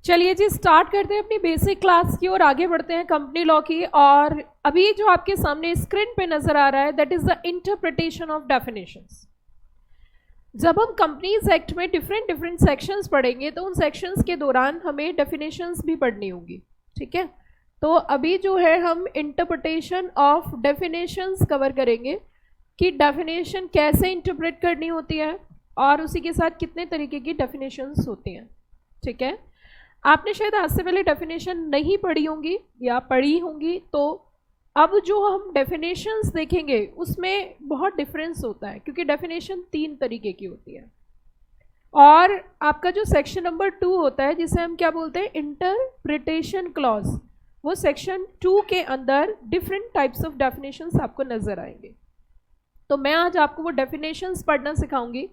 चलिए जी, स्टार्ट करते हैं अपनी बेसिक क्लास की और आगे बढ़ते हैं कंपनी लॉ की। और अभी जो आपके सामने स्क्रीन पे नजर आ रहा है that is the interpretation of definitions. जब हम कंपनीज एक्ट में डिफरेंट डिफरेंट सेक्शंस पढ़ेंगे तो उन सेक्शंस के दौरान हमें डेफिनेशंस भी पढ़नी होंगी, ठीक है। तो अभी जो है हम इंटरप्रिटेशन ऑफ डेफिनेशंस कवर करेंगे कि डेफिनेशन कैसे इंटरप्रेट करनी होती है और उसी के साथ कितने तरीके की डेफिनेशंस होती हैं, ठीक है। आपने शायद आज से पहले डेफिनेशन नहीं पढ़ी होंगी या पढ़ी होंगी, तो अब जो हम डेफिनेशंस देखेंगे उसमें बहुत डिफरेंस होता है क्योंकि डेफिनेशन 3 तरीके की होती है। और आपका जो सेक्शन नंबर 2 होता है जिसे हम क्या बोलते हैं, इंटरप्रिटेशन क्लॉज, वो सेक्शन 2 के अंदर डिफरेंट टाइप्स ऑफ डेफिनेशंस आपको नजर आएंगे। तो मैं आज आपको वो डेफिनेशंस पढ़ना सिखाऊंगी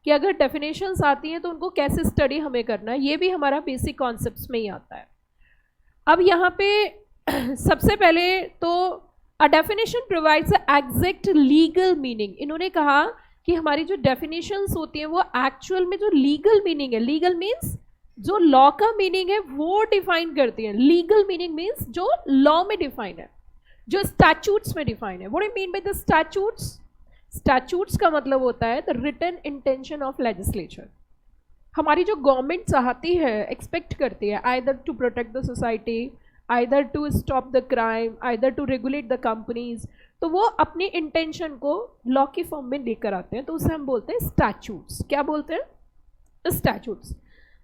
कि अगर डेफिनेशंस आती हैं तो उनको कैसे स्टडी हमें करना है, ये भी हमारा बेसिक कॉन्सेप्ट्स में ही आता है। अब यहाँ पे सबसे पहले तो a definition provides a exact legal meaning. इन्होंने कहा कि हमारी जो डेफिनेशंस होती हैं वो एक्चुअल में जो लीगल मीनिंग है, लीगल मीन्स जो लॉ का मीनिंग है वो डिफाइन करती हैं। लीगल मीनिंग मीन्स जो लॉ में डिफाइन है, जो स्टैट्यूट्स में डिफाइन है। What do you mean by the statutes? Statutes का मतलब होता है the written intention of legislature. हमारी जो गवर्नमेंट चाहती है, एक्सपेक्ट करती है, either to protect the society, either to stop the crime, either to regulate the companies, तो वो अपनी इंटेंशन को लॉ की फॉर्म में लेकर आते हैं, तो उसे हम बोलते हैं स्टैट्यूट्स। क्या बोलते हैं? स्टैट्यूट्स।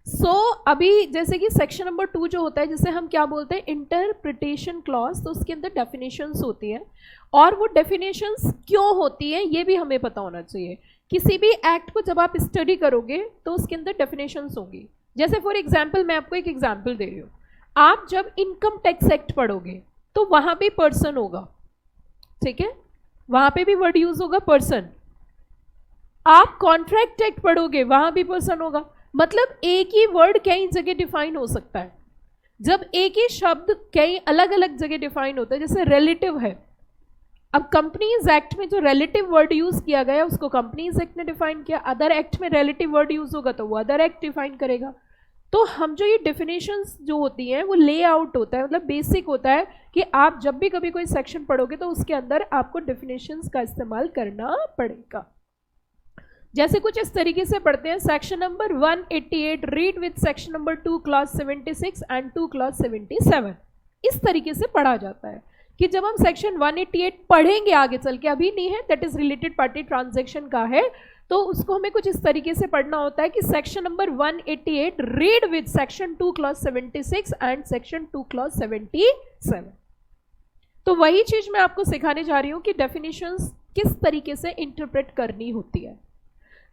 सो अभी जैसे कि सेक्शन नंबर 2 जो होता है जिसे हम क्या बोलते हैं, इंटरप्रिटेशन क्लॉज, तो उसके अंदर डेफिनेशंस होती हैं। और वो डेफिनेशंस क्यों होती हैं ये भी हमें पता होना चाहिए। किसी भी एक्ट को जब आप स्टडी करोगे तो उसके अंदर डेफिनेशंस होंगी। जैसे फॉर एग्जांपल मैं आपको एक एग्जांपल दे रही हूँ, आप जब इनकम टैक्स एक्ट पढ़ोगे तो वहां भी पर्सन होगा, ठीक है, वहां पे भी वर्ड यूज होगा पर्सन। आप कॉन्ट्रैक्ट एक्ट पढ़ोगे वहां भी पर्सन होगा। मतलब एक ही वर्ड कई जगह डिफाइन हो सकता है। जब एक ही शब्द कई अलग अलग जगह डिफाइन होता है, जैसे रिलेटिव है, अब कंपनीज एक्ट में जो रिलेटिव वर्ड यूज किया गया उसको कंपनीज एक्ट ने डिफाइन किया, अदर एक्ट में रिलेटिव वर्ड यूज होगा तो वो अदर एक्ट डिफाइन करेगा। तो हम जो ये डेफिनेशंस जो होती हैं वो लेआउट होता है, मतलब बेसिक होता है कि आप जब भी कभी कोई सेक्शन पढ़ोगे तो उसके अंदर आपको डेफिनेशंस का इस्तेमाल करना पड़ेगा। जैसे कुछ इस तरीके से पढ़ते हैं, section number 188 read with section number 2 clause 76 and 2 clause 77। इस तरीके से पढ़ा जाता है कि जब हम सेक्शन 188 पढ़ेंगे आगे चल के, अभी नहीं है, that is related party transaction का है, तो उसको हमें कुछ इस तरीके से पढ़ना होता है कि section number 188 read with section 2 clause 76 and section 2 clause 77। तो वही चीज मैं आपको सिखाने जा रही हूं कि डेफिनेशंस किस तरीके से इंटरप्रेट करनी होती है।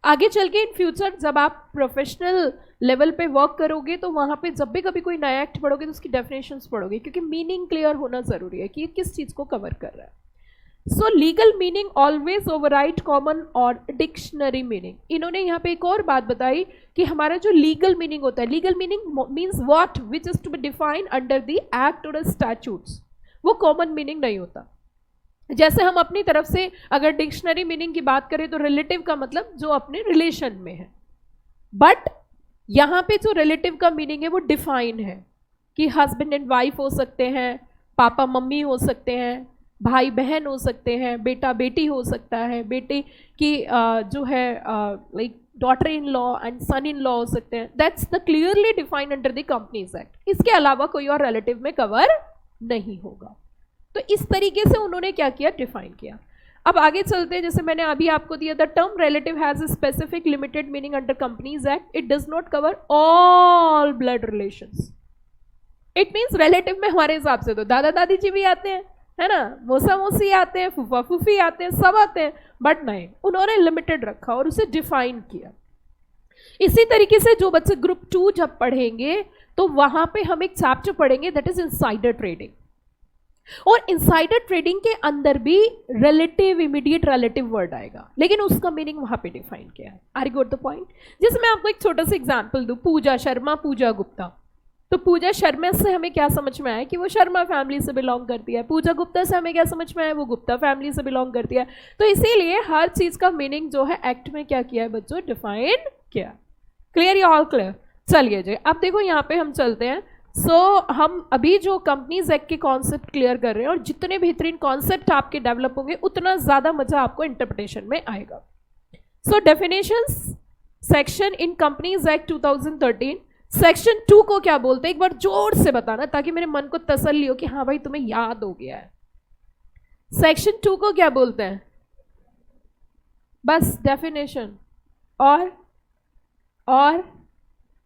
आगे चल के इन फ्यूचर जब आप प्रोफेशनल लेवल पे वर्क करोगे तो वहाँ पे जब भी कभी कोई नया एक्ट पढ़ोगे तो उसकी डेफिनेशंस पढ़ोगे, क्योंकि मीनिंग क्लियर होना जरूरी है कि ये किस चीज़ को कवर कर रहा है। सो legal meaning always override common और डिक्शनरी मीनिंग। इन्होंने यहाँ पे एक और बात बताई कि हमारा जो लीगल मीनिंग होता है, legal meaning means what which is to be defined under the act और स्टैट्यूट्स, वो कॉमन मीनिंग नहीं होता। जैसे हम अपनी तरफ से अगर डिक्शनरी मीनिंग की बात करें तो रिलेटिव का मतलब जो अपने रिलेशन में है, बट यहाँ पे जो रिलेटिव का मीनिंग है वो डिफाइन है कि हस्बैंड एंड वाइफ हो सकते हैं, पापा मम्मी हो सकते हैं, भाई बहन हो सकते हैं, बेटा बेटी हो सकता है, बेटे की जो है like daughter in law and son in law हो सकते हैं। That's the clearly defined under the companies act. इसके अलावा कोई और रिलेटिव में कवर नहीं होगा। तो इस तरीके से उन्होंने क्या किया, डिफाइन किया। अब आगे चलते हैं, जैसे मैंने अभी आपको दिया, the term relative has a specific limited meaning under companies act, it does not cover all blood relations. It means relative में हमारे हिसाब से तो दादा दादी जी भी आते हैं, है ना, मौसा मौसी आते हैं, फूफा फूफी आते हैं, सब आते हैं, बट नहीं, उन्होंने लिमिटेड रखा और उसे डिफाइन किया। इसी तरीके से जो बच्चे ग्रुप 2 जब पढ़ेंगे तो वहां पे हम एक चैप्टर पढ़ेंगे दैट इज इनसाइडर ट्रेडिंग, और इनसाइडर ट्रेडिंग के अंदर भी रिलेटिव, इमीडिएट रिलेटिव वर्ड आएगा, लेकिन उसका मीनिंग वहां पे डिफाइन किया है। Are you got the point? जैसे मैं आपको एक छोटा सा एग्जांपल दूं, पूजा शर्मा, पूजा गुप्ता। तो पूजा शर्मा से हमें क्या समझ में आया कि वो शर्मा फैमिली से बिलोंग करती है, पूजा गुप्ता से हमें क्या समझ में आया, वो गुप्ता फैमिली से बिलोंग करती है। तो इसीलिए हर चीज का मीनिंग जो है एक्ट में क्या किया है बच्चों, डिफाइन किया। क्लियर या ऑल क्लियर? चलिए जी, अब देखो यहाँ पे हम चलते हैं। हम अभी जो कंपनीज एक्ट के कॉन्सेप्ट क्लियर कर रहे हैं, और जितने बेहतरीन कॉन्सेप्ट आपके डेवलप होंगे उतना ज़्यादा मजा आपको इंटरप्रिटेशन में आएगा। Definitions section in companies act 2013, section 2 को क्या बोलते हैं एक बार जोर से बताना, ताकि मेरे मन को तसल्ली हो कि हाँ भाई तुम्हें याद हो गया है। सेक्शन 2 को क्या बोलते हैं? बस डेफिनेशन और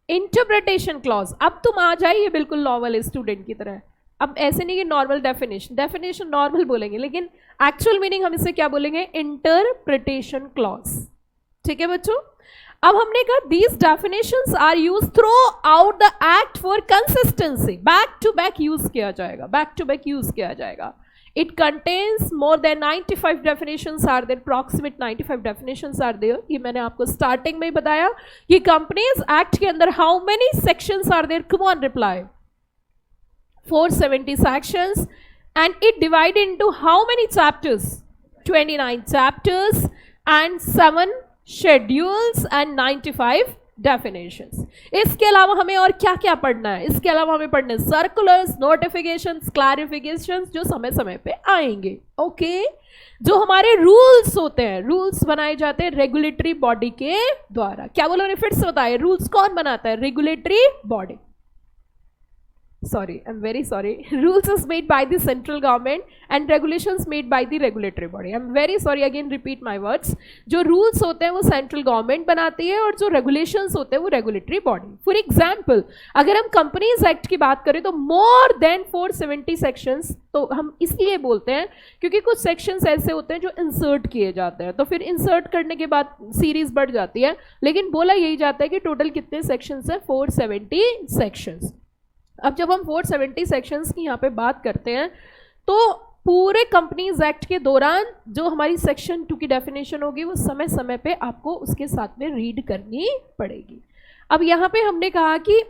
इंटरप्रिटेशन क्लॉज। अब तुम आ जाइए बिल्कुल लॉ वाले स्टूडेंट की तरह। अब ऐसे नहीं कि नॉर्मल डेफिनेशन नॉर्मल बोलेंगे, लेकिन एक्चुअल मीनिंग हम इसे क्या बोलेंगे? Interpretation clause. ठीक है बच्चों, अब हमने कहा these definitions are use throughout the act for consistency. Back to back use किया जाएगा, It contains more than 95 definitions are there, approximate 95 definitions are there। ये मैंने आपको स्टार्टिंग में ही बताया कि कंपनीज एक्ट के अंदर how many sections are there? Come on, reply। 470 sections, and it divided into how many chapters? 29 chapters and 7 schedules and 95 definitions. इसके अलावा हमें और क्या क्या पढ़ना है? इसके अलावा हमें पढ़ने सर्कुलर्स, नोटिफिकेशंस, क्लैरिफिकेशंस जो समय समय पे आएंगे। ओके, जो हमारे रूल्स होते हैं, रूल्स बनाए जाते हैं रेगुलेटरी बॉडी के द्वारा। क्या बोला मैंने? फिर से बताया, रूल्स कौन बनाता है? Regulatory body. I'm very sorry, rules is made by the central government and regulations made by the regulatory body। I'm very sorry, again repeat my words। जो rules होते हैं वो central government बनाती है, और जो regulations होते हैं वो regulatory body। For example, अगर हम companies act की बात करें तो more than 470 sections, तो हम इसलिए बोलते हैं क्योंकि कुछ sections ऐसे होते हैं जो insert किए जाते हैं, तो फिर insert करने के बाद series बढ़ जाती है, लेकिन बोला यही जाता है कि total कितने sections है? 470 sections। अब जब हम 470 सेक्शंस की यहाँ पे बात करते हैं, तो पूरे कंपनीज एक्ट के दौरान जो हमारी सेक्शन 2 की डेफिनेशन होगी वो समय समय पे आपको उसके साथ में रीड करनी पड़ेगी। अब यहाँ पे हमने कहा कि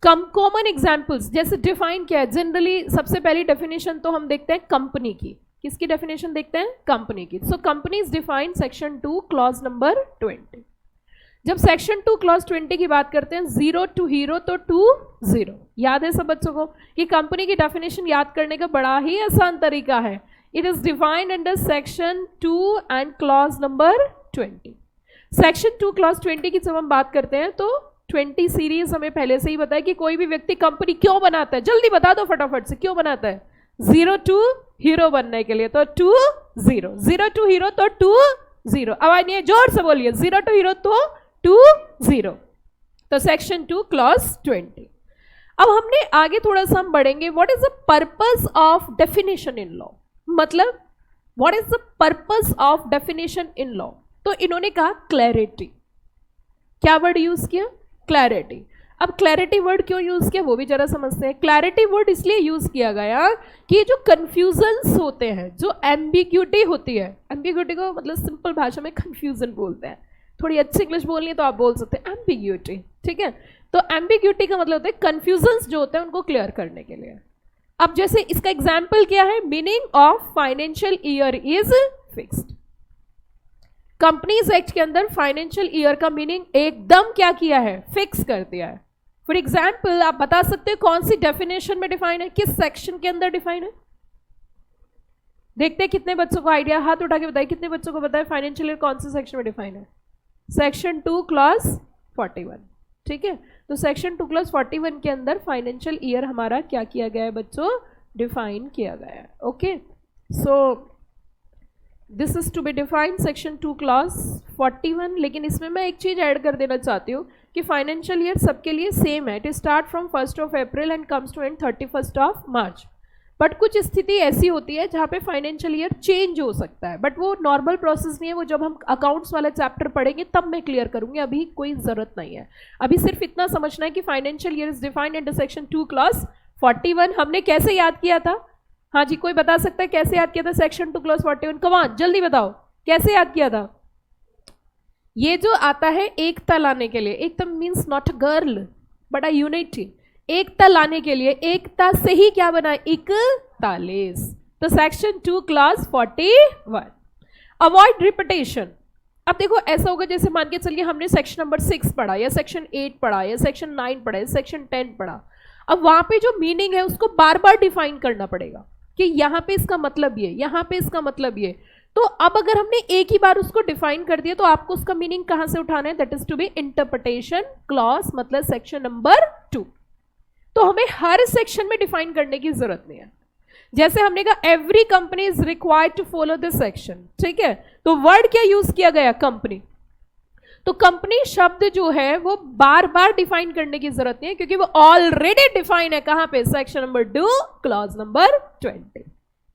कॉमन एग्जाम्पल्स, जैसे डिफाइन क्या है जनरली, सबसे पहली डेफिनेशन तो हम देखते हैं कंपनी की। किसकी डेफिनेशन देखते हैं? कंपनी की। Company is defined section 2 clause number 20। जब सेक्शन 2 क्लॉज 20 की बात करते हैं, 0 to हीरो तो 2 0। याद है सब बच्चों को कि कंपनी की डेफिनेशन याद करने का बड़ा ही आसान तरीका है। It is defined under section 2 and clause number 20। Section 2 clause 20 की जब हम बात करते हैं तो 20 सीरीज हमें पहले से ही बताया कि कोई भी व्यक्ति कंपनी क्यों बनाता है, जल्दी बता दो फटाफट से, क्यों बनाता है? 0 to हीरो बनने के लिए, तो 2 0। 0 to हीरो तो 2 0। आवाज नहीं है, जोर से बोलिए। 0 to हीरो तो 2 0। तो सेक्शन 2 क्लॉज 20। अब हमने आगे थोड़ा सा हम बढ़ेंगे। What is the purpose of definition in law? मतलब what is the purpose of definition in law? तो इन्होंने कहा क्लैरिटी। क्या वर्ड यूज किया? क्लैरिटी। अब क्लैरिटी वर्ड क्यों यूज किया वो भी जरा समझते हैं। क्लैरिटी वर्ड इसलिए यूज किया गया कि जो कंफ्यूजन्स होते हैं, जो एम्बिग्यूटी होती है, एम्बिग्यूटी को मतलब सिंपल भाषा में कंफ्यूजन बोलते हैं, थोड़ी अच्छी इंग्लिश बोलनी है तो आप बोल सकते हैं एम्बिग्यूटी। ठीक है, तो एम्बिग्यूटी का मतलब होता है कंफ्यूजन्स जो होते हैं उनको क्लियर करने के लिए। अब जैसे इसका एग्जाम्पल क्या है? Meaning of financial year is fixed. Companies act के अंदर फाइनेंशियल ईयर का मीनिंग एकदम क्या किया है? फिक्स कर दिया है। फॉर एग्जाम्पल आप बता सकते हो कौन सी डेफिनेशन में डिफाइन है, किस सेक्शन के अंदर डिफाइन है? देखते हैं कितने बच्चों को आइडिया, हाथ उठा के बताइए कितने बच्चों को बताए फाइनेंशियल ईयर कौन से सेक्शन में डिफाइन है? Section 2 clause 41। ठीक है, तो सेक्शन 2 क्लॉज 41 के अंदर फाइनेंशियल ईयर हमारा क्या किया गया है बच्चों? डिफाइन किया गया है। Okay, so this is to be defined section 2 clause 41। लेकिन इसमें मैं एक चीज ऐड कर देना चाहती हूँ कि फाइनेंशियल ईयर सबके लिए सेम है। It start from 1 April and comes to end 31 March. But कुछ स्थिति ऐसी होती है जहाँ पे फाइनेंशियल ईयर चेंज हो सकता है, बट वो नॉर्मल प्रोसेस नहीं है। वो जब हम अकाउंट्स वाला चैप्टर पढ़ेंगे तब मैं क्लियर करूंगी, अभी कोई ज़रूरत नहीं है। अभी सिर्फ इतना समझना है कि financial year is defined under section 2 clause 41। हमने कैसे याद किया था? हाँ जी, कोई बता सकता है कैसे याद किया था सेक्शन 2 क्लॉज 41? कम ऑन जल्दी बताओ, कैसे याद किया था? ये जो आता है एकता लाने के लिए, एकता means not a girl but a unity. एकता लाने के लिए, एकता से ही क्या बना? 41। तो सेक्शन 2 क्लॉज 41। Avoid repetition. अब देखो ऐसा होगा जैसे मान के चलिए हमने सेक्शन नंबर 6 पढ़ा या सेक्शन 8 पढ़ा या सेक्शन 9 पढ़ा या सेक्शन 10 पढ़ा, अब वहां पे जो मीनिंग है उसको बार बार डिफाइन करना पड़ेगा कि यहाँ पे इसका मतलब ये, यहाँ पे इसका मतलब ये। तो अब अगर हमने एक ही बार उसको डिफाइन कर दिया तो आपको उसका मीनिंग कहां से उठाना है, that is to be interpretation clause, मतलब सेक्शन नंबर 2। तो हमें हर सेक्शन में डिफाइन करने की जरूरत नहीं है। जैसे हमने कहा every company is required to follow this section, ठीक है, तो वर्ड क्या यूज किया गया, कंपनी। तो कंपनी शब्द जो है वो बार बार डिफाइन करने की जरूरत नहीं है क्योंकि वो ऑलरेडी डिफाइन है कहां पे, section number 2 clause number 20।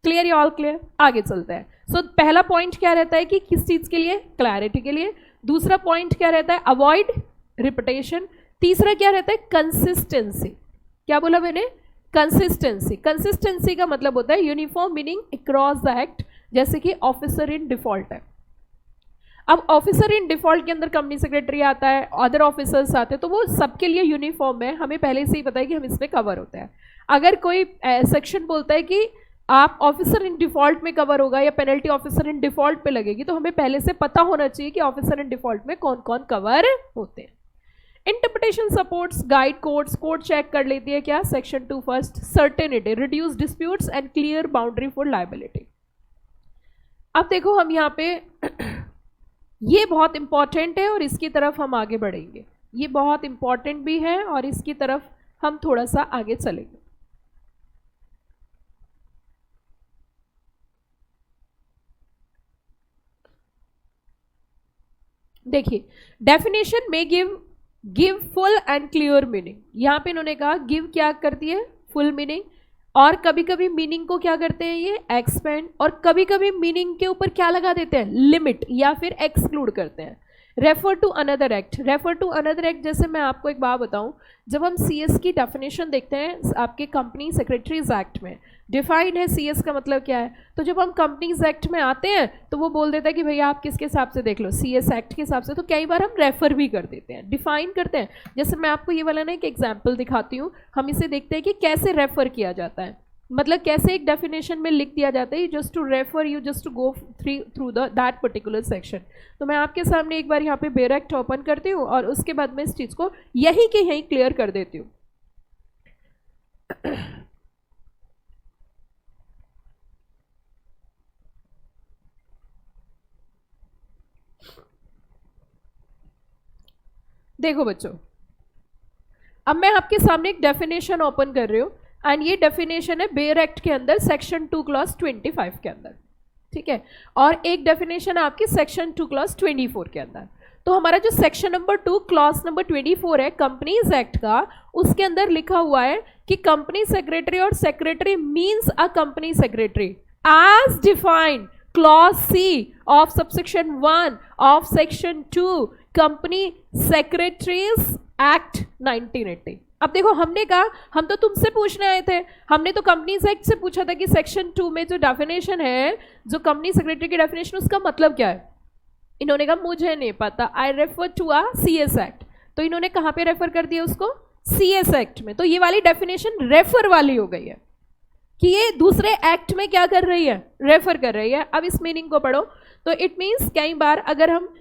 Clear, या ऑल क्लियर? आगे चलते हैं। सो पहला पॉइंट क्या रहता है कि किस चीज के लिए, क्लैरिटी के लिए। दूसरा पॉइंट क्या रहता है, अवॉइड रिपीटेशन। तीसरा क्या रहता है, कंसिस्टेंसी। क्या बोला मैंने, कंसिस्टेंसी। कंसिस्टेंसी का मतलब होता है uniform meaning across the act, जैसे कि ऑफिसर इन डिफॉल्ट है। अब ऑफिसर इन डिफॉल्ट के अंदर कंपनी सेक्रेटरी आता है, अदर ऑफिसर्स आते हैं, तो वो सबके लिए यूनिफॉर्म है, हमें पहले से ही पता है कि हम इसमें कवर होता है। अगर कोई सेक्शन बोलता है कि आप ऑफिसर इन डिफॉल्ट में कवर होगा या पेनल्टी ऑफिसर इन डिफॉल्ट पे लगेगी, तो हमें पहले से पता होना चाहिए कि ऑफिसर इन डिफॉल्ट में कौन कौन कवर होते हैं। Interpretation supports guide codes, code check कर लेती है क्या, section 2 first, certainty, reduce disputes and clear boundary for liability. अब देखो हम यहाँ पे ये बहुत इंपॉर्टेंट है और इसकी तरफ हम आगे बढ़ेंगे, ये बहुत इंपॉर्टेंट भी है और इसकी तरफ हम थोड़ा सा आगे चलेंगे। देखिए, डेफिनेशन में give full and clear meaning. यहां पे इन्होंने कहा गिव क्या करती है, फुल मीनिंग, और कभी कभी मीनिंग को क्या करते हैं ये, एक्सपेंड, और कभी कभी मीनिंग के ऊपर क्या लगा देते हैं, लिमिट, या फिर एक्सक्लूड करते हैं। Refer to another act, refer to another act, जैसे मैं आपको एक बात बताऊं, जब हम सीएस की डेफिनेशन देखते हैं आपके कंपनी सेक्रेटरीज एक्ट में डिफाइंड है सीएस का मतलब क्या है, तो जब हम कंपनीज एक्ट में आते हैं तो वो बोल देता है कि भैया आप किसके हिसाब से देख लो, सीएस एक्ट के हिसाब से, तो कई बार हम रेफर भी कर देते हैं, डिफाइन करते हैं। जैसे मैं आपको ये वाला ना एक एग्जाम्पल दिखाती हूँ, हम इसे देखते हैं कि कैसे रेफर किया जाता है, मतलब कैसे एक डेफिनेशन में लिख दिया जाता है just to refer you, just to go through that particular section. तो मैं आपके सामने एक बार यहाँ पे बेयर एक्ट ओपन करती हूँ और उसके बाद में इस चीज़ को यहीं के यहीं क्लियर कर देती हूँ। देखो बच्चों, अब मैं आपके सामने एक डेफिनेशन ओपन कर रही हूँ एंड ये डेफिनेशन है बेयर एक्ट के अंदर सेक्शन 2 क्लॉज 25 के अंदर, ठीक है, और एक डेफिनेशन है आपकी सेक्शन 2 क्लॉज 24 के अंदर। तो हमारा जो सेक्शन नंबर 2 क्लॉज नंबर 24 है कंपनीज एक्ट का, उसके अंदर लिखा हुआ है कि कंपनी सेक्रेटरी और secretary means a company secretary as defined clause C of subsection 1 of section 2 company secretaries act 1980। अब देखो हमने कहा, हम तो तुमसे पूछने आए थे, हमने तो कंपनीज एक्ट से पूछा था कि सेक्शन 2 में जो डेफिनेशन है, जो कंपनी सेक्रेटरी की डेफिनेशन, उसका मतलब क्या है। इन्होंने कहा मुझे नहीं पता, I refer to a CS act. तो इन्होंने कहाँ पे रेफर कर दिया उसको, सीएस एक्ट में। तो ये वाली डेफिनेशन रेफर वाली हो गई है कि ये दूसरे एक्ट में क्या कर रही है, रेफर कर रही है। अब इस मीनिंग को पढ़ो, तो इट मीन्स कई बार अगर हम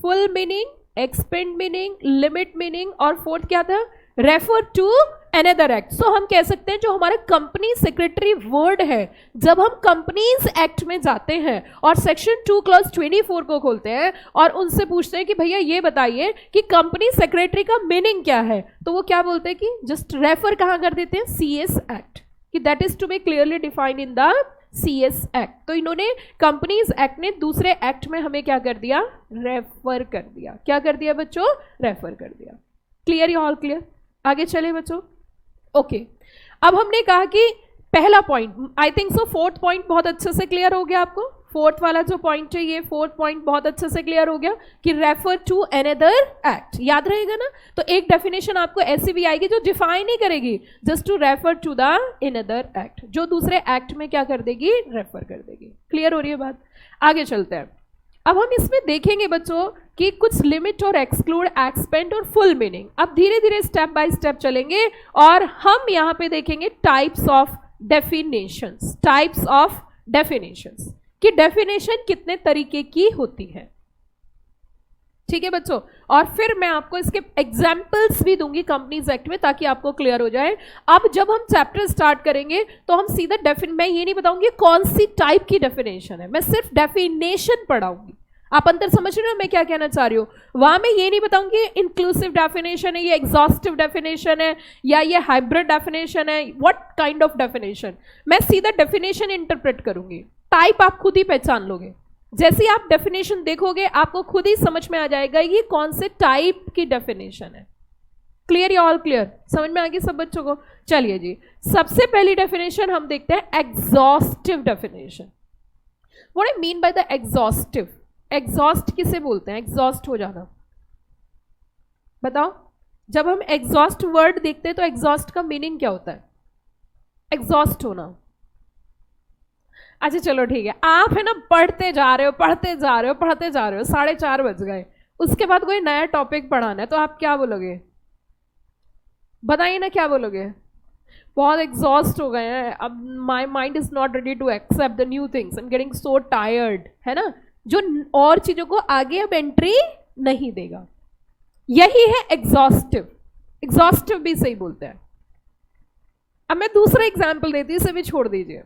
full meaning, expand meaning, limit meaning, और फोर्थ क्या था, रेफर टू अनदर एक्ट। सो हम कह सकते हैं जो हमारा कंपनी सेक्रेटरी वर्ड है, जब हम कंपनीज एक्ट में जाते हैं और सेक्शन 2 क्लॉज 24 को खोलते हैं और उनसे पूछते हैं कि भैया ये बताइए कि कंपनी सेक्रेटरी का मीनिंग क्या है, तो वो क्या बोलते हैं कि जस्ट रेफर कहाँ कर देते हैं, सीएस एक्ट, कि that is to be clearly defined in the CS act. तो इन्होंने कंपनीज एक्ट ने दूसरे एक्ट में हमें क्या कर दिया, रेफर कर दिया। क्या कर दिया बच्चों, रेफर कर दिया। क्लियर, या ऑल क्लियर? आगे चले बच्चों। ओके, अब हमने कहा कि पहला point, I think so fourth point बहुत अच्छे से क्लियर हो गया आपको। फोर्थ वाला जो पॉइंट है, ये फोर्थ पॉइंट बहुत अच्छे से क्लियर हो गया कि रेफर टू अनदर एक्ट, याद रहेगा ना। तो एक डेफिनेशन आपको ऐसी भी आएगी जो डिफाइन ही करेगी, just to refer to the another act, जो दूसरे एक्ट में क्या कर देगी, रेफर कर देगी। क्लियर हो रही है बात? आगे चलते हैं। अब हम इसमें देखेंगे बच्चों कि कुछ लिमिट और एक्सक्लूड, एक्सपेंड और फुल मीनिंग। अब धीरे धीरे स्टेप बाय स्टेप चलेंगे और हम यहाँ पे देखेंगे types of definitions, types of definitions, कि डेफिनेशन कितने तरीके की होती है। ठीक है बच्चों, और फिर मैं आपको इसके एग्जाम्पल्स भी दूंगी कंपनीज एक्ट में ताकि आपको क्लियर हो जाए। अब जब हम चैप्टर स्टार्ट करेंगे तो हम सीधा मैं ये नहीं बताऊंगी कौन सी टाइप की डेफिनेशन है, मैं सिर्फ डेफिनेशन पढ़ाऊंगी। आप अंतर समझ रहे हो मैं क्या कहना चाह रही हूँ? वहां मैं ये नहीं बताऊंगी इंक्लूसिव डेफिनेशन है, ये एग्जॉस्टिव डेफिनेशन है, या ये हाइब्रिड डेफिनेशन है, व्हाट काइंड ऑफ डेफिनेशन। मैं सीधा डेफिनेशन इंटरप्रेट करूंगी, टाइप आप खुद ही पहचान लोगे। जैसे आप डेफिनेशन देखोगे आपको खुद ही समझ में आ जाएगा ये कौन से टाइप की डेफिनेशन है। क्लियर या ऑल क्लियर? समझ में आ गई सब बच्चों को? चलिए जी, सबसे पहली डेफिनेशन हम देखते हैं exhaustive definition. What I mean by the exhaustive? Exhaust किसे बोलते हैं? एग्जॉस्ट हो जाना, बताओ। जब हम एग्जॉस्ट वर्ड देखते हैं तो एग्जॉस्ट का मीनिंग क्या होता है? एग्जॉस्ट होना। अच्छा चलो ठीक है, आप है ना पढ़ते जा रहे हो 4:30 बज गए, उसके बाद कोई नया टॉपिक पढ़ाना है तो आप क्या बोलोगे? बताइए ना क्या बोलोगे? बहुत एग्जॉस्ट हो गए हैं, अब my mind is not ready to accept the new things, I am getting so tired, है ना, जो और चीजों को आगे अब एंट्री नहीं देगा। यही है एग्जॉस्टिव। एग्जॉस्टिव भी सही बोलते हैं। अब मैं दूसरा एग्जाम्पल देती हूँ, इसे भी छोड़ दीजिए।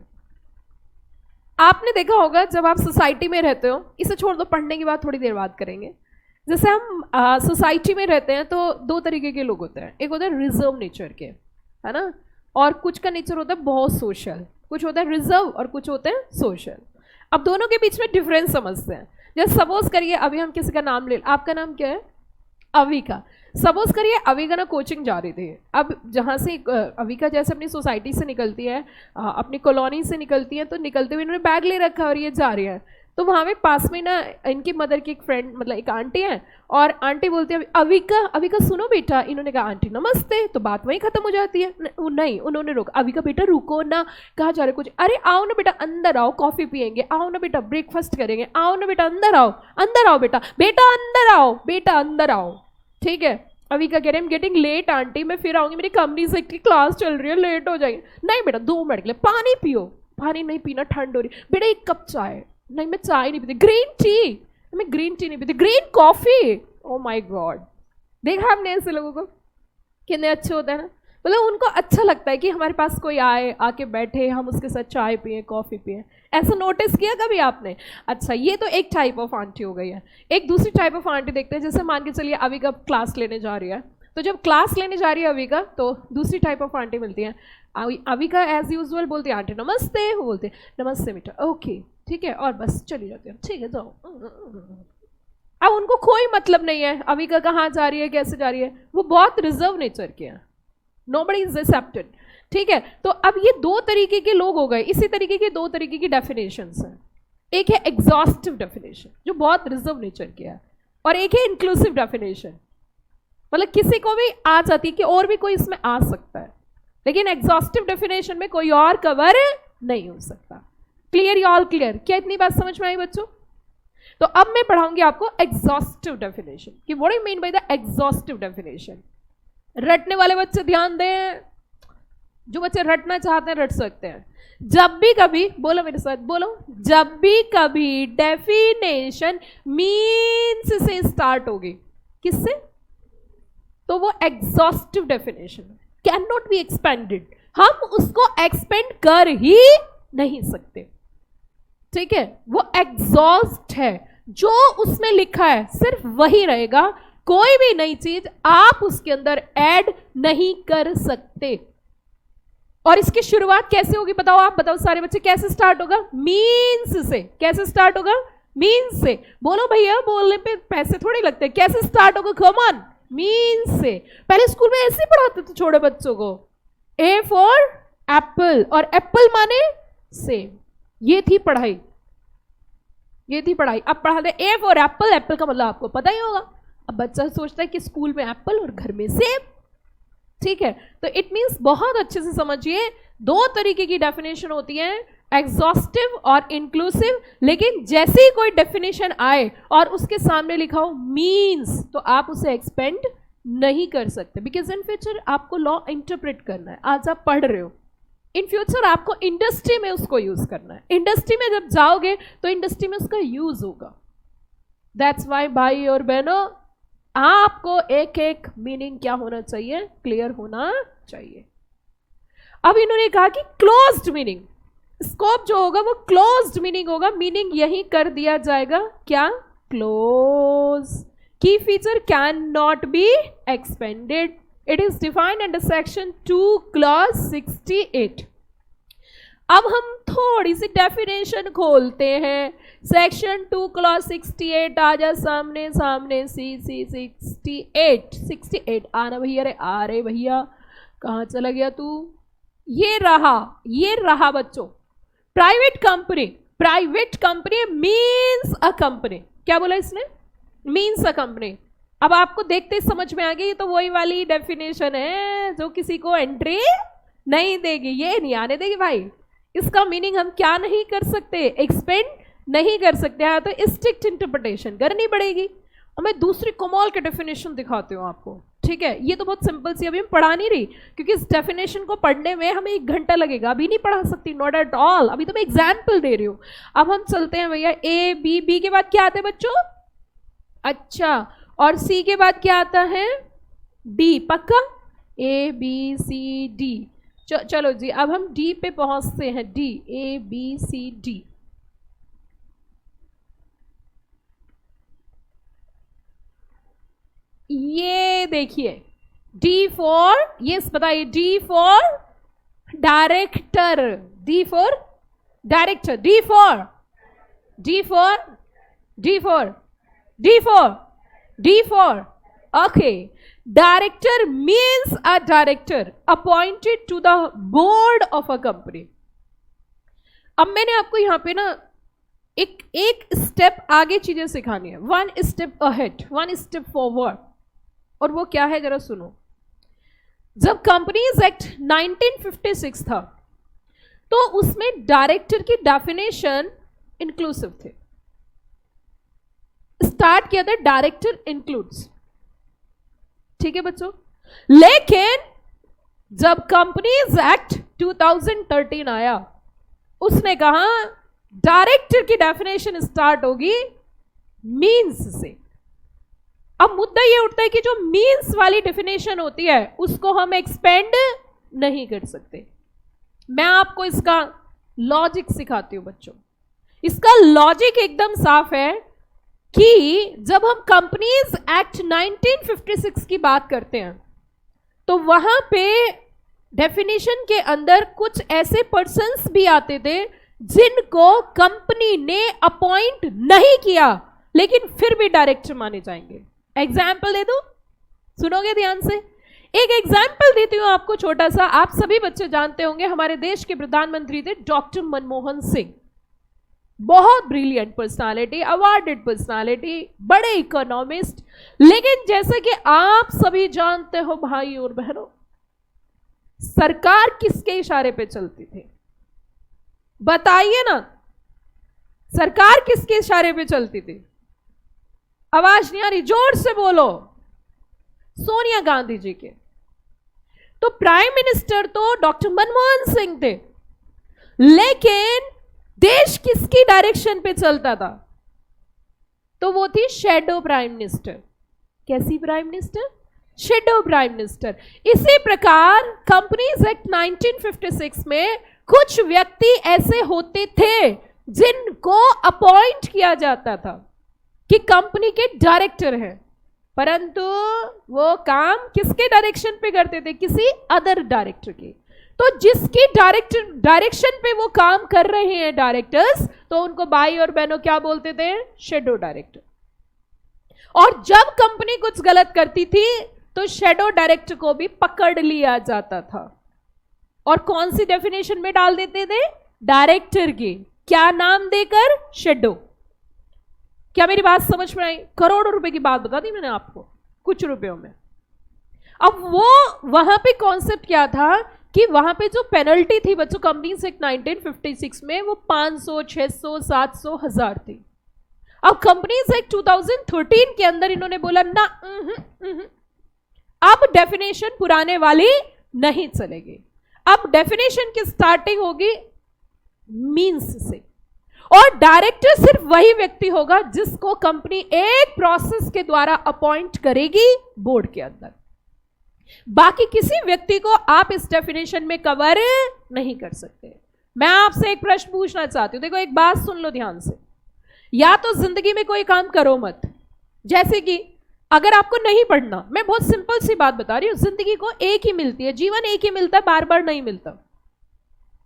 आपने देखा होगा जब आप सोसाइटी में रहते हो, इसे छोड़ दो, पढ़ने की बात थोड़ी देर बाद करेंगे। जैसे हम सोसाइटी में रहते हैं तो दो तरीके के लोग होते हैं, एक होता है रिजर्व नेचर के, है ना, और कुछ का नेचर होता है बहुत सोशल, कुछ होता है रिजर्व और कुछ होते हैं सोशल। अब दोनों के बीच में डिफरेंस समझते हैं। जैसे सपोज करिए अभी हम किसी का नाम ले, आपका नाम क्या है? अविका। सपोज करिए अविका ना कोचिंग जा रही थी। अब जहाँ से अविका जैसे अपनी सोसाइटी से निकलती है, अपनी कॉलोनी से निकलती है, तो निकलते हुए इन्होंने बैग ले रखा और ये जा रही है। तो वहाँ में पास में ना इनकी मदर की एक फ्रेंड, मतलब एक आंटी है, और आंटी बोलती है अविका, अविका सुनो बेटा। इन्होंने कहा आंटी नमस्ते, तो बात वहीं खत्म हो जाती है। नहीं, उन्होंने रोका, अविका बेटा रुको ना, कहाँ जा रहे कुछ? अरे आओ ना बेटा अंदर आओ, कॉफ़ी पियेंगे, आओ ना बेटा ब्रेकफास्ट करेंगे, आओ ना बेटा अंदर आओ, अंदर आओ बेटा, बेटा अंदर आओ, बेटा अंदर आओ। ठीक है, अविका कह रहे हैं गेटिंग लेट आंटी, मैं फिर आऊँगी, मेरी कंपनी से की क्लास चल रही है, लेट हो जाएंगे। नहीं बेटा 2 मिनट के लिए पानी पियो। पानी नहीं पीना, ठंड हो रही। बेटा 1 कप चाय। नहीं मैं चाय नहीं पीती। ग्रीन टी, मैं ग्रीन टी नहीं पीती। Green coffee. Oh my God, देखा आपने ऐसे लोगों को कितने अच्छे होते हैं ना, मतलब उनको अच्छा लगता है कि हमारे पास कोई आए, आके बैठे, हम उसके साथ चाय पिए, कॉफ़ी पिए। ऐसा नोटिस किया कभी आपने? अच्छा, ये तो एक टाइप ऑफ आंटी हो गई है। एक दूसरी टाइप ऑफ आंटी देखते हैं, जैसे मान के चलिए अविका क्लास लेने जा रही है, तो जब क्लास लेने जा रही है अविका, तो दूसरी टाइप ऑफ आंटी मिलती है। अविका एज यूजुअल बोलती है आंटी नमस्ते, वो बोलते नमस्ते बेटा, ओके ठीक है, और बस चली जाती है, ठीक है जाओ। अब उनको कोई मतलब नहीं है अविका कहाँ जा रही है, कैसे जा रही है, वो बहुत रिजर्व नेचर के हैं। Nobody is accepted. ठीक है, तो अब ये 2 तरीके के लोग हो गए। इसी तरीके के 2 तरीके की डेफिनेशंस हैं। एक है एग्जॉस्टिव डेफिनेशन जो बहुत रिजर्व नेचर की है, और एक है इंक्लूसिव डेफिनेशन, मतलब किसी को भी आ जाती है कि और भी कोई इसमें आ सकता है, लेकिन एग्जॉस्टिव डेफिनेशन में कोई और कवर नहीं हो सकता। क्लियर या ऑल क्लियर? क्या इतनी बात समझ में आई बच्चों? तो अब मैं पढ़ाऊंगी आपको एग्जॉस्टिव डेफिनेशन कि what do mean by the exhaustive definition. रटने वाले बच्चे ध्यान दें, जो बच्चे रटना चाहते हैं रट सकते हैं। जब भी कभी, बोलो मेरे साथ, बोलो, जब भी कभी डेफिनेशन मीन्स से स्टार्ट होगी, किससे? तो वो exhaustive definition can not be expanded, हम उसको एक्सपेंड कर ही नहीं सकते। ठीक है, वो एग्जॉस्ट है, जो उसमें लिखा है सिर्फ वही रहेगा, कोई भी नई चीज आप उसके अंदर ऐड नहीं कर सकते। और इसकी शुरुआत कैसे होगी बताओ? आप बताओ सारे बच्चे, कैसे स्टार्ट होगा? मीन्स से। कैसे स्टार्ट होगा? मीन्स से। बोलो भैया, बोलने पे पैसे थोड़े लगते हैं। कैसे स्टार्ट होगा? कम ऑन, मीन्स से। पहले स्कूल में ऐसे पढ़ाते थे छोटे बच्चों को, ए फॉर एप्पल, और एप्पल माने सेब। ये थी पढ़ाई, ये थी पढ़ाई। अब पढ़ा दे ए फॉर एप्पल, एप्पल का मतलब आपको पता ही होगा। अब बच्चा सोचता है कि स्कूल में एप्पल और घर में सेब। ठीक है, तो इट मीन्स बहुत अच्छे से समझिए, 2 तरीके की डेफिनेशन होती है, एग्जॉस्टिव और इंक्लूसिव। लेकिन जैसे ही कोई डेफिनेशन आए और उसके सामने लिखा हो मीन्स, तो आप उसे एक्सपेंड नहीं कर सकते, बिकॉज इन फ्यूचर आपको लॉ इंटरप्रेट करना है। आज आप पढ़ रहे हो, इन फ्यूचर आपको इंडस्ट्री में उसको यूज करना है। इंडस्ट्री में जब जाओगे तो इंडस्ट्री में उसका यूज होगा। दैट्स वाई भाई और बहनों, आपको एक एक मीनिंग क्या होना चाहिए, क्लियर होना चाहिए। अब इन्होंने कहा कि क्लोज्ड मीनिंग, स्कोप जो होगा वो क्लोज्ड मीनिंग होगा, मीनिंग यही कर दिया जाएगा क्या, क्लोज। की feature can not be expanded, it is defined under section 2 clause 68। अब हम थोड़ी सी डेफिनेशन खोलते हैं, सेक्शन 2 क्लॉज 68 आ जा सामने सामने, सी 68 आना भैया, अरे आ रे भैया, कहाँ चला गया तू, ये रहा बच्चों। Private company means a company, क्या बोला इसने, मीन्स अ कंपनी। अब आपको देखते समझ में आ गई, तो वही वाली डेफिनेशन है जो किसी को एंट्री नहीं देगी, ये नहीं आने देगी भाई। इसका मीनिंग हम क्या नहीं कर सकते, एक्सपेंड नहीं कर सकते हैं, तो स्ट्रिक्ट इंटरप्रिटेशन करनी पड़ेगी। और मैं दूसरी कमाल के डेफिनेशन दिखाती हूँ आपको, ठीक है। ये तो बहुत सिंपल सी, अभी हम पढ़ा नहीं रही, क्योंकि इस डेफिनेशन को पढ़ने में हमें 1 घंटा लगेगा, अभी नहीं पढ़ा सकती, नॉट एट ऑल। अभी तो मैं एग्जाम्पल दे रही हूँ। अब हम चलते हैं भैया, ए बी के बाद क्या आते हैं बच्चों, अच्छा, और सी के बाद क्या आता है, डी, पक्का, ए बी सी डी। चलो जी, अब हम डी पे पहुंचते हैं, D, A B C D. ये देखिए, डी फॉर, ये बताइए, D for director, D for director, D for okay. Director means a director appointed to the board of a company. अब मैंने आपको यहां पे ना एक स्टेप आगे चीजें सिखानी है, 1 स्टेप अहेड, 1 स्टेप फॉरवर्ड। और वो क्या है जरा सुनो। जब कंपनीज एक्ट 1956 था, तो उसमें डायरेक्टर की डेफिनेशन इंक्लूसिव थे, स्टार्ट किया था डायरेक्टर इंक्लूड्स, ठीक है बच्चों। लेकिन जब कंपनीज एक्ट 2013 आया, उसने कहा डायरेक्टर की डेफिनेशन स्टार्ट होगी मींस से। अब मुद्दा ये उठता है कि जो मींस वाली डेफिनेशन होती है उसको हम एक्सपेंड नहीं कर सकते। मैं आपको इसका लॉजिक सिखाती हूं बच्चों। इसका लॉजिक एकदम साफ है कि जब हम कंपनीज एक्ट 1956 की बात करते हैं, तो वहां पे डेफिनेशन के अंदर कुछ ऐसे पर्सन्स भी आते थे जिनको कंपनी ने अपॉइंट नहीं किया, लेकिन फिर भी डायरेक्टर माने जाएंगे। एग्जाम्पल दे दूं, सुनोगे ध्यान से। एक एग्जाम्पल देती हूं आपको छोटा सा। आप सभी बच्चे जानते होंगे, हमारे देश के प्रधानमंत्री थे डॉक्टर मनमोहन सिंह। बहुत ब्रिलियंट पर्सनालिटी, अवार्डेड पर्सनालिटी, बड़े इकोनॉमिस्ट। लेकिन जैसे कि आप सभी जानते हो भाई और बहनों, सरकार किसके इशारे पे चलती थी, बताइए ना, सरकार किसके इशारे पे चलती थी? आवाज नहीं आ रही, जोर से बोलो। सोनिया गांधी जी के। तो प्राइम मिनिस्टर तो डॉक्टर मनमोहन सिंह थे, लेकिन देश किसकी डायरेक्शन पे चलता था? तो वो थी शैडो प्राइम मिनिस्टर। कैसी prime minister? Shadow prime minister. इसी प्रकार कंपनीज एक्ट 1956 में कुछ व्यक्ति ऐसे होते थे जिनको अपॉइंट किया जाता था कि कंपनी के डायरेक्टर हैं, परंतु वो काम किसके डायरेक्शन पे करते थे? किसी अदर डायरेक्टर के। तो जिसकी डायरेक्शन पे वो काम कर रहे हैं डायरेक्टर्स, तो उनको भाई और बहनों क्या बोलते थे? Shadow director. और जब कंपनी कुछ गलत करती थी तो शैडो डायरेक्टर को भी पकड़ लिया जाता था और कौन सी डेफिनेशन में डाल देते थे? डायरेक्टर की। क्या नाम देकर? शैडो। क्या मेरी बात समझ में आई? करोड़ों रुपए की बात बता दी मैंने आपको कुछ रुपयों में। अब वो वहां पे कॉन्सेप्ट क्या था कि वहां पे जो पेनल्टी थी बच्चों कंपनीज एक्ट 1956 में, वो 500, 600, 700, 1000 थी। अब कंपनीज एक्ट 2013 के अंदर इन्होंने बोला ना, अब डेफिनेशन पुराने वाली नहीं चलेगी। अब डेफिनेशन की स्टार्टिंग होगी मींस से। और डायरेक्टर सिर्फ वही व्यक्ति होगा जिसको कंपनी एक प्रोसेस के द्वारा अपॉइंट करेगी बोर्ड के अंदर। बाकी किसी व्यक्ति को आप इस डेफिनेशन में कवर नहीं कर सकते। मैं आपसे एक प्रश्न पूछना चाहती हूं, देखो एक बात सुन लो ध्यान से, या तो जिंदगी में कोई काम करो मत, जैसे कि अगर आपको नहीं पढ़ना, मैं बहुत सिंपल सी बात बता रही हूं, जिंदगी को एक ही मिलती है, जीवन एक ही मिलता है, बार बार नहीं मिलता,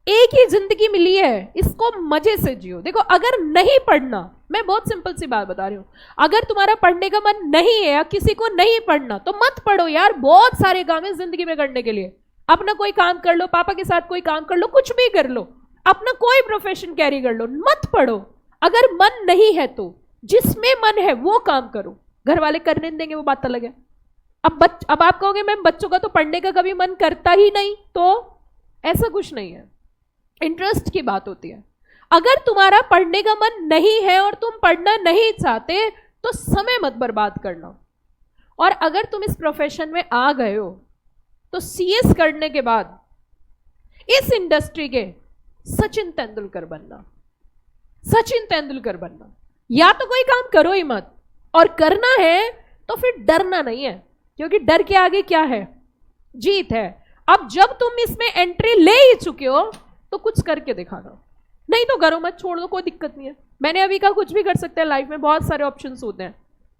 एक ही जिंदगी मिली है, इसको मजे से जियो। देखो अगर नहीं पढ़ना, मैं बहुत सिंपल सी बात बता रही हूं, अगर तुम्हारा पढ़ने का मन नहीं है या किसी को नहीं पढ़ना तो मत पढ़ो यार, बहुत सारे काम है जिंदगी में करने के लिए। अपना कोई काम कर लो, पापा के साथ कोई काम कर लो, कुछ भी कर लो, अपना कोई प्रोफेशन कैरी कर लो, मत पढ़ो। अगर मन नहीं है तो जिसमें मन है वो काम करो, घर वाले करने देंगे वो बात अलग है। अब आप कहोगे मैम बच्चों का तो पढ़ने का कभी मन करता ही नहीं, तो ऐसा कुछ नहीं है, इंटरेस्ट की बात होती है। अगर तुम्हारा पढ़ने का मन नहीं है और तुम पढ़ना नहीं चाहते तो समय मत बर्बाद करना। और अगर तुम इस प्रोफेशन में आ गए हो तो सीएस करने के बाद इस इंडस्ट्री के सचिन तेंदुलकर बनना, सचिन तेंदुलकर बनना। या तो कोई काम करो ही मत, और करना है तो फिर डरना नहीं है, क्योंकि डर के आगे क्या है, जीत है। अब जब तुम इसमें एंट्री ले ही चुके हो तो कुछ करके दिखाना, नहीं तो करो मत, छोड़ दो, कोई दिक्कत नहीं है। मैंने अभी कहा कुछ भी कर सकते हैं लाइफ में, बहुत सारे ऑप्शंस होते हैं,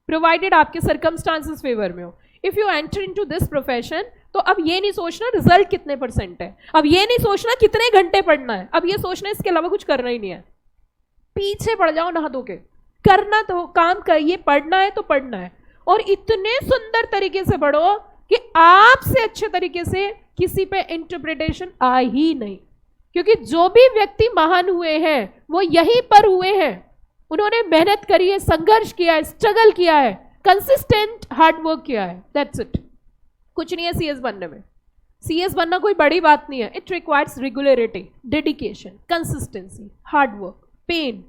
प्रोवाइडेड आपके सर्कमस्टांसेस फेवर में हो। If you enter into this profession तो अब ये नहीं सोचना रिजल्ट कितने % है, अब ये नहीं सोचना कितने घंटे पढ़ना है, अब ये सोचना इसके अलावा कुछ करना ही नहीं है। पीछे पड़ जाओ नहा धो के, करना तो काम कर, ये पढ़ना है तो पढ़ना है, और इतने सुंदर तरीके से पढ़ो कि आपसे अच्छे तरीके से किसी पे इंटरप्रिटेशन आ ही नहीं। क्योंकि जो भी व्यक्ति महान हुए हैं वो यहीं पर हुए हैं, उन्होंने मेहनत करी है, संघर्ष किया है, स्ट्रगल किया है, कंसिस्टेंट हार्ड वर्क किया है, दैट्स इट। कुछ नहीं है सीएस बनने में, सीएस बनना कोई बड़ी बात नहीं है। It requires regularity, dedication, consistency, hard work, pain,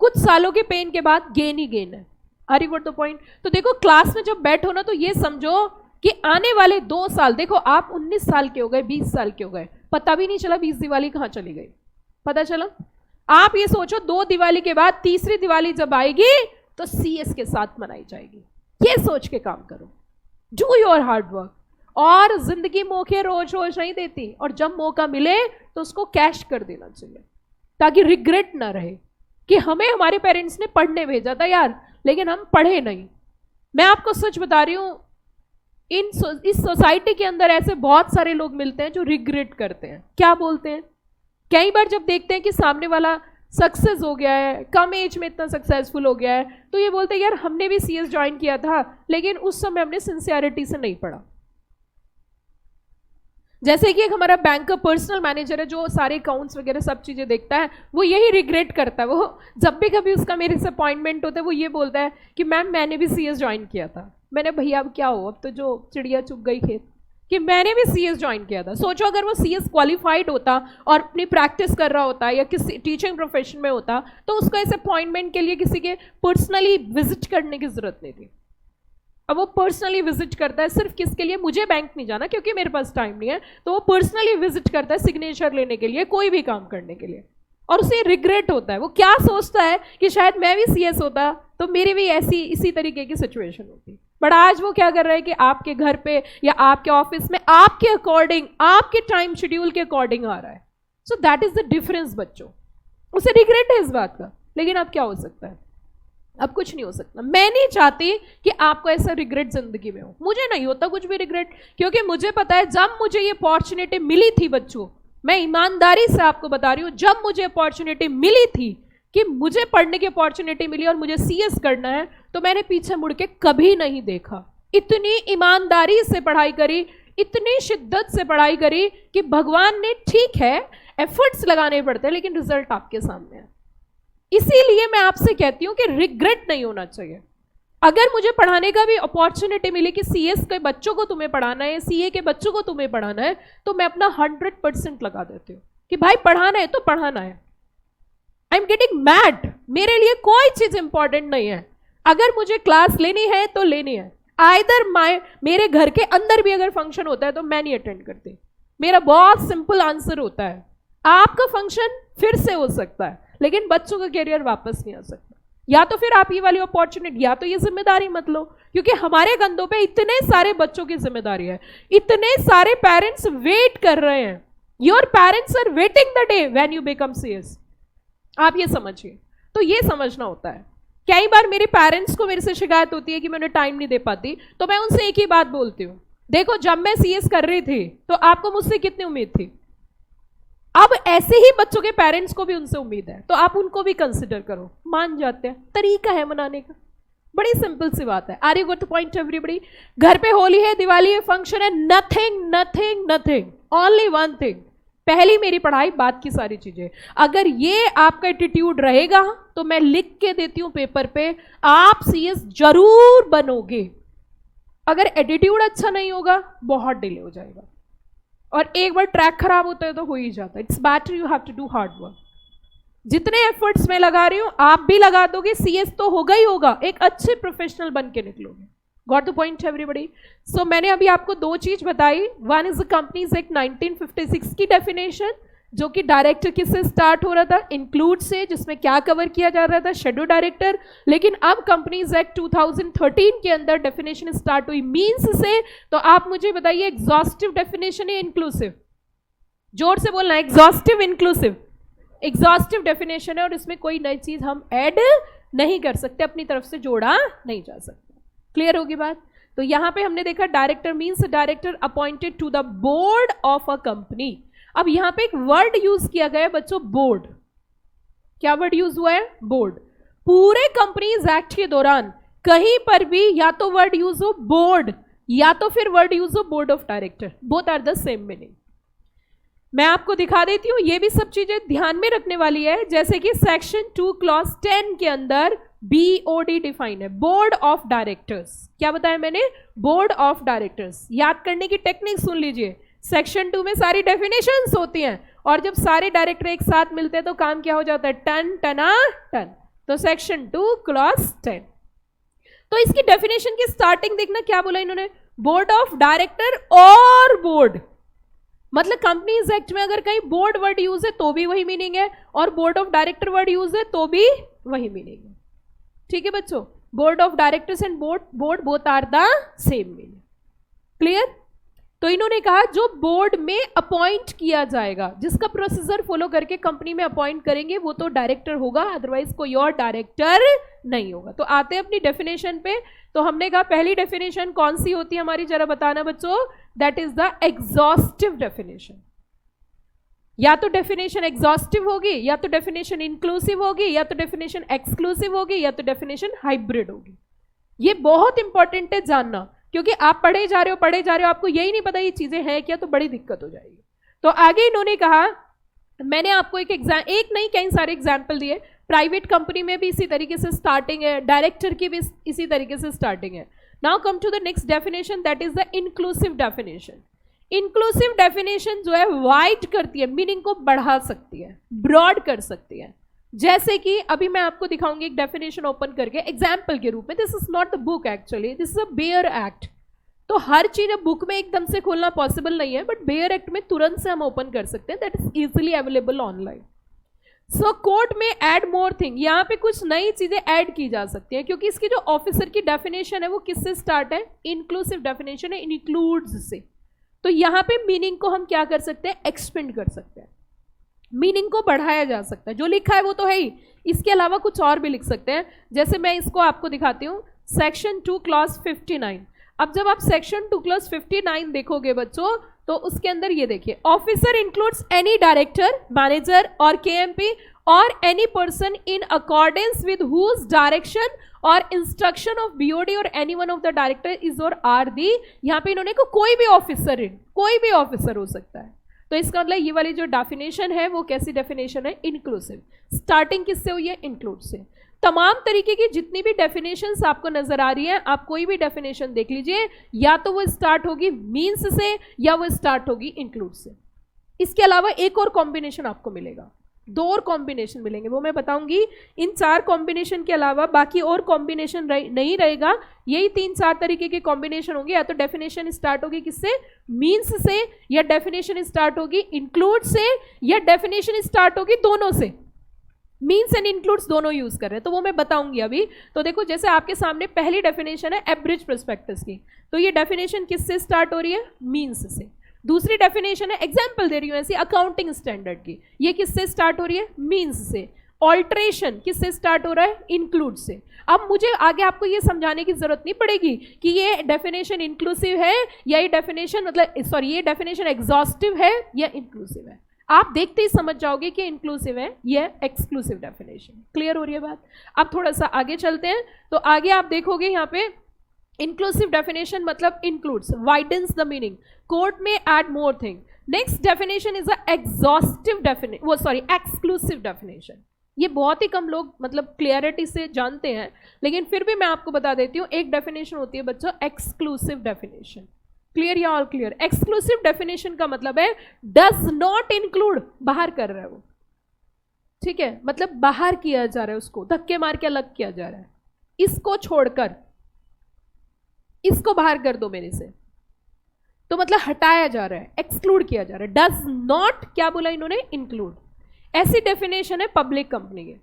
कुछ सालों के पेन के बाद गेन ही गेन है। Are you got the point? तो देखो क्लास में जब बैठो ना तो ये समझो कि आने वाले 2 साल, देखो आप 19 साल के हो गए, 20 साल के हो गए, पता भी नहीं चला 20 दिवाली कहाँ चली गई, पता चला? आप ये सोचो 2 दिवाली के बाद तीसरी दिवाली जब आएगी तो सीएस के साथ मनाई जाएगी, ये सोच के काम करो, डू योर हार्ड वर्क। और जिंदगी मौके रोज रोज नहीं देती, और जब मौका मिले तो उसको कैश कर देना चाहिए, ताकि रिग्रेट ना रहे कि हमें हमारे पेरेंट्स ने पढ़ने भेजा था यार, लेकिन हम पढ़े नहीं। मैं आपको सच बता रही हूं, इस सोसाइटी के अंदर ऐसे बहुत सारे लोग मिलते हैं जो रिग्रेट करते हैं। क्या बोलते हैं? कई बार जब देखते हैं कि सामने वाला सक्सेस हो गया है, कम एज में इतना सक्सेसफुल हो गया है, तो ये बोलते हैं यार हमने भी सीएस ज्वाइन किया था लेकिन उस समय हमने सिंसियरिटी से नहीं पढ़ा। जैसे कि एक हमारा बैंक का पर्सनल मैनेजर है जो सारे अकाउंट्स वगैरह सब चीज़ें देखता है, वो यही रिग्रेट करता है। वो जब भी कभी उसका मेरे से अपॉइंटमेंट होता है वो ये बोलता है कि मैम मैंने भी सीएस ज्वाइन किया था। मैंने भैया अब क्या हो, अब तो जो चिड़िया चुग गई खेत, कि मैंने भी सीएस ज्वाइन किया था। सोचो अगर वो सीएस क्वालिफाइड होता और अपनी प्रैक्टिस कर रहा होता या किसी टीचिंग प्रोफेशन में होता तो उसको ऐसे अपॉइंटमेंट के लिए किसी के पर्सनली विजिट करने की जरूरत नहीं थी। अब वो पर्सनली विजिट करता है, सिर्फ किसके लिए? मुझे बैंक नहीं जाना क्योंकि मेरे पास टाइम नहीं है, तो वो पर्सनली विजिट करता है सिग्नेचर लेने के लिए, कोई भी काम करने के लिए, और उसे रिग्रेट होता है। वो क्या सोचता है कि शायद मैं भी सीएस होता तो मेरी भी ऐसी इसी तरीके की सिचुएशन होती। बट आज वो क्या कर रहा है कि आपके घर पे या आपके ऑफिस में आपके अकॉर्डिंग, आपके टाइम शेड्यूल के अकॉर्डिंग आ रहा है। So that is the difference बच्चों। उसे रिग्रेट है इस बात का, लेकिन अब क्या हो सकता है? अब कुछ नहीं हो सकता। मैं नहीं चाहती कि आपको ऐसा रिग्रेट जिंदगी में हो, मुझे नहीं होता कुछ भी रिग्रेट, क्योंकि मुझे पता है जब मुझे ये अपॉर्चुनिटी मिली थी बच्चों, मैं ईमानदारी से आपको बता रही हूँ, जब मुझे अपॉर्चुनिटी मिली थी कि मुझे पढ़ने की अपॉर्चुनिटी मिली और मुझे सीएस करना है, तो मैंने पीछे मुड़ के कभी नहीं देखा। इतनी ईमानदारी से पढ़ाई करी, इतनी शिद्दत से पढ़ाई करी कि भगवान ने, ठीक है एफर्ट्स लगाने पड़ते हैं लेकिन रिजल्ट आपके सामने है। इसीलिए मैं आपसे कहती हूं कि रिग्रेट नहीं होना चाहिए। अगर मुझे पढ़ाने का भी अपॉर्चुनिटी मिली कि सीएस के बच्चों को तुम्हें पढ़ाना है, सीए के बच्चों को तुम्हें पढ़ाना है, तो मैं अपना 100% लगा देती हूँ कि भाई पढ़ाना है तो पढ़ाना है। आई एम गेटिंग मैड, मेरे लिए कोई चीज इंपॉर्टेंट नहीं है। अगर मुझे क्लास लेनी है तो लेनी है, आइदर मेरे घर के अंदर भी अगर फंक्शन होता है तो मैं नहीं अटेंड करती। मेरा बहुत सिंपल आंसर होता है, आपका फंक्शन फिर से हो सकता है, लेकिन बच्चों का करियर वापस नहीं आ सकता। या तो फिर आप ये वाली अपॉर्चुनिटी, या तो ये जिम्मेदारी मत लो, क्योंकि हमारे कंधों पे इतने सारे बच्चों की जिम्मेदारी है, इतने सारे पेरेंट्स वेट कर रहे हैं। Your parents are waiting the day when you become CS. आप ये समझिए, तो ये समझना होता है। कई बार मेरे पेरेंट्स को मेरे से शिकायत होती है कि मैं उन्हें टाइम नहीं दे पाती, तो मैं उनसे एक ही बात बोलती हूँ, देखो जब मैं सीएस कर रही थी तो आपको मुझसे कितनी उम्मीद थी, अब ऐसे ही बच्चों के पेरेंट्स को भी उनसे उम्मीद है, तो आप उनको भी कंसिडर करो। मान जाते हैं, तरीका है मनाने का, बड़ी सिंपल सी बात है। Are you got to point everybody? घर पे होली है, दिवाली है, फंक्शन है, nothing nothing nothing, only one thing, पहली मेरी पढ़ाई, बात की सारी चीजें। अगर ये आपका एटीट्यूड रहेगा तो मैं लिख के देती हूं पेपर पे, आप सीएस जरूर बनोगे। अगर एटीट्यूड अच्छा नहीं होगा बहुत डिले हो जाएगा, और एक बार ट्रैक खराब होता है तो हो ही जाता है। It's better you have to do hard work. जितने एफर्ट्स मैं लगा रही हूं आप भी लगा दोगे, सीएस तो होगा ही होगा, एक अच्छे प्रोफेशनल बन के निकलोगे। Got the point everybody? So मैंने अभी आपको दो चीज बताई। One is the companies act 1956 की डेफिनेशन, जो कि डायरेक्टर किससे स्टार्ट हो रहा था, इंक्लूड से, जिसमें क्या कवर किया जा रहा था, शेडो डायरेक्टर। लेकिन अब कंपनीज एक्ट 2013 के अंदर डेफिनेशन स्टार्ट हुई मींस से। तो आप मुझे बताइए, एग्जॉस्टिव डेफिनेशन है इंक्लूसिव? जोर से बोलना, एग्जॉस्टिव इंक्लूसिव? एग्जॉस्टिव डेफिनेशन है, और इसमें कोई नई चीज हम ऐड नहीं कर सकते, अपनी तरफ से जोड़ा नहीं जा सकता। क्लियर होगी बात? तो यहां पे हमने देखा director means director appointed to the board of a company. अब यहां पे एक वर्ड यूज किया गया है बच्चों, बोर्ड। क्या वर्ड यूज हुआ है? बोर्ड। पूरे कंपनीज एक्ट के दौरान कहीं पर भी या तो वर्ड यूज हो बोर्ड, या तो फिर वर्ड यूज हो board of director, both are the same meaning. मैं आपको दिखा देती हूं, ये भी सब चीजें ध्यान में रखने वाली है। जैसे कि सेक्शन 2 क्लॉज 10 के अंदर BOD डिफाइन है, बोर्ड ऑफ डायरेक्टर्स। क्या बताया मैंने? Board of directors. याद करने की टेक्निक सुन लीजिए, सेक्शन 2 में सारी डेफिनेशंस होती हैं, और जब सारे डायरेक्टर एक साथ मिलते हैं तो काम क्या हो जाता है? टन टना टन। तो सेक्शन 2 क्लॉज 10। तो इसकी डेफिनेशन की स्टार्टिंग देखना, क्या बोला इन्होंने? बोर्ड ऑफ डायरेक्टर और बोर्ड। मतलब कंपनीज एक्ट में अगर कहीं बोर्ड वर्ड यूज है तो भी वही मीनिंग है, और board of director word use है तो भी वही मीनिंग है। ठीक है बच्चों? Board of directors and board both are the same meaning. Clear? तो इन्होंने कहा जो बोर्ड में अपॉइंट किया जाएगा, जिसका प्रोसीजर फॉलो करके कंपनी में अपॉइंट करेंगे, वो तो डायरेक्टर होगा, अदरवाइज कोई और डायरेक्टर नहीं होगा। तो आते हैं अपनी डेफिनेशन पे। तो हमने कहा पहली डेफिनेशन कौन सी होती है हमारी, जरा बताना बच्चों? That is the exhaustive definition. या तो डेफिनेशन एग्जॉस्टिव होगी, या तो डेफिनेशन इंक्लूसिव होगी, या तो डेफिनेशन एक्सक्लूसिव होगी, या तो डेफिनेशन हाइब्रिड होगी। ये बहुत इंपॉर्टेंट है जानना, क्योंकि आप पढ़े जा रहे हो, आपको यही नहीं पता ये चीजें हैं क्या, तो बड़ी दिक्कत हो जाएगी। तो आगे इन्होंने कहा, मैंने आपको एक नहीं कई सारे एग्जाम्पल दिए। प्राइवेट कंपनी में भी इसी तरीके से स्टार्टिंग है, डायरेक्टर की भी इसी तरीके से स्टार्टिंग है। Now come to the next definition, that is the inclusive definition. Inclusive definition जो है वाइड करती है, मीनिंग को बढ़ा सकती है, ब्रॉड कर सकती है। जैसे कि अभी मैं आपको दिखाऊंगी एक डेफिनेशन ओपन करके एग्जाम्पल के रूप में। This is not the book actually, this is a bare act. तो हर चीज बुक में एकदम से खोलना पॉसिबल नहीं है, बट बेयर एक्ट में तुरंत से हम ओपन कर सकते हैं, that is easily available online. So court में ऐड मोर थिंग, यहाँ पे कुछ नई चीजें ऐड की जा सकती हैं, क्योंकि इसकी जो ऑफिसर की डेफिनेशन है वो किससे स्टार्ट है? इंक्लूसिव डेफिनेशन है, इंक्लूड्स से। तो यहाँ पे मीनिंग को हम क्या कर सकते हैं? एक्सपेंड कर सकते हैं, मीनिंग को बढ़ाया जा सकता है। जो लिखा है वो तो है ही, इसके अलावा कुछ और भी लिख सकते हैं। जैसे मैं इसको आपको दिखाती हूँ, सेक्शन 2 क्लॉज 59। अब जब आप सेक्शन 2 क्लॉज 59 देखोगे बच्चों, तो उसके अंदर ये देखिए, officer includes any director, manager और KMP और any person in accordance with whose direction और इंस्ट्रक्शन ऑफ BOD और any one of the director is और आर दी। यहाँ पे इन्होंने को कोई भी ऑफिसर कोई भी ऑफिसर हो सकता है। तो इसका मतलब ये वाली जो डेफिनेशन है वो कैसी डेफिनेशन है? इंक्लूसिव। स्टार्टिंग किससे हुई है? इंक्लूड से। तमाम तरीके की जितनी भी डेफिनेशंस आपको नजर आ रही हैं, आप कोई भी डेफिनेशन देख लीजिए, या तो वो स्टार्ट होगी मीन्स से, या वो स्टार्ट होगी इंक्लूड से। इसके अलावा एक और कॉम्बिनेशन आपको मिलेगा, 2 और कॉम्बिनेशन मिलेंगे, वो मैं बताऊंगी। इन 4 कॉम्बिनेशन के अलावा बाकी और कॉम्बिनेशन नहीं रहेगा, यही 3-4 तरीके के कॉम्बिनेशन होंगे। या तो डेफिनेशन स्टार्ट होगी किससे, मीन्स से, या डेफिनेशन स्टार्ट होगी इंक्लूड से, या डेफिनेशन स्टार्ट होगी दोनों से। मीन्स एंड इंक्लूड्स दोनों यूज कर रहे हैं, तो वो मैं बताऊंगी अभी। तो देखो जैसे आपके सामने पहली डेफिनेशन है एवरेज प्रोस्पेक्टस की, तो ये डेफिनेशन किससे स्टार्ट हो रही है, मीन्स से। दूसरी डेफिनेशन है, एग्जाम्पल दे रही हूं ऐसी, अकाउंटिंग स्टैंडर्ड की, ये किससे स्टार्ट हो रही है, मीन्स से। ऑल्ट्रेशन किससे स्टार्ट हो रहा है, इंक्लूड से। अब मुझे आगे आपको ये समझाने की जरूरत नहीं पड़ेगी कि ये डेफिनेशन इंक्लूसिव है या ये डेफिनेशन ये डेफिनेशन एग्जॉस्टिव है या इंक्लूसिव है। आप देखते ही समझ जाओगे कि इंक्लूसिव है या एक्सक्लूसिव डेफिनेशन। क्लियर हो रही है बात। अब थोड़ा सा आगे चलते हैं, तो आगे आप देखोगे यहाँ पे इंक्लूसिव डेफिनेशन मतलब includes, widens the meaning, court में add more thing. Next definition is a exhaustive definition, exclusive definition. ये बहुत ही कम लोग मतलब क्लियरिटी से जानते हैं, लेकिन फिर भी मैं आपको बता देती हूँ। एक डेफिनेशन होती है बच्चों एक्सक्लूसिव डेफिनेशन। क्लियर या ऑल क्लियर। एक्सक्लूसिव डेफिनेशन का मतलब है डज नॉट इंक्लूड, बाहर कर रहा है वो, ठीक है, मतलब बाहर किया जा रहा है, उसको धक्के मार के अलग किया जा रहा है, इसको छोड़कर इसको बाहर कर दो मेरे से, तो मतलब हटाया जा रहा है, एक्सक्लूड किया जा रहा है। डज नॉट क्या बोला इन्होंने, इंक्लूड। ऐसी डेफिनेशन है पब्लिक कंपनी की।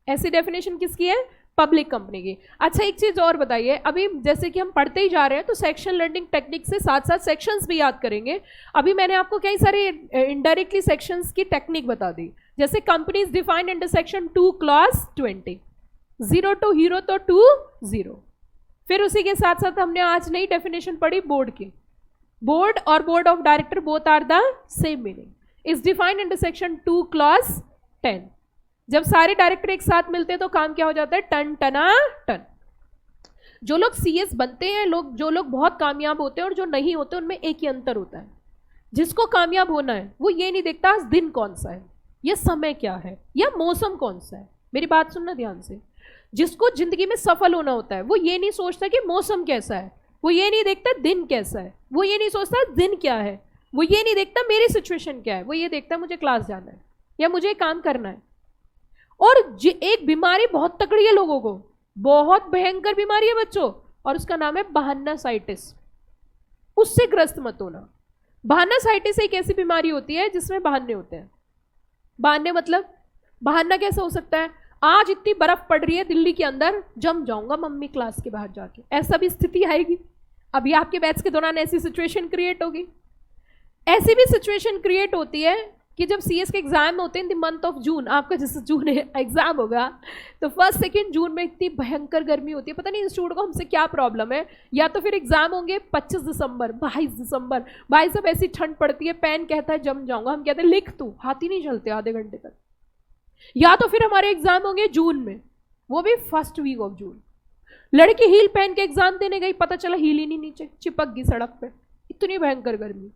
ऐसी डेफिनेशन किसकी है, पब्लिक कंपनी की। अच्छा एक चीज और बताइए, अभी जैसे कि हम पढ़ते ही जा रहे हैं तो सेक्शन लर्निंग टेक्निक से साथ साथ सेक्शंस भी याद करेंगे। अभी मैंने आपको कई सारे इनडायरेक्टली सेक्शंस की टेक्निक बता दी, जैसे companies defined under section 2 clause 20, 0 to hero तो 2 0। फिर उसी के साथ साथ हमने आज नई डेफिनेशन पढ़ी बोर्ड की। बोर्ड और board of director both are the same meaning, is defined under section 2 clause 10। जब सारे डायरेक्टर एक साथ मिलते हैं तो काम क्या हो जाता है, टन टना टन। जो लोग सीएस बनते हैं, जो लोग बहुत कामयाब होते हैं और जो नहीं होते, उनमें एक ही अंतर होता है। जिसको कामयाब होना है वो ये नहीं देखता आज दिन कौन सा है, या समय क्या है, या मौसम कौन सा है। मेरी बात सुनना ध्यान से। जिसको जिंदगी में सफल होना होता है वो ये नहीं सोचता कि मौसम कैसा है, वो ये नहीं देखता दिन कैसा है, वो ये नहीं सोचता दिन क्या है, वो ये नहीं देखता मेरी सिचुएशन क्या है, वो ये देखता मुझे क्लास जाना है या मुझे काम करना है। और एक बीमारी बहुत तकड़ी है लोगों को, बहुत भयंकर बीमारी है बच्चों, और उसका नाम है बहान्नासाइटिस। उससे ग्रस्त मत होना। बहान्नासाइटिस एक ऐसी बीमारी होती है जिसमें बहाने होते हैं। बहाने मतलब बहाना कैसा हो सकता है, आज इतनी बर्फ पड़ रही है दिल्ली के अंदर, जम जाऊंगा मम्मी क्लास के बाहर जाके, ऐसा भी स्थिति आएगी। अभी आपके बैच के दौरान ऐसी सिचुएशन क्रिएट होगी। ऐसी भी सिचुएशन क्रिएट होती है कि जब सीएस के एग्जाम होते हैं in the month of June, आपका जैसे जून एग्जाम होगा तो 1-2 जून में इतनी भयंकर गर्मी होती है, पता नहीं इंस्टीट्यूट को हमसे क्या प्रॉब्लम है। या तो फिर एग्जाम होंगे 25 दिसंबर, 22 दिसंबर, भाई साहब ऐसी ठंड पड़ती है, पेन कहता है जम जाऊंगा, हम कहते हैं लिख तू, हाथ ही नहीं चलते आधे घंटे तक। या तो फिर हमारे एग्जाम होंगे जून में, वो भी फर्स्ट वीक ऑफ जून। लड़की हील पहन के एग्जाम देने गई, पता चला हील ही नहीं नीचे, चिपक गई सड़क पे, इतनी भयंकर गर्मी।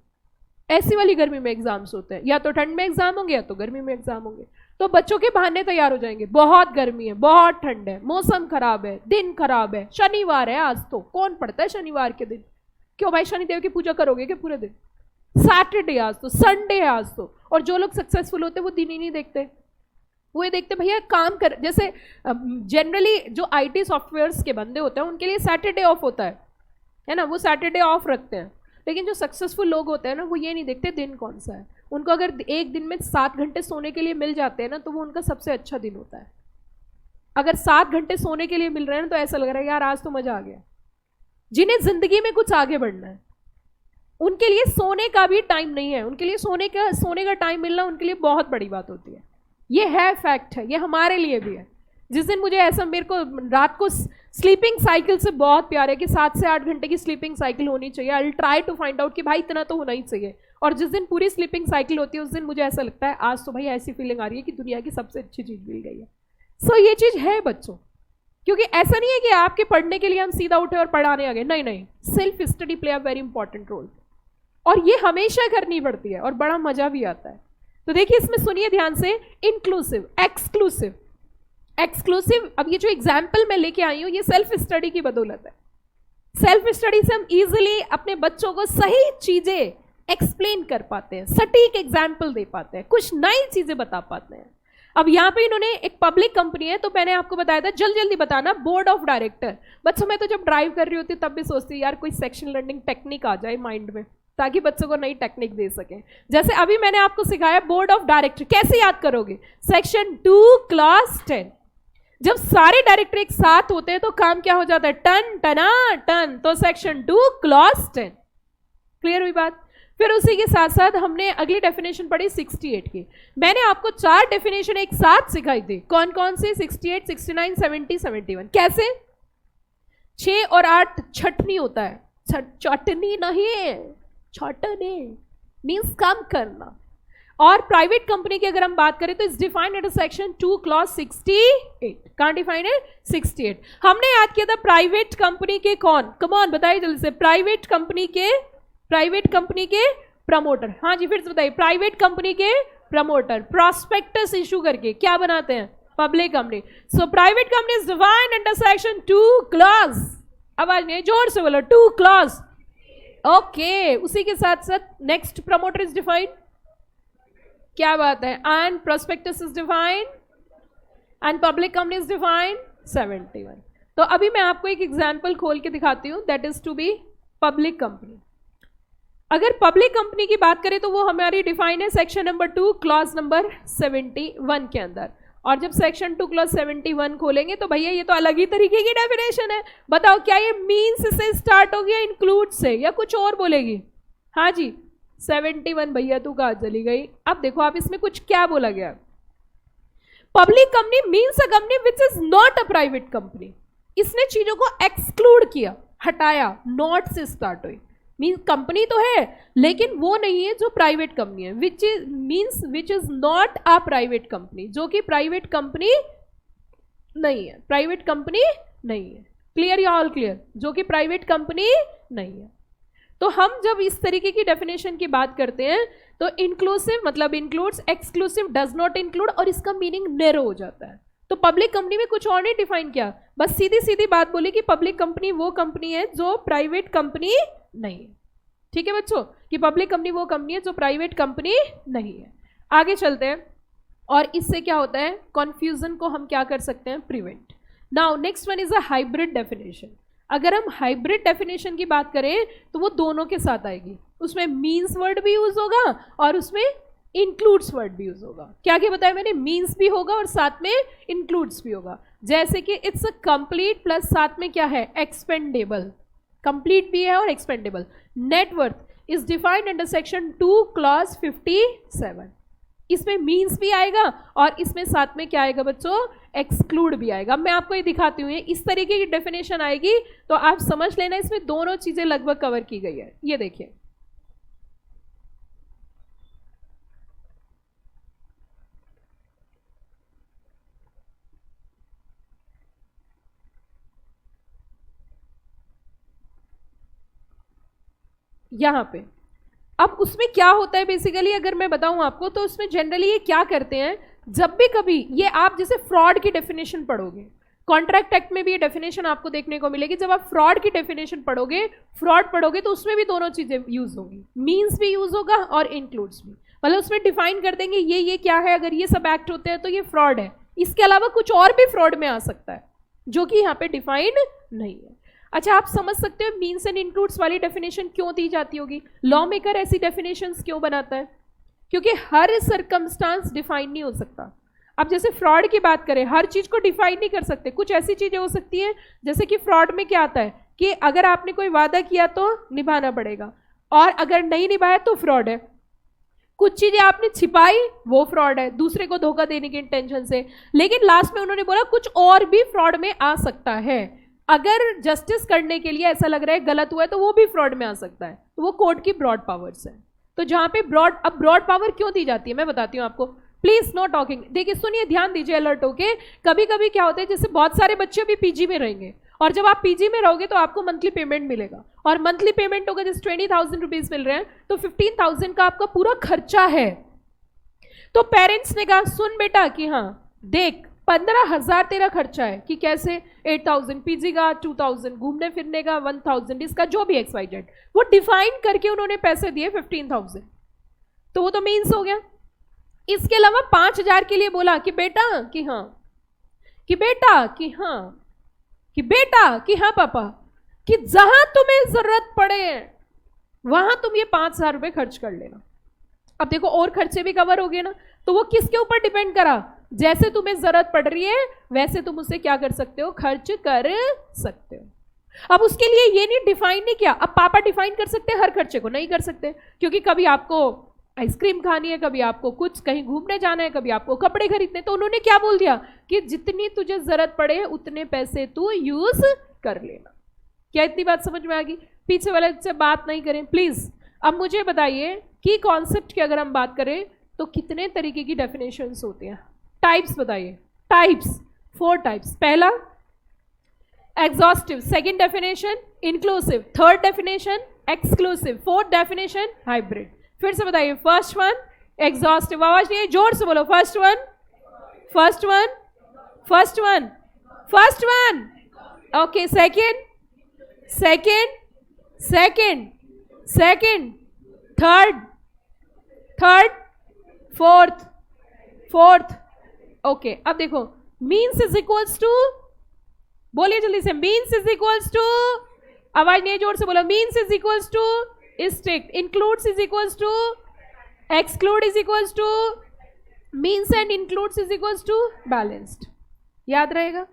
ऐसी वाली गर्मी में एग्जाम्स होते हैं, या तो ठंड में एग्जाम होंगे या तो गर्मी में एग्जाम होंगे। तो बच्चों के बहाने तैयार हो जाएंगे, बहुत गर्मी है, बहुत ठंड है, मौसम खराब है, दिन खराब है, शनिवार है आज, तो कौन पढ़ता है शनिवार के दिन, क्यों भाई शनिदेव की पूजा करोगे क्या पूरे दिन, सैटरडे आज तो, संडे है आज तो। और जो लोग सक्सेसफुल होते हैं वो दिन ही नहीं देखते, वो ये देखते भैया काम कर। जैसे जनरली जो आईटी सॉफ्टवेयर्स के बंदे होते हैं उनके लिए सैटरडे ऑफ होता है ना, वो सैटरडे ऑफ रखते हैं। लेकिन जो सक्सेसफुल लोग होते हैं ना, वो ये नहीं देखते दिन कौन सा है। उनको अगर एक दिन में 7 घंटे सोने के लिए मिल जाते हैं ना, तो वो उनका सबसे अच्छा दिन होता है। अगर 7 घंटे सोने के लिए मिल रहे हैं तो ऐसा लग रहा है यार आज तो मजा आ गया। जिन्हें जिंदगी में कुछ आगे बढ़ना है उनके लिए सोने का भी टाइम नहीं है, उनके लिए सोने का टाइम मिलना उनके लिए बहुत बड़ी बात होती है। ये है फैक्ट है, ये हमारे लिए भी है। जिस दिन मुझे ऐसा, मेरे को रात को स्लीपिंग साइकिल से बहुत प्यार है कि 7 से 8 घंटे की स्लीपिंग साइकिल होनी चाहिए। I will try to find out कि भाई इतना तो होना ही चाहिए। और जिस दिन पूरी स्लीपिंग साइकिल होती है उस दिन मुझे ऐसा लगता है आज तो भाई ऐसी फीलिंग आ रही है कि दुनिया की सबसे अच्छी चीज़ मिल गई है। सो ये चीज़ है बच्चों, क्योंकि ऐसा नहीं है कि आपके पढ़ने के लिए हम सीधा उठे और पढ़ाने आ गए, नहीं नहीं, self study play a very important role, और ये हमेशा करनी पड़ती है और बड़ा मजा भी आता है। तो देखिए इसमें सुनिए ध्यान से, इंक्लूसिव, एक्सक्लूसिव। एक्सक्लूसिव, अब ये जो एग्जाम्पल मैं लेके आई हूं ये सेल्फ स्टडी की बदौलत है। सेल्फ स्टडी से हम इजीली अपने बच्चों को सही चीजें एक्सप्लेन कर पाते हैं, सटीक एग्जाम्पल दे पाते हैं, कुछ नई चीजें बता पाते हैं। अब यहाँ पे इन्होंने एक पब्लिक कंपनी है, तो मैंने आपको बताया था जल्दी जल्दी बताना, बोर्ड ऑफ डायरेक्टर। बच्चों मैं तो जब ड्राइव कर रही होती तब भी सोचती यार कोई सेक्शन लर्निंग टेक्निक आ जाए माइंड में, ताकि बच्चों को नई टेक्निक दे सकें। जैसे अभी मैंने आपको सिखाया बोर्ड ऑफ डायरेक्टर, कैसे याद करोगे? Section 2 class 10। जब सारे डायरेक्टर एक साथ होते हैं तो काम क्या हो जाता है? टन टना टन। तो सेक्शन 2 क्लास 10। क्लियर हुई बात? फिर उसी के साथ साथ हमने अगली डेफिनेशन पढ़ी 68 की। मैंने आपको 4 डेफिनेशन एक साथ सिखाई थी। कौन कौन सी? 68, 69, 70, 71। कैसे? 6 और 8 छटनी होता है, चटनी नहीं, छटनी मीन्स काम करना। और प्राइवेट कंपनी की अगर हम बात करें तो इस डिफाइंड अंडर सेक्शन 2 क्लॉज 68। कहां डिफाइंड है? 68। हमने याद किया था प्राइवेट कंपनी के कौन, कमॉन बताइए जल्दी से। प्राइवेट कंपनी के प्रमोटर। हाँ जी, फिर से बताइए। प्राइवेट कंपनी के प्रमोटर प्रॉस्पेक्टस इशू करके क्या बनाते हैं? Public company. So private company is defined under section 2 clause, आवाज नहीं, जोर से बोलो, 2 क्लॉज। ओके, उसी के साथ साथ नेक्स्ट प्रमोटर इज डिफाइंड, क्या बात है, and prospectus is defined and public company is defined 71। तो अभी मैं आपको एक एग्जांपल खोल के दिखाती हूं, that is to be public company. अगर पब्लिक कंपनी की बात करें तो वो हमारी डिफाइन है सेक्शन नंबर 2 क्लॉज नंबर 71 के अंदर। और जब सेक्शन 2 क्लॉज 71 खोलेंगे तो भैया ये तो अलग ही तरीके की डेफिनेशन है। बताओ क्या ये मीन्स से स्टार्ट होगी या इंक्लूड से, या कुछ और बोलेगी? हाँ जी, 71 भैया तू कहाँ चली गई? अब देखो आप इसमें कुछ क्या बोला गया। Public company means a company which is not a private company. इसने चीजों को एक्सक्लूड किया, हटाया, नॉट से स्टार्ट हुई। मीन्स कंपनी तो है लेकिन वो नहीं है जो प्राइवेट कंपनी है, which is not a private company, जो कि प्राइवेट कंपनी नहीं है, प्राइवेट कंपनी नहीं है। क्लियर या ऑल क्लियर? जो कि प्राइवेट कंपनी नहीं है। तो हम जब इस तरीके की डेफिनेशन की बात करते हैं तो इंक्लूसिव मतलब includes, exclusive does not include, और इसका मीनिंग नैरो हो जाता है। तो पब्लिक कंपनी में कुछ और नहीं डिफाइन किया, बस सीधी सीधी बात बोली कि पब्लिक कंपनी वो कंपनी है जो प्राइवेट कंपनी नहीं है। ठीक है बच्चों, कि पब्लिक कंपनी वो कंपनी है जो प्राइवेट कंपनी नहीं है। आगे चलते हैं, और इससे क्या होता है, कॉन्फ्यूजन को हम क्या कर सकते हैं? Prevent. Now next one is a hybrid definition. अगर हम हाइब्रिड डेफिनेशन की बात करें तो वो दोनों के साथ आएगी, उसमें मीन्स वर्ड भी यूज होगा और उसमें इंक्लूड्स वर्ड भी यूज होगा। क्या क्या बताया मैंने? मीन्स भी होगा और साथ में इंक्लूड्स भी होगा। जैसे कि इट्स अ कंप्लीट प्लस साथ में क्या है? एक्सपेंडेबल। कंप्लीट भी है और expendable. Net worth is defined under section 2 clause 57। इसमें मीन्स भी आएगा और इसमें साथ में क्या आएगा बच्चों? एक्सक्लूड भी आएगा। मैं आपको ये दिखाती हूँ, इस तरीके की डेफिनेशन आएगी तो आप समझ लेना इसमें दोनों चीजें लगभग कवर की गई है। ये देखिए, यहां पे अब उसमें क्या होता है बेसिकली, अगर मैं बताऊं आपको तो उसमें जनरली ये क्या करते हैं, जब भी कभी ये आप जैसे फ्रॉड की डेफिनेशन पढ़ोगे, कॉन्ट्रैक्ट एक्ट में भी ये डेफिनेशन आपको देखने को मिलेगी। जब आप फ्रॉड की डेफिनेशन पढ़ोगे, फ्रॉड पढ़ोगे तो उसमें भी दोनों चीजें यूज होगी, मीन्स भी यूज होगा और इंक्लूड्स भी। मतलब उसमें डिफाइन कर देंगे ये क्या है, अगर ये सब एक्ट होते हैं तो ये फ्रॉड है। इसके अलावा कुछ और भी फ्रॉड में आ सकता है जो कि यहाँ पे डिफाइन नहीं है। अच्छा, आप समझ सकते हो मीन्स एंड इंक्लूड्स वाली डेफिनेशन क्यों दी जाती होगी? लॉ मेकर ऐसी डेफिनेशंस क्यों बनाता है? क्योंकि हर सर्कमस्टांस डिफाइन नहीं हो सकता। अब जैसे फ्रॉड की बात करें, हर चीज को डिफाइन नहीं कर सकते। कुछ ऐसी चीजें हो सकती हैं जैसे कि फ्रॉड में क्या आता है कि अगर आपने कोई वादा किया तो निभाना पड़ेगा, और अगर नहीं निभाया तो फ्रॉड है। कुछ चीजें आपने छिपाई, वो फ्रॉड है, दूसरे को धोखा देने की इंटेंशन से। लेकिन लास्ट में उन्होंने बोला कुछ और भी फ्रॉड में आ सकता है। अगर जस्टिस करने के लिए ऐसा लग रहा है गलत हुआ है तो वो भी फ्रॉड में आ सकता है। तो वो कोर्ट की ब्रॉड पावर्स है। तो जहां पे ब्रॉड पावर क्यों दी जाती है मैं बताती हूँ आपको। Please no talking. देखिए सुनिए, ध्यान दीजिए अलर्ट होके। कभी कभी क्या होता है, जैसे बहुत सारे बच्चे भी पीजी में रहेंगे, और जब आप पीजी में रहोगे तो आपको मंथली पेमेंट मिलेगा, और मंथली पेमेंट होगा जैसे 20,000 रुपीज मिल रहे हैं तो 15,000 का आपका पूरा खर्चा है। तो पेरेंट्स ने कहा सुन बेटा कि हाँ देख 15,000 तेरा खर्चा है कि कैसे 8,000 पीजी का, 2,000 घूमने फिरने का, 1,000 इसका, जो भी XYZ, वो डिफाइन करके उन्होंने पैसे दिए 15,000, तो वो तो मीन्स हो गया। इसके अलावा 5,000 के लिए बोला कि बेटा कि हाँ, कि बेटा कि हाँ, कि बेटा कि हाँ पापा, कि जहां तुम्हें जरूरत पड़े वहां तुम ये 5,000 रुपए खर्च कर लेना। अब देखो और खर्चे भी कवर हो गए ना, तो वो किसके ऊपर डिपेंड करा, जैसे तुम्हें जरूरत पड़ रही है वैसे तुम उसे क्या कर सकते हो, खर्च कर सकते हो। अब उसके लिए ये नहीं डिफाइन नहीं किया, अब पापा डिफाइन कर सकते हैं हर खर्चे को, नहीं कर सकते, क्योंकि कभी आपको आइसक्रीम खानी है, कभी आपको कुछ कहीं घूमने जाना है, कभी आपको कपड़े खरीदने, तो उन्होंने क्या बोल दिया कि जितनी तुझे जरूरत पड़े उतने पैसे तू यूज कर लेना। क्या इतनी बात समझ में आ गई? पीछे वाले से बात नहीं करें प्लीज। अब मुझे बताइए कि कॉन्सेप्ट की अगर हम बात करें तो कितने तरीके की डेफिनेशंस होती हैं? टाइप्स बताइए। Types 4 types. पहला exhaustive, second definition inclusive, third definition exclusive, fourth definition hybrid. फिर से बताइए। फर्स्ट वन एग्जॉस्टिव, आवाज नहीं है, जोर से बोलो। First one, first one, first one, first one, okay. Second, second, second, second, third, third, fourth, fourth, okay. अब देखो मीन्स इज इक्वल्स टू, बोलिए जल्दी से, मीन्स इज इक्वल्स टू, आवाज नहीं जोर से बोलो, means is equals to strict, includes is equals to exclude is equals to means and includes is equals to balanced. याद रहेगा?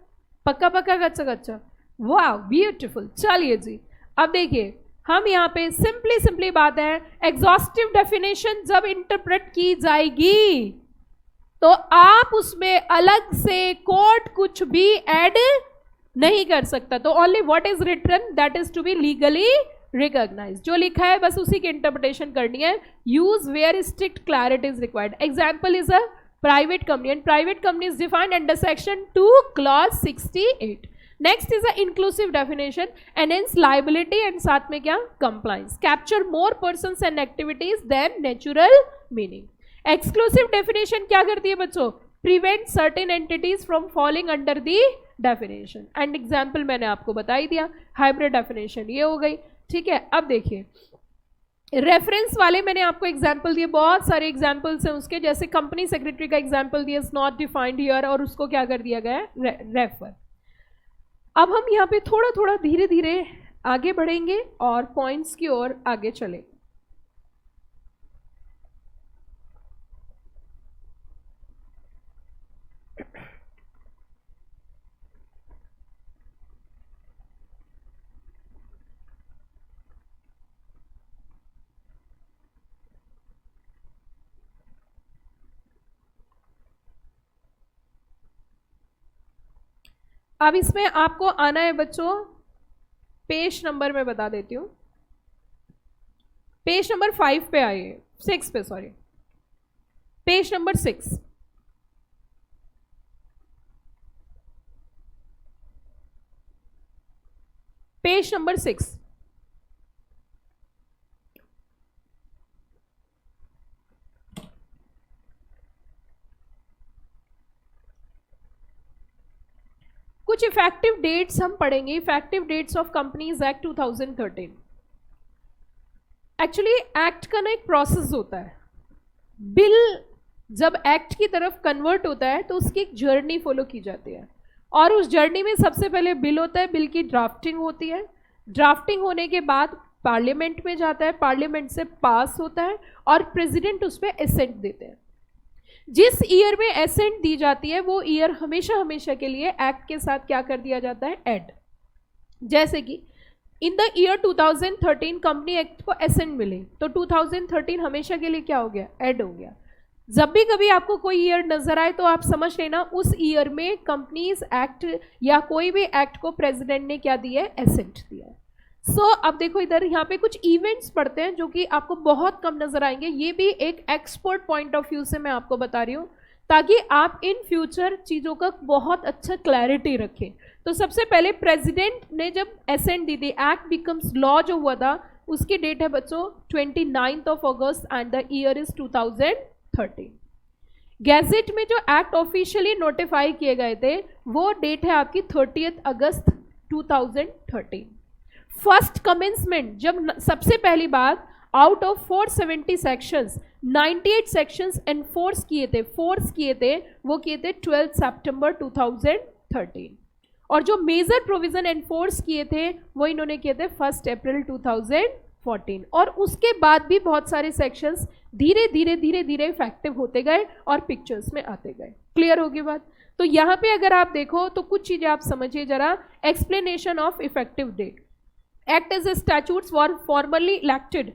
पक्का पक्का, कच्चा कच्चा, वाह ब्यूटीफुल। चलिए जी, अब देखिए हम यहाँ पे सिंपली बात है, एग्जॉस्टिव डेफिनेशन जब इंटरप्रेट की जाएगी तो आप उसमें अलग से कोड कुछ भी ऐड नहीं कर सकता, तो only what is written that is to be legally recognised. जो लिखा है बस उसी की इंटरप्रिटेशन करनी है। Use where strict clarity is required. Example is a private company and private company is defined under section 2 clause 68। Next is a inclusive definition, enhance liability and साथ में क्या, compliance, capture more persons and activities then natural meaning. Exclusive definition क्या करती है बच्चों, prevent certain entities from falling under the definition, and example मैंने आपको बता ही दिया। हाइब्रिड डेफिनेशन ये हो गई, ठीक है। अब देखिए रेफरेंस वाले मैंने आपको एग्जाम्पल दिए, बहुत सारे एग्जाम्पल्स हैं उसके, जैसे कंपनी सेक्रेटरी का एग्जाम्पल दिया, इज नॉट डिफाइंड हियर, और उसको क्या कर दिया गया है, रेफर। अब हम यहाँ पे थोड़ा थोड़ा धीरे धीरे आगे बढ़ेंगे और पॉइंट्स की ओर आगे चलेंगे। अब इसमें आपको आना है बच्चों, पेज नंबर मैं बता देती हूँ, पेज नंबर 5 पे आइए, 6 पे, sorry, page number 6। Page number 6। कुछ इफेक्टिव डेट्स हम पढ़ेंगे, effective dates of companies act 2013। Actually act का ना एक प्रोसेस होता है, बिल जब एक्ट की तरफ कन्वर्ट होता है तो उसकी एक जर्नी फॉलो की जाती है, और उस जर्नी में सबसे पहले बिल होता है, बिल की ड्राफ्टिंग होती है, ड्राफ्टिंग होने के बाद पार्लियामेंट में जाता है, पार्लियामेंट से पास होता है और प्रेसिडेंट उस पर एसेंट देते हैं। जिस ईयर में एसेंट दी जाती है वो ईयर हमेशा हमेशा के लिए एक्ट के साथ क्या कर दिया जाता है, ऐड। जैसे कि in the year 2013 company act को एसेंट मिले तो 2013 हमेशा के लिए क्या हो गया, ऐड हो गया। जब भी कभी आपको कोई ईयर नजर आए तो आप समझ लेना उस ईयर में कंपनीज एक्ट या कोई भी एक्ट को प्रेसिडेंट ने क्या दिया है, एसेंट दिया है। सो अब देखो इधर यहाँ पे कुछ इवेंट्स पढ़ते हैं जो कि आपको बहुत कम नजर आएंगे, ये भी एक एक्सपर्ट पॉइंट ऑफ व्यू से मैं आपको बता रही हूँ ताकि आप इन फ्यूचर चीज़ों का बहुत अच्छा क्लैरिटी रखें। तो सबसे पहले प्रेसिडेंट ने जब एसेंट दी थी, एक्ट बिकम्स लॉ जो हुआ था, उसकी डेट है बच्चों 29 अगस्त and the year is 2013। Gazette में जो एक्ट ऑफिशियली नोटिफाई किए गए थे वो डेट है आपकी 30 अगस्त 2013। फर्स्ट कमेंसमेंट जब सबसे पहली बार out of 470 sections 98 sections enforce किए थे, फोर्स किए थे, वो किए थे 12 सितंबर 2013। और जो मेजर प्रोविजन एनफोर्स किए थे वो इन्होंने किए थे 1 अप्रैल 2014। और उसके बाद भी बहुत सारे सेक्शंस धीरे धीरे धीरे धीरे इफेक्टिव होते गए और पिक्चर्स में आते गए। क्लियर होगी बात? तो यहाँ पे अगर आप देखो तो कुछ चीजें आप समझिए जरा। Explanation of effective date. Act as a statutes for formally elected.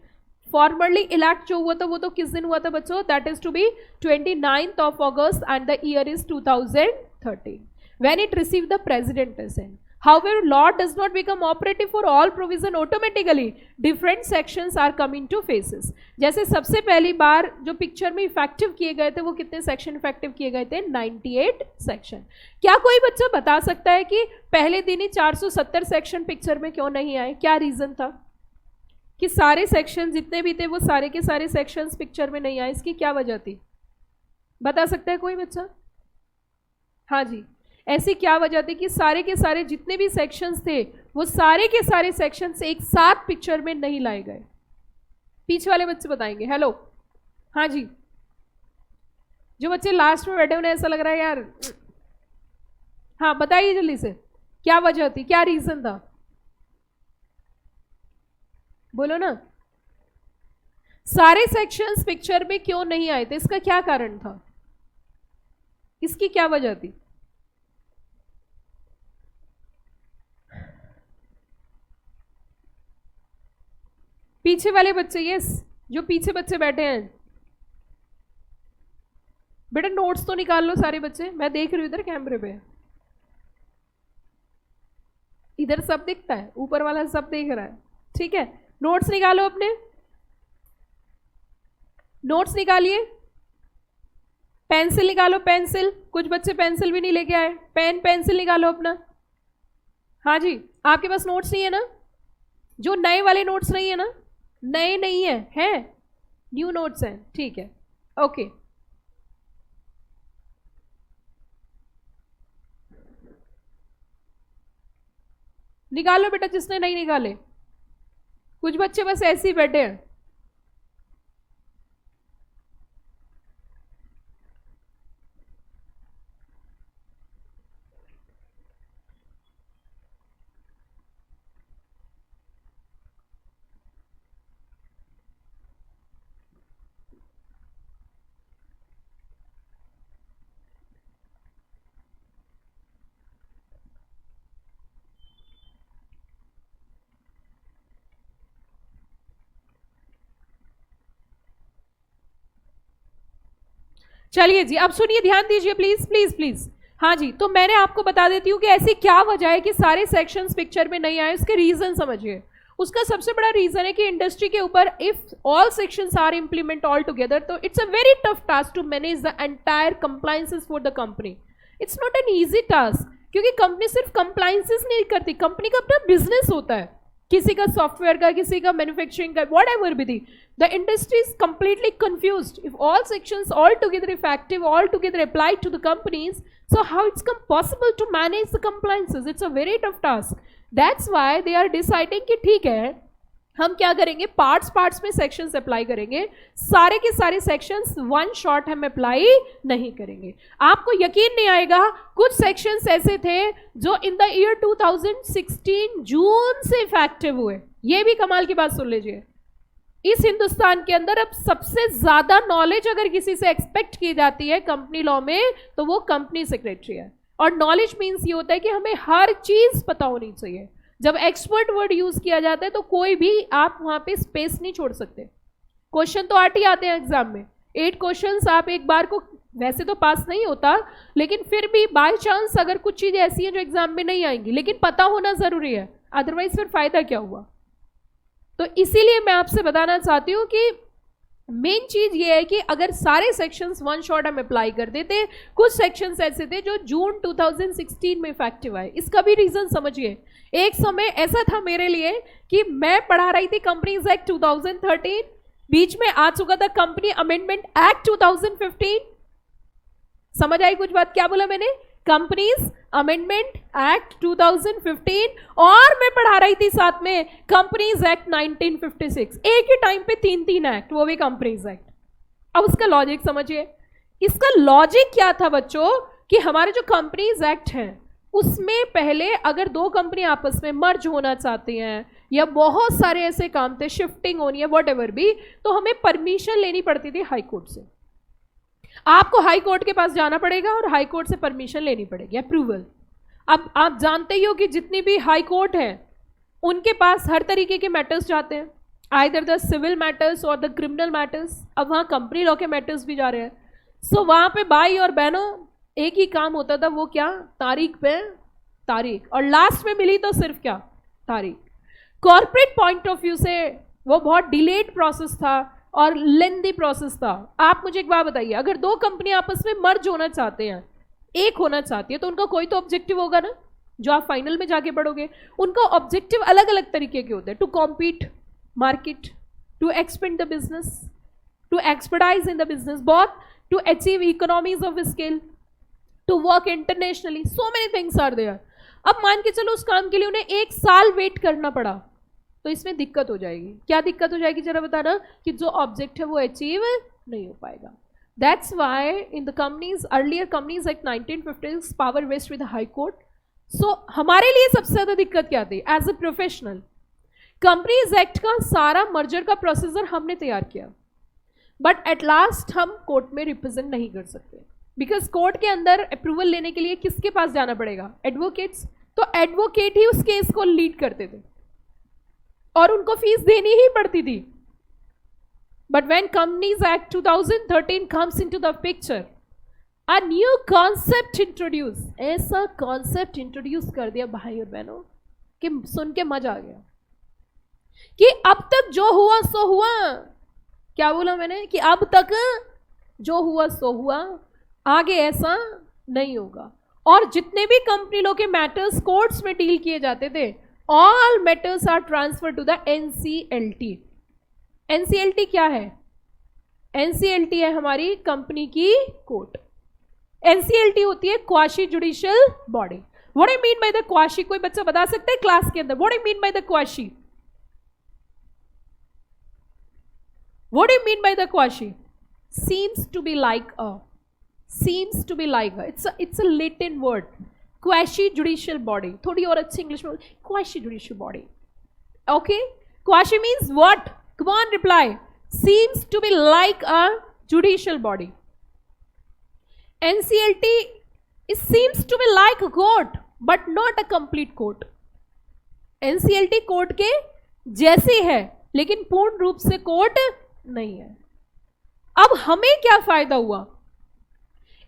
Formally elect जो हुआ था वो तो किस दिन हुआ था बच्चों? That is to be 29th of August and the year is 2013 when it received the president assent. However, law does not become operative for all provision automatically. Different sections are coming to phases. जैसे सबसे पहली बार जो picture में effective किए गए थे वो कितने सेक्शन इफेक्टिव किए गए थे? 98 सेक्शन। क्या कोई बच्चा बता सकता है कि पहले दिन ही 470 सेक्शन पिक्चर में क्यों नहीं आए? क्या रीजन था कि सारे सेक्शन जितने भी थे वो सारे के सारे सेक्शंस पिक्चर में नहीं आए? इसकी क्या वजह थी? बता सकता है कोई बच्चा? हाँ जी, ऐसी क्या वजह थी कि सारे के सारे जितने भी सेक्शंस थे वो सारे के सारे सेक्शंस एक साथ पिक्चर में नहीं लाए गए? पीछे वाले बच्चे बताएंगे। हेलो, हाँ जी, जो बच्चे लास्ट में बैठे उन्हें ऐसा लग रहा है यार, हाँ बताइए जल्दी से, क्या वजह थी, क्या रीजन था? बोलो ना। सारे सेक्शंस पिक्चर में क्यों नहीं आए थे? इसका क्या कारण था? इसकी क्या वजह थी? पीछे वाले बच्चे, यस, जो पीछे बच्चे बैठे हैं, बेटा नोट्स तो निकाल लो सारे बच्चे। मैं देख रही हूं इधर कैमरे पे, इधर सब दिखता है, ऊपर वाला सब देख रहा है, ठीक है? नोट्स निकालो अपने, नोट्स निकालिए, पेंसिल निकालो, पेंसिल। कुछ बच्चे पेंसिल भी नहीं लेके आए, पेन पेंसिल निकालो अपना। हाँ जी, आपके पास नोट्स नहीं है ना? जो नए वाले नोट्स नहीं है ना? नए नहीं है न्यू नोट्स हैं, ठीक है, ओके। निकालो बेटा जिसने नहीं निकाले। कुछ बच्चे बस ऐसे ही बैठे हैं। चलिए जी, अब सुनिए, ध्यान दीजिए प्लीज प्लीज प्लीज। हाँ जी, तो मैंने आपको बता देती हूँ कि ऐसी क्या वजह है कि सारे सेक्शंस पिक्चर में नहीं आए, उसके रीजन समझिए। उसका सबसे बड़ा रीजन है कि इंडस्ट्री के ऊपर if all sections are implement all together तो it's a very tough task to manage the entire compliances for the company. It's not an easy task, क्योंकि कंपनी सिर्फ कंप्लायंसेस नहीं करती, कंपनी का अपना बिजनेस होता है, किसी का सॉफ्टवेयर का, किसी का मैन्युफैक्चरिंग का, what ever be the. The industry is completely confused. If all sections altogether effective, altogether applied to the companies, so how it's possible to manage the compliances? It's a very tough task. That's why they are deciding कि ठीक है हम क्या करेंगे, parts में sections apply करेंगे, सारे के सारे सेक्शंस वन शॉट हम अप्लाई नहीं करेंगे। आपको यकीन नहीं आएगा, कुछ सेक्शंस ऐसे थे जो इन द ईयर 2016 जून से इफेक्टिव हुए। ये भी कमाल की बात सुन लीजिए। इस हिंदुस्तान के अंदर अब सबसे ज्यादा नॉलेज अगर किसी से एक्सपेक्ट की जाती है कंपनी लॉ में तो वो कंपनी सेक्रेटरी है। और नॉलेज मीन्स ये होता है कि हमें हर चीज पता होनी चाहिए। जब एक्सपर्ट वर्ड यूज किया जाता है तो कोई भी आप वहां पे स्पेस नहीं छोड़ सकते। क्वेश्चन तो 8 ही आते हैं एग्जाम में, 8 क्वेश्चंस आप एक बार को, वैसे तो पास नहीं होता, लेकिन फिर भी बाय चांस अगर कुछ चीजें ऐसी हैं जो एग्जाम में नहीं आएंगी, लेकिन पता होना जरूरी है, अदरवाइज फिर फायदा क्या हुआ। तो इसीलिए मैं आपसे बताना चाहती हूँ कि मेन चीज ये है कि अगर सारे सेक्शंस वन शॉट हम अप्लाई कर देते, कुछ सेक्शंस ऐसे थे जो जून 2016 में इफेक्टिव आए। इसका भी रीजन समझिए। एक समय ऐसा था मेरे लिए कि मैं पढ़ा रही थी कंपनीज एक्ट 2013, बीच में आ चुका था कंपनी अमेंडमेंट एक्ट 2015, समझ आई कुछ बात? क्या बोला मैंने? कंपनीज अमेंडमेंट एक्ट 2015 और मैं पढ़ा रही थी साथ में कंपनीज एक्ट 1956। एक ही टाइम पे तीन तीन एक्ट, वो भी कंपनीज एक्ट। अब उसका लॉजिक समझिए। इसका लॉजिक क्या था बच्चों कि हमारे जो कंपनीज एक्ट है उसमें पहले अगर दो कंपनी आपस में मर्ज होना चाहती हैं या बहुत सारे ऐसे काम थे, शिफ्टिंग होनी है, वॉट भी, तो हमें परमिशन लेनी पड़ती थी हाई कोर्ट से। आपको हाई कोर्ट के पास जाना पड़ेगा और हाई कोर्ट से परमिशन लेनी पड़ेगी, अप्रूवल। अब आप जानते ही हो कि जितनी भी हाई कोर्ट है उनके पास हर तरीके के मैटर्स जाते हैं, आइदर द सिविल मैटर्स और द क्रिमिनल मैटर्स। अब वहाँ कंपनी लॉ के मैटर्स भी जा रहे हैं। सो वहाँ पे भाई और बहनों एक ही काम होता था, वो क्या? तारीख पे तारीख, और लास्ट में मिली तो सिर्फ क्या? तारीख। कॉर्पोरेट पॉइंट ऑफ व्यू से वो बहुत डिलेड प्रोसेस था और लेंदी प्रोसेस था। आप मुझे एक बात बताइए, अगर दो कंपनी आपस में मर्ज होना चाहते हैं, एक होना चाहती है, तो उनका कोई तो ऑब्जेक्टिव होगा ना, जो आप फाइनल में जाके पढ़ोगे। उनका ऑब्जेक्टिव अलग अलग तरीके के होते हैं, to compete market, to expand the business, to expertise in the business, बहुत to achieve economies of scale, to work internationally, so many things are there. अब मान के चलो उस काम के लिए उन्हें 1 साल वेट करना पड़ा, तो इसमें दिक्कत हो जाएगी। क्या दिक्कत हो जाएगी जरा बताना? कि जो ऑब्जेक्ट है वो अचीव नहीं हो पाएगा। That's why in the companies, earlier companies act 1950 power vest with high court. So हमारे लिए सबसे ज्यादा दिक्कत क्या थी? As a professional, companies act का सारा मर्जर का प्रोसीजर हमने तैयार किया, बट एट लास्ट हम कोर्ट में रिप्रेजेंट नहीं कर सकते, बिकॉज कोर्ट के अंदर अप्रूवल लेने के लिए किसके पास जाना पड़ेगा? एडवोकेट्स। तो एडवोकेट ही उस केस को लीड करते थे और उनको फीस देनी ही पड़ती थी। But when companies act 2013 comes into the picture, a new concept introduce, ऐसा कॉन्सेप्ट इंट्रोड्यूस कर दिया भाई और बहनों कि सुन के मजा आ गया कि अब तक जो हुआ सो हुआ। क्या बोला मैंने? कि अब तक जो हुआ सो हुआ, आगे ऐसा नहीं होगा। और जितने भी कंपनी लोग के मैटर्स कोर्ट्स में डील किए जाते थे, all matters are transfer to the NCLT. NCLT क्या है? एनसीएलटी है हमारी कंपनी की कोर्ट। एनसीएलटी होती है quasi judicial body. What I mean by the quasi? कोई बच्चा बता सकता है क्लास के अंदर? What I mean by the quasi? What do you mean by the quasi? Seems to be like a. Seems to be like a. It's a Latin word. Quasi judicial body. थोड़ी और अच्छी English में quasi judicial body. Okay? Quasi means what? Come on, reply. Seems to be like a judicial body. NCLT, it seems to be like a court, but not a complete court. NCLT court के जैसी है, लेकिन पूर्ण रूप से court नहीं है। अब हमें क्या फायदा हुआ?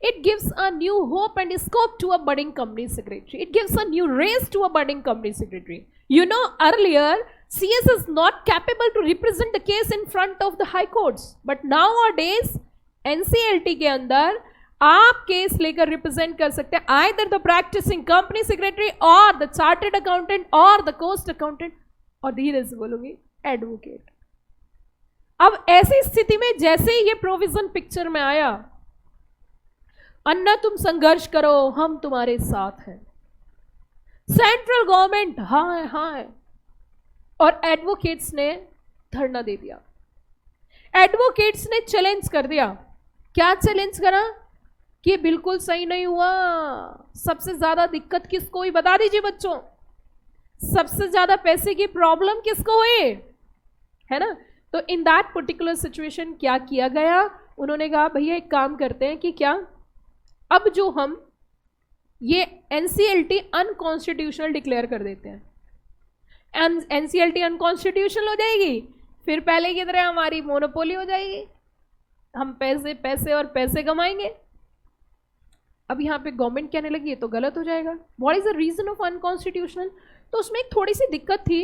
It gives a new hope and scope to a budding company secretary. It gives a new race to a budding company secretary. You know, earlier CS is not capable to represent the case in front of the high courts, but nowadays NCLT के अंदर आप case लेकर represent कर सकते हैं either the practicing company secretary or the chartered accountant or the cost accountant, और धीरे से बोलूंगी एडवोकेट। अब ऐसी स्थिति में जैसे ही ये प्रोविजन पिक्चर में आया, अन्ना तुम संघर्ष करो, हम तुम्हारे साथ हैं, सेंट्रल गवर्नमेंट हाँ है, और एडवोकेट्स ने धरना दे दिया। एडवोकेट्स ने चैलेंज कर दिया। क्या चैलेंज करा? कि बिल्कुल सही नहीं हुआ। सबसे ज्यादा दिक्कत किसको हुई बता दीजिए बच्चों? सबसे ज्यादा पैसे की प्रॉब्लम किसको हुई? है ना? तो इन दैट पर्टिकुलर सिचुएशन क्या किया गया? उन्होंने कहा भैया एक काम करते हैं कि क्या अब जो हम ये एनसीएलटी अनकॉन्स्टिट्यूशनल डिक्लेयर कर देते हैं। एनसीएलटी अनकॉन्स्टिट्यूशनल हो जाएगी, फिर पहले की तरह हमारी मोनोपोली हो जाएगी, हम पैसे पैसे और पैसे कमाएंगे। अब यहाँ पे गवर्नमेंट कहने लगी ये तो गलत हो जाएगा। What is the reason of unconstitutional? तो उसमें एक थोड़ी सी दिक्कत थी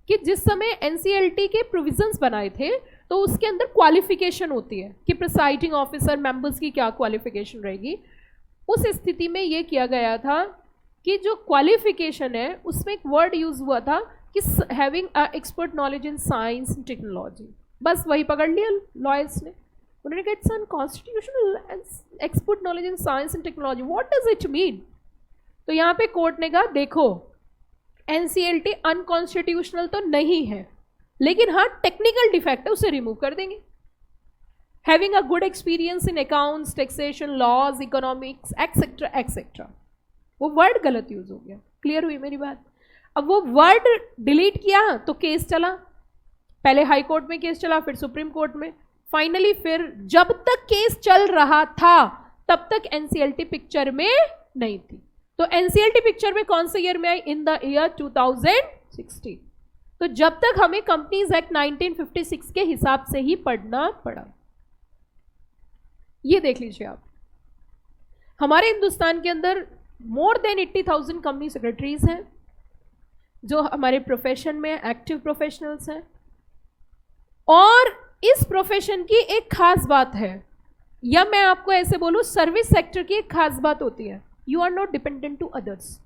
कि जिस समय एनसीएलटी के प्रोविजंस बनाए थे तो उसके अंदर क्वालिफिकेशन होती है कि प्रिसाइडिंग ऑफिसर मेंबर्स की क्या क्वालिफिकेशन रहेगी। उस स्थिति में ये किया गया था कि जो क्वालिफिकेशन है उसमें एक वर्ड यूज हुआ था कि having expert knowledge in science and technology. बस वही पकड़ लिया लॉयर्स ने उन्होंने कहा it's unconstitutional expert knowledge in science and technology, what does it mean? तो यहाँ पे कोर्ट ने कहा देखो एनसीएलटी अनकॉन्स्टिट्यूशनल तो नहीं है, लेकिन हाँ टेक्निकल डिफेक्ट है, उसे रिमूव कर देंगे। Having a good experience in accounts, taxation, laws, economics etcetera etcetera, वो वर्ड गलत यूज हो गया। क्लियर हुई मेरी बात? अब वो वर्ड डिलीट किया तो केस चला, पहले हाई कोर्ट में केस चला, फिर सुप्रीम कोर्ट में, फाइनली फिर जब तक केस चल रहा था तब तक एनसीएलटी पिक्चर में नहीं थी। तो एनसीएलटी पिक्चर में कौन से ईयर में आई? In the year 2016। तो जब तक हमें कंपनीज एक्ट 1956 के हिसाब से ही पढ़ना पड़ा। ये देख लीजिए आप, हमारे हिंदुस्तान के अंदर मोर देन 80,000 कंपनी सेक्रेटरीज हैं जो हमारे प्रोफेशन में एक्टिव प्रोफेशनल्स हैं। और इस प्रोफेशन की एक खास बात है, या मैं आपको ऐसे बोलूं सर्विस सेक्टर की एक खास बात होती है, you are not dependent to others.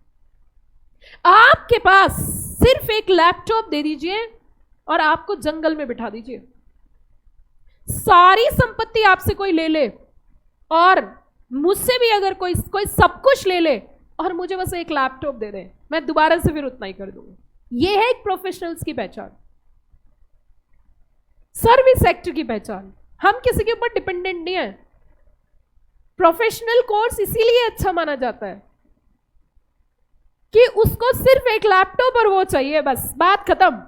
आपके पास सिर्फ एक लैपटॉप दे दीजिए और आपको जंगल में बिठा दीजिए, सारी संपत्ति आपसे कोई ले ले, और मुझसे भी अगर कोई सब कुछ ले ले और मुझे बस एक लैपटॉप दे दे, मैं दोबारा से फिर उतना ही कर दूंगा। ये है एक प्रोफेशनल्स की पहचान, सर्विस सेक्टर की पहचान। हम किसी के ऊपर डिपेंडेंट नहीं है। प्रोफेशनल कोर्स इसीलिए अच्छा माना जाता है कि उसको सिर्फ एक लैपटॉप और वो चाहिए, बस बात खत्म,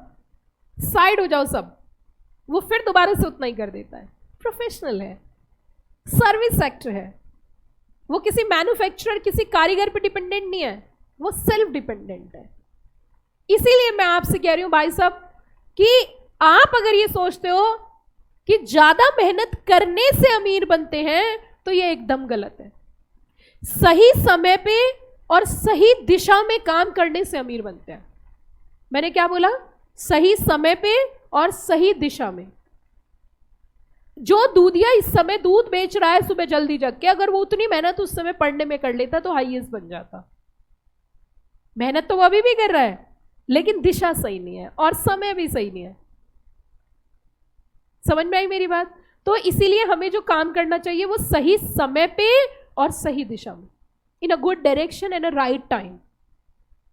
साइड हो जाओ सब, वो फिर दोबारा से उतना ही कर देता है। प्रोफेशनल है, सर्विस सेक्टर है, वो किसी मैन्युफैक्चरर, किसी कारीगर पे डिपेंडेंट नहीं है, वो सेल्फ डिपेंडेंट है। इसीलिए मैं आपसे कह रही हूं भाई साहब कि आप अगर ये सोचते हो कि ज्यादा मेहनत करने से अमीर बनते हैं तो ये एकदम गलत है। सही समय पे और सही दिशा में काम करने से अमीर बनते हैं। मैंने क्या बोला? सही समय पे और सही दिशा में। जो दूधिया इस समय दूध बेच रहा है सुबह जल्दी जग के, अगर वो उतनी मेहनत उस समय पढ़ने में कर लेता तो हाईएस्ट बन जाता। मेहनत तो वो अभी भी कर रहा है, लेकिन दिशा सही नहीं है और समय भी सही नहीं है। समझ में आई मेरी बात? तो इसीलिए हमें जो काम करना चाहिए वो सही समय पे और सही दिशा में, in a good direction and a right time,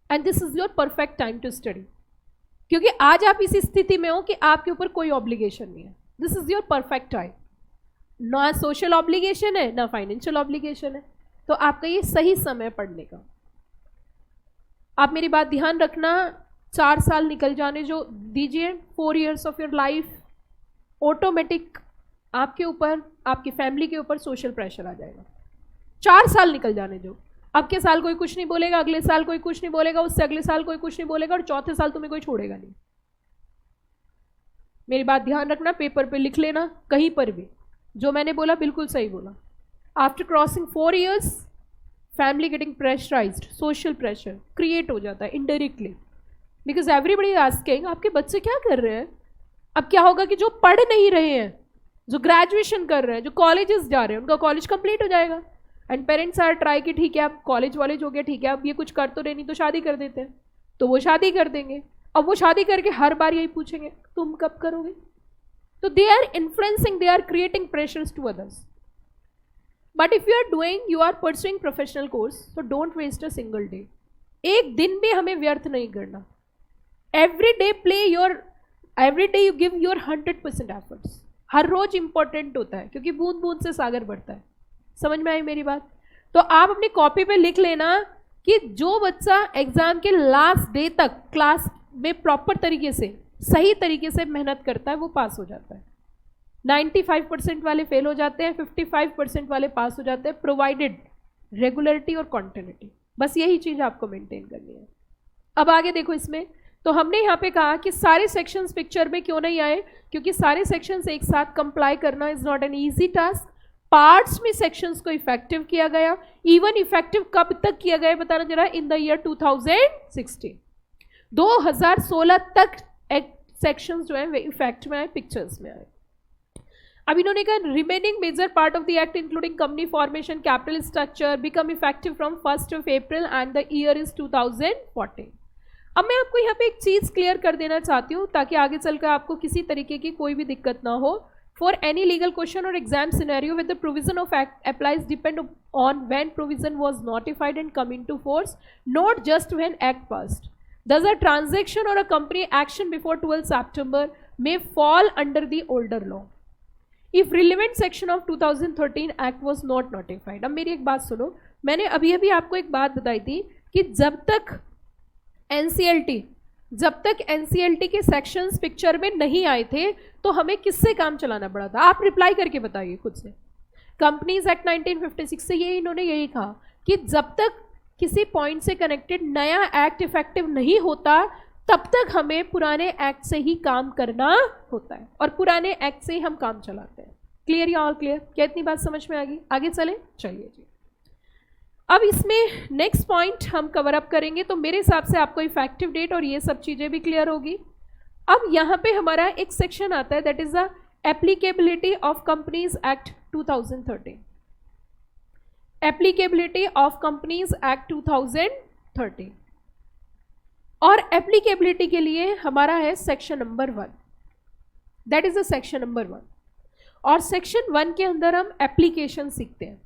and this is your perfect time to study. क्योंकि आज आप इस स्थिति में हो कि आपके ऊपर कोई ऑब्लिगेशन नहीं है। This is your perfect time, ना सोशल ऑब्लिगेशन है ना फाइनेंशियल ऑब्लिगेशन है, तो आपका ये सही समय पढ़ने का। आप मेरी बात ध्यान रखना, 4 साल निकल जाने जो दीजिए, 4 years of your life, automatic आपके ऊपर, आपकी फैमिली के ऊपर सोशल प्रेशर आ जाएगा। 4 साल निकल जाने जो, अब के साल कोई कुछ नहीं बोलेगा, अगले साल कोई कुछ नहीं बोलेगा, उससे अगले साल कोई कुछ नहीं बोलेगा, और चौथे साल तुम्हें कोई छोड़ेगा नहीं। मेरी बात ध्यान रखना, पेपर पे लिख लेना, कहीं पर भी जो मैंने बोला बिल्कुल सही बोला। After crossing 4 years family getting pressurised, social pressure create हो जाता है इनडायरेक्टली, बिकॉज एवरीबडी आस्किंग आपके बच्चे क्या कर रहे हैं। अब क्या होगा कि जो पढ़ नहीं रहे हैं, जो ग्रेजुएशन कर रहे हैं, जो कॉलेजेस जा रहे हैं, उनका कॉलेज कंप्लीट हो जाएगा, एंड पेरेंट्स आर ट्राई कि ठीक है अब कॉलेज वॉलेज हो गया, ठीक है अब ये कुछ कर तो रहे नहीं, तो शादी कर देते हैं। तो वो शादी कर देंगे, अब वो शादी करके हर बार यही पूछेंगे तुम कब करोगे। तो they are influencing, they are creating pressures to others. But if you are pursuing professional course, so don't waste a single day. एक दिन भी हमें व्यर्थ नहीं करना। Every day you give your 100% efforts. हर रोज इंपॉर्टेंट होता है, क्योंकि बूंद बूंद से सागर बढ़ता है। समझ में आई मेरी बात? तो आप अपनी कॉपी पे लिख लेना कि जो बच्चा एग्जाम के लास्ट डे तक क्लास में प्रॉपर तरीके से, सही तरीके से मेहनत करता है, वो पास हो जाता है। 95% वाले फेल हो जाते हैं, 55% वाले पास हो जाते हैं, प्रोवाइडेड रेगुलरिटी और कॉन्टिन्यूटी। बस यही चीज आपको मेंटेन करनी है। अब आगे देखो इसमें, तो हमने यहाँ पे कहा कि सारे सेक्शंस पिक्चर में क्यों नहीं आए, क्योंकि सारे सेक्शंस एक साथ कंप्लाई करना is not an easy task. Parts में सेक्शंस को इफेक्टिव किया गया। इवन इफेक्टिव कब तक किया गया बताना जरा, इन द ईयर 2016, 2016 तक सेक्शंस जो है वे इफेक्ट में आए, पिक्चर्स में आए। अब इन्होंने कहा remaining major part of the act including company formation, capital structure become effective from 1 April and the year is 2014। अब मैं आपको यहाँ पे एक चीज क्लियर कर देना चाहती हूँ ताकि आगे चलकर आपको किसी तरीके की कोई भी दिक्कत ना हो for any legal question or exam scenario where the provision of act applies depend on when provision was notified and come into force, not just when act passed. Thus a transaction or a company action before 12 September may fall under the older law if relevant section of 2013 act was not notified. अब मेरी एक बात सुनो, मैंने अभी अभी आपको एक बात बताई थी कि जब तक एनसीएलटी के सेक्शंस पिक्चर में नहीं आए थे तो हमें किससे काम चलाना पड़ा था? आप रिप्लाई करके बताइए खुद से। कंपनीज एक्ट 1956 से ये इन्होंने यही कहा कि जब तक किसी पॉइंट से कनेक्टेड नया एक्ट इफेक्टिव नहीं होता तब तक हमें पुराने एक्ट से ही काम करना होता है और पुराने एक्ट से ही हम काम चलाते हैं। क्लियर या ऑल क्लियर? क्या इतनी बात समझ में आ गई? आगे चले, चलिए जी। अब इसमें नेक्स्ट पॉइंट हम कवर अप करेंगे, तो मेरे हिसाब से आपको इफेक्टिव डेट और ये सब चीज़ें भी क्लियर होगी। अब यहाँ पे हमारा एक सेक्शन आता है that is the applicability of companies act 2013। Applicability of companies act 2013 और एप्लीकेबिलिटी के लिए हमारा है section number 1, that is the section number 1। और सेक्शन 1 के अंदर हम एप्लीकेशन सीखते हैं।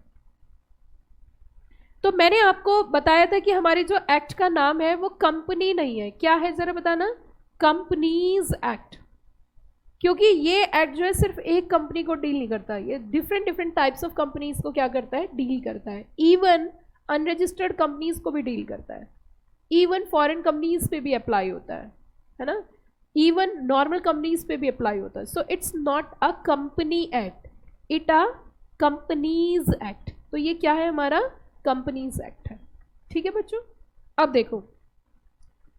तो मैंने आपको बताया था कि हमारे जो एक्ट का नाम है वो कंपनी नहीं है, क्या है जरा बताना? Companies act. क्योंकि ये एक्ट जो है सिर्फ एक कंपनी को डील नहीं करता, ये डिफरेंट टाइप्स ऑफ कंपनीज को क्या करता है? डील करता है। इवन अनरजिस्टर्ड कंपनीज को भी डील करता है, इवन फॉरेन कंपनीज पे भी अप्लाई होता है ना, इवन नॉर्मल कंपनीज पे भी अप्लाई होता है। So it's not a company act, it a companies act. तो ये क्या है? हमारा कंपनीज एक्ट है। ठीक है बच्चों, अब देखो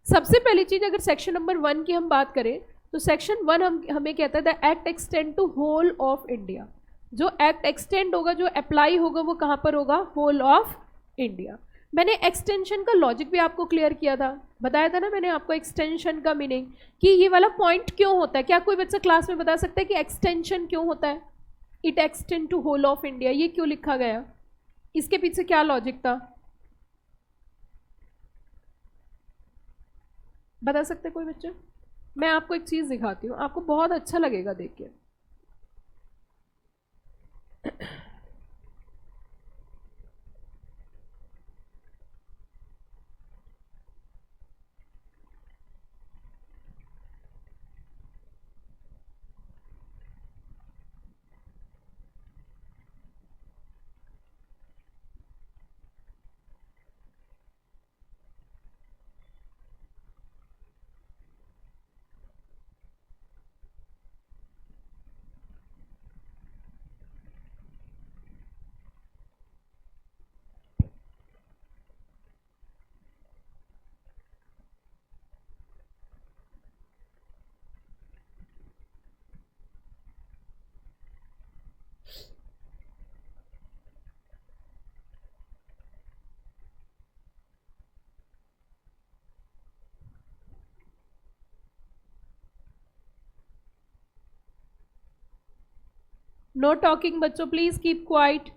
सबसे पहली चीज, अगर सेक्शन नंबर 1 की हम बात करें तो सेक्शन 1 हमें कहता है the act extend to whole of India. जो एक्ट एक्सटेंड होगा, जो अप्लाई होगा, वो कहाँ पर होगा? Whole of India. मैंने एक्सटेंशन का लॉजिक भी आपको क्लियर किया था, बताया था ना मैंने आपको एक्सटेंशन का मीनिंग, कि ये वाला पॉइंट क्यों होता है। क्या कोई बच्चा क्लास में बता सकता है कि एक्सटेंशन क्यों होता है? It extend to whole of India, ये क्यों लिखा गया? इसके पीछे क्या लॉजिक था? बता सकते कोई बच्चा? मैं आपको एक चीज दिखाती हूँ, आपको बहुत अच्छा लगेगा देख के। नो टॉकिंग बच्चों, प्लीज कीप क्वाइट।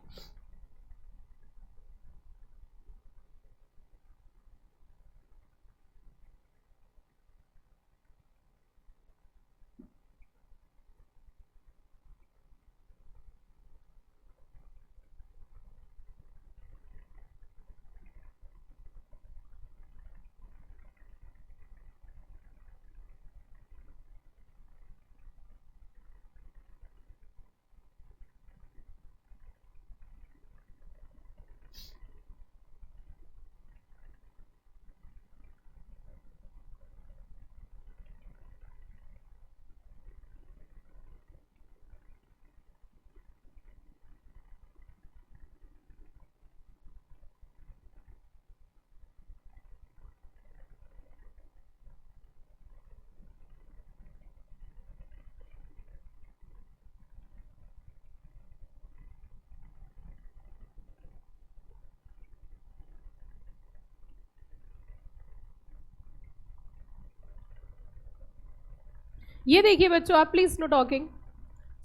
ये देखिए बच्चों, आप please no talking.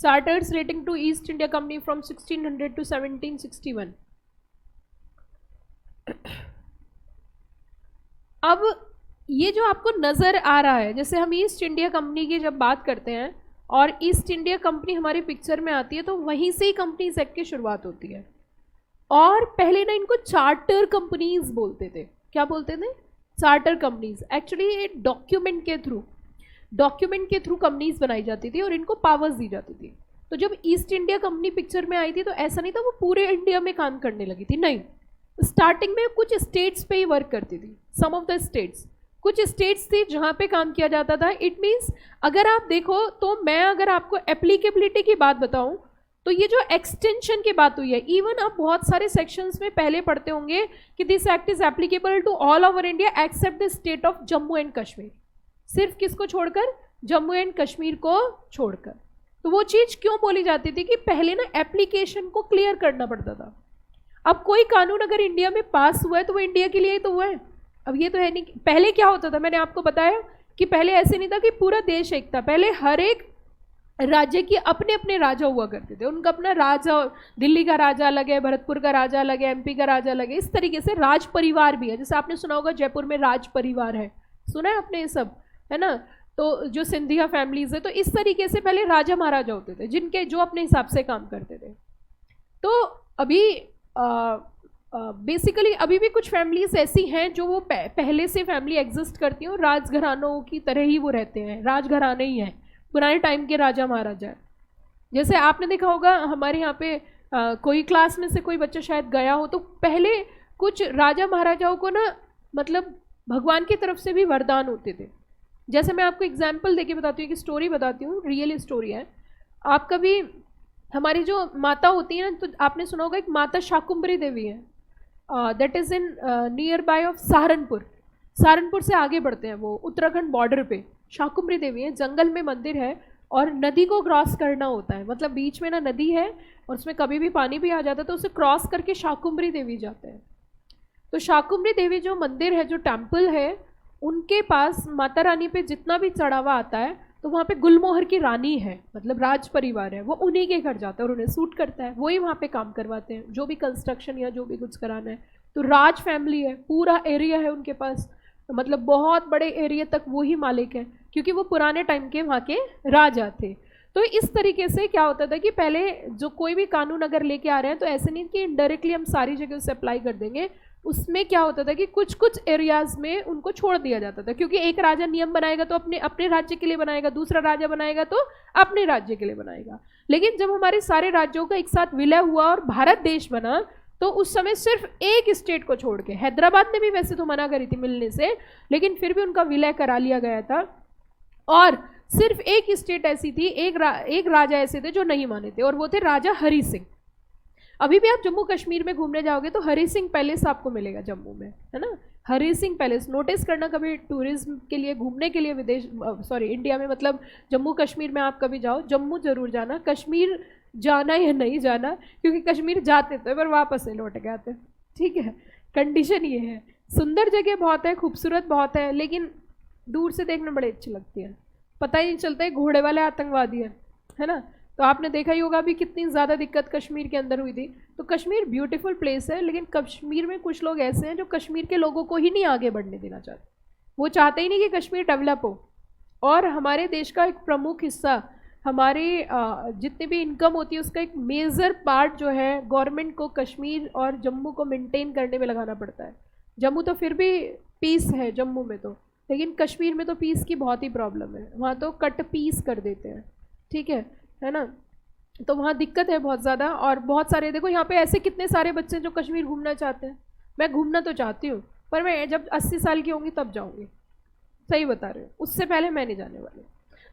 Charters relating to East India company from 1600 to 1761। अब ये जो आपको नजर आ रहा है, जैसे हम ईस्ट इंडिया कंपनी की जब बात करते हैं और ईस्ट इंडिया कंपनी हमारी पिक्चर में आती है, तो वहीं से ही कंपनीज एक्ट की शुरुआत होती है। और पहले ना इनको चार्टर कंपनीज बोलते थे। क्या बोलते थे? Charter companies. एक्चुअली ये डॉक्यूमेंट के थ्रू कंपनीज बनाई जाती थी और इनको पावर्स दी जाती थी। तो जब ईस्ट इंडिया कंपनी पिक्चर में आई थी तो ऐसा नहीं था वो पूरे इंडिया में काम करने लगी थी, नहीं। स्टार्टिंग में कुछ स्टेट्स पे ही वर्क करती थी, सम ऑफ द स्टेट्स। कुछ स्टेट्स थी जहाँ पे काम किया जाता था। इट मीन्स अगर आप देखो तो मैं अगर आपको एप्लीकेबिलिटी की बात बताऊँ तो ये जो एक्सटेंशन की बात हुई है, इवन आप बहुत सारे सेक्शंस में पहले पढ़ते होंगे कि this act is applicable to all over India except the state of Jammu and Kashmir. सिर्फ किसको छोड़कर? जम्मू एंड कश्मीर को छोड़कर। तो वो चीज़ क्यों बोली जाती थी कि पहले ना एप्लीकेशन को क्लियर करना पड़ता था। अब कोई कानून अगर इंडिया में पास हुआ है तो वो इंडिया के लिए ही तो हुआ है। अब ये तो है नहीं। पहले क्या होता था, मैंने आपको बताया कि पहले ऐसे नहीं था कि पूरा देश एक था। पहले हर एक राज्य की अपने अपने राजा हुआ करते थे, उनका अपना राजा, दिल्ली का राजा अलग है, भरतपुर का राजा अलग है, एमपी का राजा अलग है। इस तरीके से राज परिवार भी है। जैसे आपने सुना होगा जयपुर में राज परिवार है, सुना है आपने ये सब, है ना। तो जो सिंधिया फैमिलीज है, तो इस तरीके से पहले राजा महाराजा होते थे जिनके जो अपने हिसाब से काम करते थे। तो अभी बेसिकली अभी भी कुछ फैमिलीज ऐसी हैं जो वो पहले से फैमिली एग्जिस्ट करती हैं और राजघरानों की तरह ही वो रहते हैं, राजघराने ही हैं, पुराने टाइम के राजा महाराजा। जैसे आपने देखा होगा हमारे यहाँ पे कोई क्लास में से कोई बच्चा शायद गया हो तो पहले कुछ राजा महाराजाओं को ना मतलब भगवान की तरफ से भी वरदान होते थे। जैसे मैं आपको एग्जाम्पल देके बताती हूँ, कि स्टोरी बताती हूँ, रियल स्टोरी है। आप कभी हमारी जो माता होती है ना, तो आपने सुना होगा एक माता शाकुंभरी देवी है, that is in near by of Saharanpur. Saharanpur से आगे बढ़ते हैं वो उत्तराखंड बॉर्डर पे शाकुंभरी देवी है, जंगल में मंदिर है और नदी को क्रॉस करना होता है। मतलब बीच में ना नदी है और उसमें कभी भी पानी भी आ जाता है तो उसे क्रॉस करके शाकुंभरी देवी जाते हैं। तो शाकुंभरी देवी जो मंदिर है, जो टेम्पल है, उनके पास माता रानी पे जितना भी चढ़ावा आता है तो वहाँ पे गुलमोहर की रानी है, मतलब राज परिवार है, वो उन्हीं के घर जाता है और उन्हें सूट करता है, वही वहाँ पे काम करवाते हैं जो भी कंस्ट्रक्शन या जो भी कुछ कराना है। तो राज फैमिली है, पूरा एरिया है उनके पास, मतलब बहुत बड़े एरिया तक वो ही मालिक है क्योंकि वो पुराने टाइम के वहाँ के राजा थे। तो इस तरीके से क्या होता था कि पहले जो कोई भी कानून अगर लेके आ रहे हैं तो ऐसे नहीं कि डायरेक्टली हम सारी जगह उसे अप्लाई कर देंगे। उसमें क्या होता था कि कुछ कुछ एरियाज में उनको छोड़ दिया जाता था, क्योंकि एक राजा नियम बनाएगा तो अपने अपने राज्य के लिए बनाएगा, दूसरा राजा बनाएगा तो अपने राज्य के लिए बनाएगा। लेकिन जब हमारे सारे राज्यों का एक साथ विलय हुआ और भारत देश बना तो उस समय सिर्फ एक स्टेट को छोड़ के, हैदराबाद ने भी वैसे तो मना करी थी मिलने से, लेकिन फिर भी उनका विलय करा लिया गया था। और सिर्फ एक स्टेट ऐसी थी, एक राजा ऐसे थे जो नहीं माने थे और वो थे राजा हरि सिंह। अभी भी आप जम्मू कश्मीर में घूमने जाओगे तो हरि सिंह पैलेस आपको मिलेगा जम्मू में, है ना। हरि सिंह पैलेस नोटिस करना, कभी टूरिज्म के लिए घूमने के लिए विदेश इंडिया में, मतलब जम्मू कश्मीर में आप कभी जाओ, जम्मू जरूर जाना। कश्मीर जाना या नहीं जाना, क्योंकि कश्मीर जाते थे पर वापस से लौट के आते, ठीक है। कंडीशन ये है। सुंदर जगह बहुत है, खूबसूरत बहुत है, लेकिन दूर से देखना बड़ी अच्छी लगती है, पता ही नहीं चलता है घोड़े वाले आतंकवादी है ना। तो आपने देखा ही होगा अभी कितनी ज़्यादा दिक्कत कश्मीर के अंदर हुई थी। तो कश्मीर ब्यूटीफुल प्लेस है, लेकिन कश्मीर में कुछ लोग ऐसे हैं जो कश्मीर के लोगों को ही नहीं आगे बढ़ने देना चाहते। वो चाहते ही नहीं कि कश्मीर डेवलप हो। और हमारे देश का एक प्रमुख हिस्सा, हमारे जितनी भी इनकम होती है उसका एक मेजर पार्ट जो है गवर्नमेंट को कश्मीर और जम्मू को मेंटेन करने में लगाना पड़ता है। जम्मू तो फिर भी पीस है जम्मू में तो, लेकिन कश्मीर में तो पीस की बहुत ही प्रॉब्लम है, वहाँ तो कट पीस कर देते हैं, ठीक है ना। तो वहाँ दिक्कत है बहुत ज़्यादा। और बहुत सारे देखो यहाँ पे ऐसे कितने सारे बच्चे जो कश्मीर घूमना चाहते हैं। मैं घूमना तो चाहती हूँ पर मैं जब 80 साल की होंगी तब जाऊँगी, सही बता रहे हो, उससे पहले मैं नहीं जाने वाली।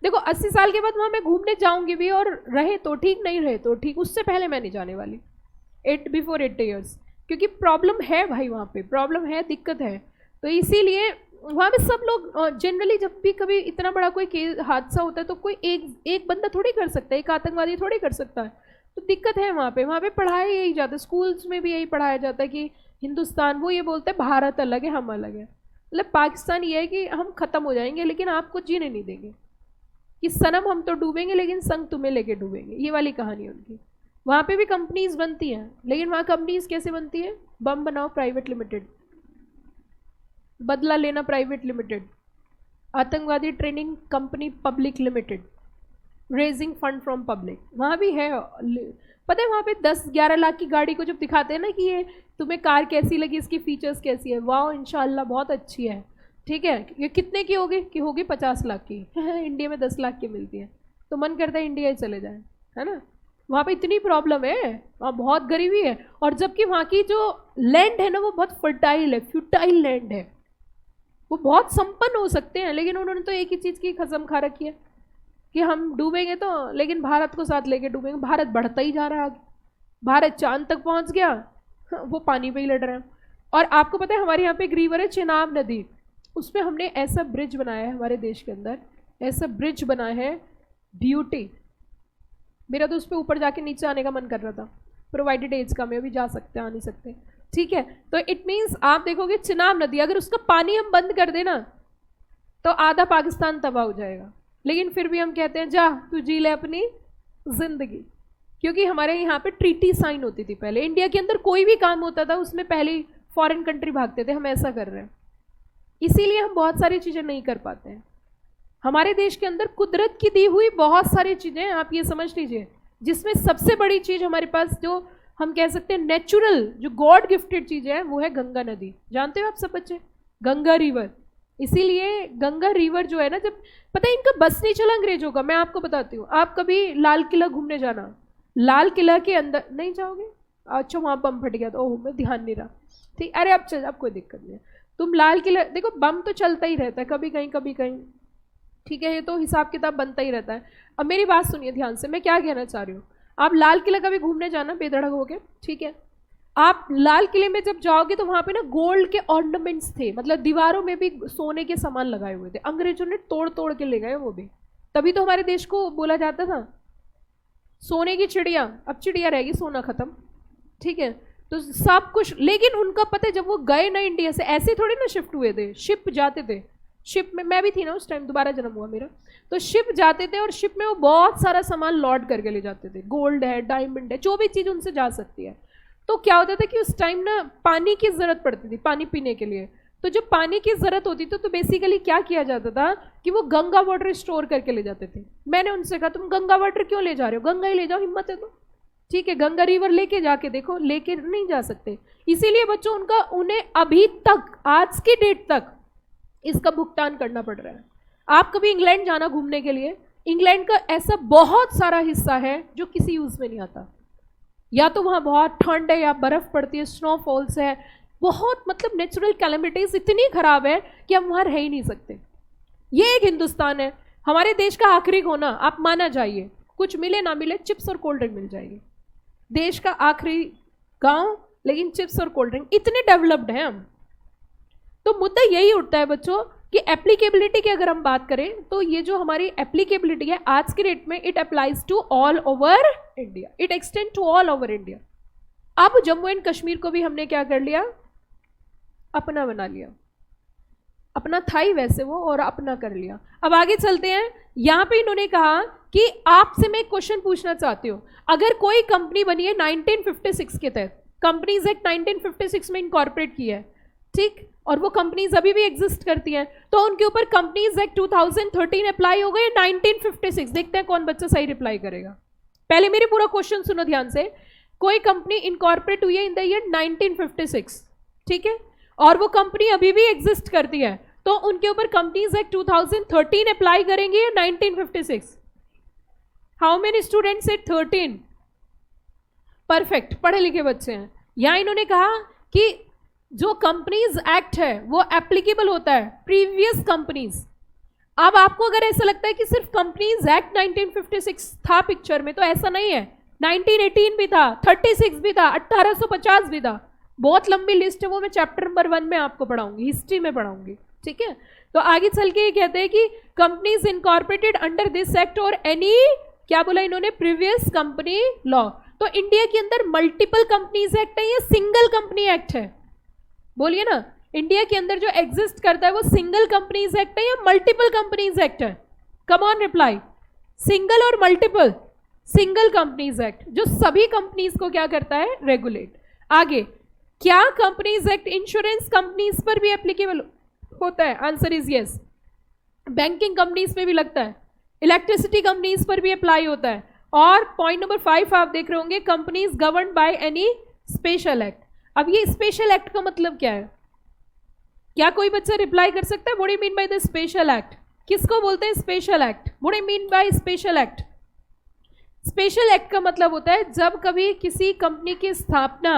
देखो 80 साल के बाद वहाँ मैं घूमने जाऊँगी भी, और रहे तो ठीक, नहीं रहे तो ठीक, उससे पहले मैं नहीं जाने वाली बिफोर 80 ईयर्स, क्योंकि प्रॉब्लम है भाई, वहाँ पे प्रॉब्लम है, दिक्कत है। तो इसीलिए वहाँ पे सब लोग जनरली जब भी कभी इतना बड़ा कोई केस हादसा होता है तो कोई एक बंदा थोड़ी कर सकता है, एक आतंकवादी थोड़ी कर सकता है। तो दिक्कत है वहाँ पे पढ़ाया यही जाता है, स्कूल्स में भी यही पढ़ाया जाता है कि हिंदुस्तान, वो ये बोलते हैं भारत अलग है हम अलग है। मतलब पाकिस्तान ये है कि हम ख़त्म हो जाएंगे लेकिन आपको जीने नहीं देंगे, कि सनम हम तो डूबेंगे लेकिन संग तुम्हें लेके डूबेंगे, ये वाली कहानी है उनकी। वहाँ पे भी कंपनीज बनती हैं, लेकिन वहाँ कंपनीज कैसे बनती है? बम बनाओ प्राइवेट लिमिटेड, बदला लेना प्राइवेट लिमिटेड, आतंकवादी training company public limited, raising fund from public, वहाँ भी है। पता है वहाँ पे 10-11 लाख की गाड़ी को जब दिखाते हैं ना कि ये तुम्हें कार कैसी लगी, इसकी फीचर्स कैसी है, वाह इंशाल्लाह बहुत अच्छी है, ठीक है, ये कितने की होगी कि होगी 50 लाख की इंडिया में 10 लाख की मिलती है, तो मन करता है इंडिया ही चले जाए, है ना। वहाँ पे इतनी प्रॉब्लम है, वहाँ बहुत गरीबी है, और जबकि वहाँ की जो लैंड है ना वो बहुत फर्टाइल है, फ्यूटाइल लैंड है, वो बहुत संपन्न हो सकते हैं, लेकिन उन्होंने तो एक ही चीज़ की कसम खा रखी है कि हम डूबेंगे तो, लेकिन भारत को साथ लेके डूबेंगे। भारत बढ़ता ही जा रहा है आगे, भारत चांद तक पहुंच गया, वो पानी पे ही लड़ रहे हैं। और आपको पता है हमारे यहाँ पे एक रिवर है चेनाब नदी, उस पर हमने ऐसा ब्रिज बनाया है हमारे देश के अंदर, ऐसा ब्रिज बनाया है ब्यूटी। मेरा तो उस पर ऊपर जाके नीचे आने का मन कर रहा था, प्रोवाइडेड एज का, मैं भी जा सकते आ नहीं सकते, ठीक है। तो इट मीन्स आप देखोगे चिनाब नदी, अगर उसका पानी हम बंद कर देना तो आधा पाकिस्तान तबाह हो जाएगा, लेकिन फिर भी हम कहते हैं जा तू जी ले अपनी जिंदगी, क्योंकि हमारे यहाँ पे ट्रीटी साइन होती थी पहले। इंडिया के अंदर कोई भी काम होता था उसमें पहले फॉरेन कंट्री भागते थे, हम ऐसा कर रहे हैं, इसीलिए हम बहुत सारी चीज़ें नहीं कर पाते हैं। हमारे देश के अंदर कुदरत की दी हुई बहुत सारी चीज़ें, आप ये समझ लीजिए, जिसमें सबसे बड़ी चीज़ हमारे पास जो हम कह सकते हैं नेचुरल, जो गॉड गिफ्टेड चीज़ें हैं, वो है गंगा नदी। जानते हो आप सब बच्चे, गंगा रिवर। इसीलिए गंगा रिवर जो है ना, जब पता है इनका बस नहीं चला अंग्रेजों का, मैं आपको बताती हूँ। आप कभी लाल किला घूमने जाना, लाल किला के अंदर नहीं जाओगे, अच्छा वहाँ बम फट गया तो ओह मैं ध्यान नहीं रहा, ठीक, अरे अब चल, अब कोई दिक्कत नहीं है। तुम लाल किला देखो, बम तो चलता ही रहता है, कभी कहीं, ठीक है, ये तो हिसाब किताब बनता ही रहता है। अब मेरी बात सुनिए ध्यान से, मैं क्या कहना चाह रही हूँ। आप लाल किला कभी घूमने जाना बेधड़क होके, ठीक है, आप लाल किले में जब जाओगे तो वहाँ पे ना गोल्ड के ऑर्नामेंट्स थे, मतलब दीवारों में भी सोने के सामान लगाए हुए थे, अंग्रेजों ने तोड़ तोड़ के ले गए वो भी। तभी तो हमारे देश को बोला जाता था सोने की चिड़िया, अब चिड़िया रहेगी, सोना खत्म, ठीक है। तो सब कुछ, लेकिन उनका पता है जब वो गए ना इंडिया से, ऐसे थोड़ी ना शिफ्ट हुए थे, शिप जाते थे, शिप में मैं भी थी ना उस टाइम, दोबारा जन्म हुआ मेरा, तो शिप जाते थे और शिप में वो बहुत सारा सामान लॉड करके ले जाते थे, गोल्ड है, डायमंड है, जो भी चीज़ उनसे जा सकती है। तो क्या होता था कि उस टाइम ना पानी की ज़रूरत पड़ती थी, पानी पीने के लिए। तो जब पानी की ज़रूरत होती थी तो बेसिकली क्या किया जाता था कि वो गंगा वाटर स्टोर करके ले जाते थे। मैंने उनसे कहा तुम गंगा वाटर क्यों ले जा रहे हो, गंगा ही ले जाओ, हिम्मत है तो, ठीक है, गंगा रिवर लेके जाके देखो, लेके नहीं जा सकते। इसीलिए बच्चों उन्हें अभी तक, आज की डेट तक इसका भुगतान करना पड़ रहा है। आप कभी इंग्लैंड जाना घूमने के लिए, इंग्लैंड का ऐसा बहुत सारा हिस्सा है जो किसी यूज़ में नहीं आता, या तो वहाँ बहुत ठंड है, या बर्फ़ पड़ती है, स्नोफॉल्स है, बहुत मतलब नेचुरल कैलेमिटीज़ इतनी ख़राब है कि हम वहाँ रह ही नहीं सकते। ये एक हिंदुस्तान है, हमारे देश का आखिरी कोना, आप माना जाइए, कुछ मिले ना मिले चिप्स और कोल्ड ड्रिंक मिल जाएगी, देश का आखिरी गांव, लेकिन चिप्स और कोल्ड ड्रिंक, इतने डेवलप्ड हैं हम। तो मुद्दा यही उठता है बच्चों कि एप्लीकेबिलिटी की अगर हम बात करें तो ये जो हमारी एप्लीकेबिलिटी है आज के डेट में, it applies to all over India, it extend to all over India. अब जम्मू एंड कश्मीर को भी हमने क्या कर लिया, अपना बना लिया, अपना था ही वैसे वो, और अपना कर लिया। अब आगे चलते हैं, यहां पे इन्होंने कहा कि आपसे मैं क्वेश्चन पूछना चाहती हूं, अगर कोई कंपनी बनी है 1956 के तहत, कंपनीज एक्ट 1956 में इनकॉर्पोरेट की है, ठीक, और वो कंपनीज अभी भी एग्जिस्ट करती हैं, तो उनके ऊपर कंपनीज एक्ट 2013 अप्लाई होगा या 1956? देखते हैं कौन बच्चा सही रिप्लाई करेगा। पहले मेरे पूरा क्वेश्चन सुनो ध्यान से, कोई कंपनी इनकॉर्पोरेट हुई है इन द ईयर 1956, ठीक है, और वो कंपनी अभी भी एग्जिस्ट करती है, तो उनके ऊपर कंपनीज एक्ट 2013 अप्लाई करेंगे या 1956? How many students said 13? Perfect, पढ़े लिखे बच्चे हैं। यहां इन्होंने कहा कि जो कंपनीज एक्ट है वो एप्लीकेबल होता है प्रीवियस कंपनीज। अब आपको अगर ऐसा लगता है कि सिर्फ कंपनीज एक्ट 1956 था पिक्चर में, तो ऐसा नहीं है, 1918 भी था, 36 भी था, 1850 भी था, बहुत लंबी लिस्ट है, वो मैं चैप्टर नंबर 1 में आपको पढ़ाऊंगी, हिस्ट्री में पढ़ाऊंगी, ठीक है। तो आगे चल के ये कहते हैं कि companies incorporated under this act और एनी, क्या बोला इन्होंने, प्रीवियस कंपनी लॉ। तो इंडिया के अंदर मल्टीपल कंपनीज एक्ट है या सिंगल कंपनी एक्ट है? बोलिए ना, इंडिया के अंदर जो एग्जिस्ट करता है वो सिंगल कंपनीज एक्ट है या मल्टीपल कंपनीज एक्ट है? कम ऑन रिप्लाई, सिंगल और मल्टीपल? सिंगल कंपनीज एक्ट, जो सभी कंपनीज को क्या करता है, रेगुलेट। आगे, क्या कंपनीज एक्ट इंश्योरेंस कंपनीज पर भी एप्लीकेबल होता है? Answer is yes. Banking companies पे भी लगता है, इलेक्ट्रिसिटी कंपनीज पर भी अप्लाई होता है। और पॉइंट नंबर 5 आप देख रहे होंगे, companies govern by any special act. अब ये स्पेशल एक्ट का मतलब क्या है? क्या कोई बच्चा रिप्लाई कर सकता है? What do you mean by the special act? किसको बोलते हैं special act? What do you mean by special act? Special act का मतलब होता है जब कभी किसी कंपनी की स्थापना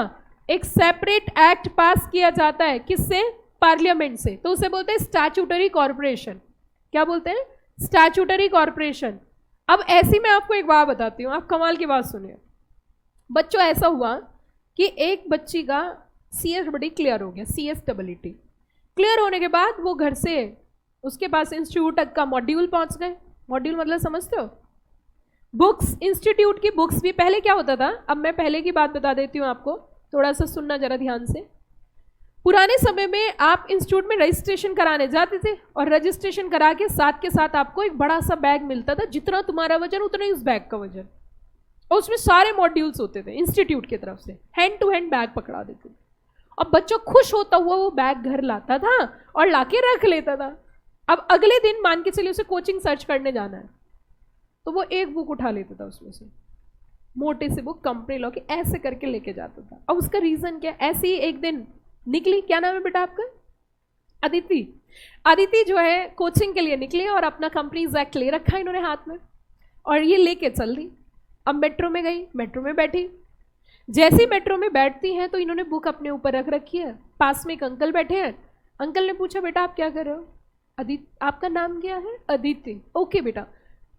एक सेपरेट एक्ट पास किया जाता है, किससे? पार्लियामेंट से, तो उसे बोलते हैं स्टैट्यूटरी कॉर्पोरेशन। क्या बोलते हैं? Statutory corporation. अब ऐसी मैं आपको एक बात बताती हूँ, आप कमाल की बात सुनिए। बच्चों ऐसा हुआ कि एक बच्ची का CSET क्लियर हो गया, CSET क्लियर होने के बाद वो घर से उसके पास इंस्टीट्यूट तक का मॉड्यूल पहुंच गए। मॉड्यूल मतलब समझते हो? बुक्स, इंस्टीट्यूट की बुक्स भी। पहले क्या होता था, अब मैं पहले की बात बता देती हूँ आपको, थोड़ा सा सुनना जरा ध्यान से। पुराने समय में आप इंस्टीट्यूट में रजिस्ट्रेशन कराने जाते थे और रजिस्ट्रेशन करा के साथ आपको एक बड़ा सा बैग मिलता था, जितना तुम्हारा वजन उतना ही उस बैग का वजन, और उसमें सारे मॉड्यूल्स होते थे इंस्टीट्यूट की तरफ से, हैंड टू हैंड बैग पकड़ा देते थे। अब बच्चा खुश होता हुआ वो बैग घर लाता था और लाके रख लेता था। अब अगले दिन मान के चलिए उसे कोचिंग सर्च करने जाना है, तो वो एक बुक उठा लेता था, उसमें से मोटे से बुक कंपनी लॉ की, ऐसे करके लेके जाता था। अब उसका रीजन क्या? ऐसे ही एक दिन निकली, क्या नाम है बेटा आपका? अदिति। अदिति जो है कोचिंग के लिए निकली और अपना कंपनीज एक्ट ले रखा है इन्होंने हाथ में, और ये लेके चल दी। अब मेट्रो में गई, मेट्रो में बैठी, जैसे ही मेट्रो में बैठती हैं तो इन्होंने बुक अपने ऊपर रख रखी है। पास में एक अंकल बैठे हैं, अंकल ने पूछा बेटा आप क्या कर रहे हो? अदिति। आपका नाम क्या है? अदिति। ओके बेटा,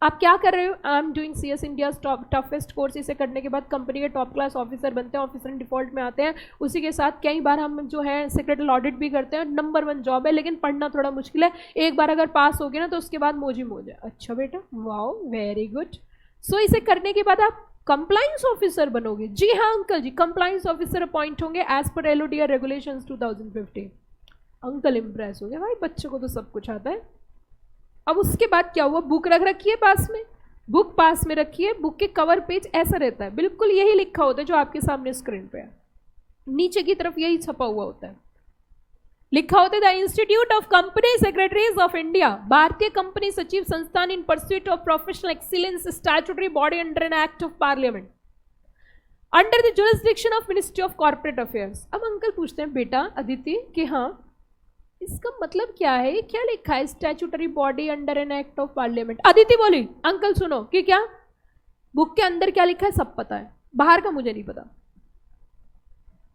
आप क्या कर रहे हो? I am doing CS India toughest course. इसे करने के बाद कंपनी के टॉप क्लास ऑफिसर बनते हैं, ऑफिसर इन डिफॉल्ट में आते हैं। उसी के साथ कई बार हम जो है सेक्रेटरी ऑडिट भी करते हैं। नंबर 1 जॉब है, लेकिन पढ़ना थोड़ा मुश्किल है। एक बार अगर पास हो गए ना तो उसके बाद मौज ही मौज है। अच्छा बेटा, वाओ, वेरी गुड। सो इसे करने के बाद आप कंप्लाइंस ऑफिसर बनोगे? जी हाँ uncle ji, compliance officer appoint होंगे as per LODR regulations 2015। Uncle impress हो गया, भाई बच्चों को तो सब कुछ आता है। अब उसके बाद क्या हुआ? बुक रख रखी है पास में, बुक पास में रखी है, बुक के कवर पेज ऐसा रहता है, बिल्कुल यही लिखा होता है जो आपके सामने स्क्रीन पे है, नीचे की तरफ यही छपा हुआ होता है, लिखा होता है the institute of company secretaries of India, भारतीय कंपनी सचिव संस्थान in pursuit of professional excellence, statutory body under an act of parliament under the jurisdiction of ministry of corporate affairs. अब अंकल पूछते हैं बेटा अदिति कि हाँ इसका मतलब क्या है, क्या लिखा है? Statutory body under an act of parliament. Aditi बोली अंकल सुनो कि क्या बुक के अंदर क्या लिखा है सब पता है, बाहर का मुझे नहीं पता।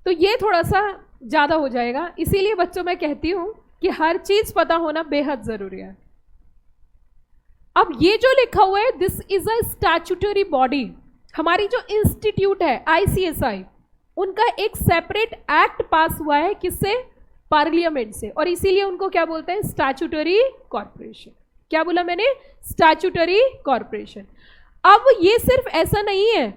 तो ये थोड़ा सा ज्यादा हो जाएगा, इसीलिए बच्चों मैं कहती हूं कि हर चीज पता होना बेहद जरूरी है। अब ये जो लिखा हुआ है this is a statutory body, हमारी जो इंस्टीट्यूट है ICSI, उनका एक सेपरेट एक्ट पास हुआ है, किससे? पार्लियामेंट से, और इसीलिए उनको क्या बोलते हैं? Statutory corporation. क्या बोला मैंने? Statutory corporation. अब ये सिर्फ ऐसा नहीं है,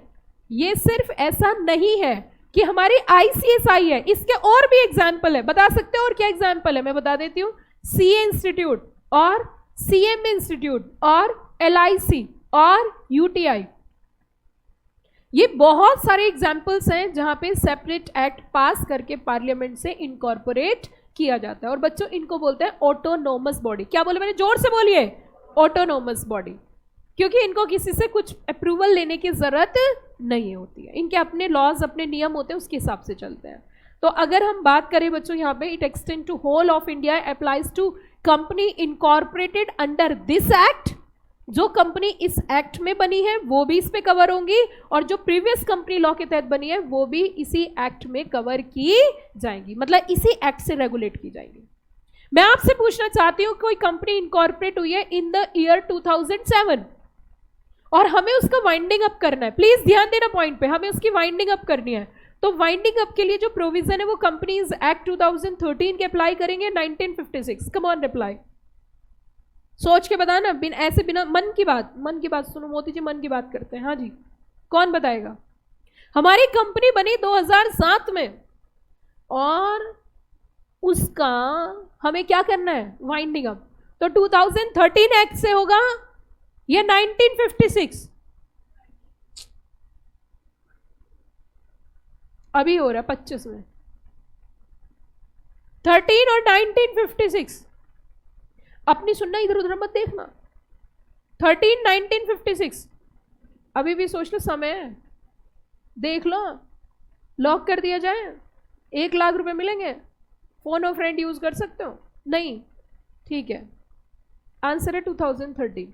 ये सिर्फ ऐसा नहीं है कि हमारी ICSI है, इसके और भी एग्जाम्पल है, बता सकते हो? और क्या एग्जाम्पल है मैं बता देती हूँ। CA इंस्टीट्यूट और CM इंस्टीट्यूट और LIC और UTI, ये बहुत सारे एग्जाम्पल्स हैं जहां पे सेपरेट एक्ट पास करके पार्लियामेंट से इनकॉर्पोरेट किया जाता है, और बच्चों इनको बोलते हैं ऑटोनोमस बॉडी। क्या बोले मैंने? जोर से बोलिए, ऑटोनोमस बॉडी, क्योंकि इनको किसी से कुछ अप्रूवल लेने की जरूरत नहीं होती है, इनके अपने लॉज अपने नियम होते हैं, उसके हिसाब से चलते हैं। तो अगर हम बात करें बच्चों यहाँ पे, it extend to whole of India, applies to company incorporated under this act. जो कंपनी इस एक्ट में बनी है वो भी इस पे कवर होंगी, और जो प्रीवियस कंपनी लॉ के तहत बनी है वो भी इसी एक्ट में कवर की जाएंगी, मतलब इसी एक्ट से रेगुलेट की जाएंगी। मैं आपसे पूछना चाहती हूं, कोई कंपनी इनकॉर्पोरेट हुई है इन द ईयर 2007 और हमें उसका वाइंडिंग अप करना है, प्लीज ध्यान देना पॉइंट पे, हमें उसकी वाइंडिंग अप करनी है। तो वाइंडिंग अप के लिए जो प्रोविजन है वो कंपनीज एक्ट 2013 के अप्लाई करेंगे 1956। कम ऑन रिप्लाई, सोच के बताना, ऐसे बिना मन की बात सुनो मोती जी, मन की बात करते हैं। हाँ जी, कौन बताएगा? हमारी कंपनी बनी 2007 में और उसका हमें क्या करना है? Winding up. तो 2013 एक्ट से होगा या 1956? अभी हो रहा है 25 में, 13 और 1956। अपनी सुनना, इधर उधर मत देखना। 1956, अभी भी सोच लो, समय है, देख लो, लॉक कर दिया जाए, 1 लाख रुपए मिलेंगे, फोन और फ्रेंड यूज कर सकते हो? नहीं, ठीक है, आंसर है 2013।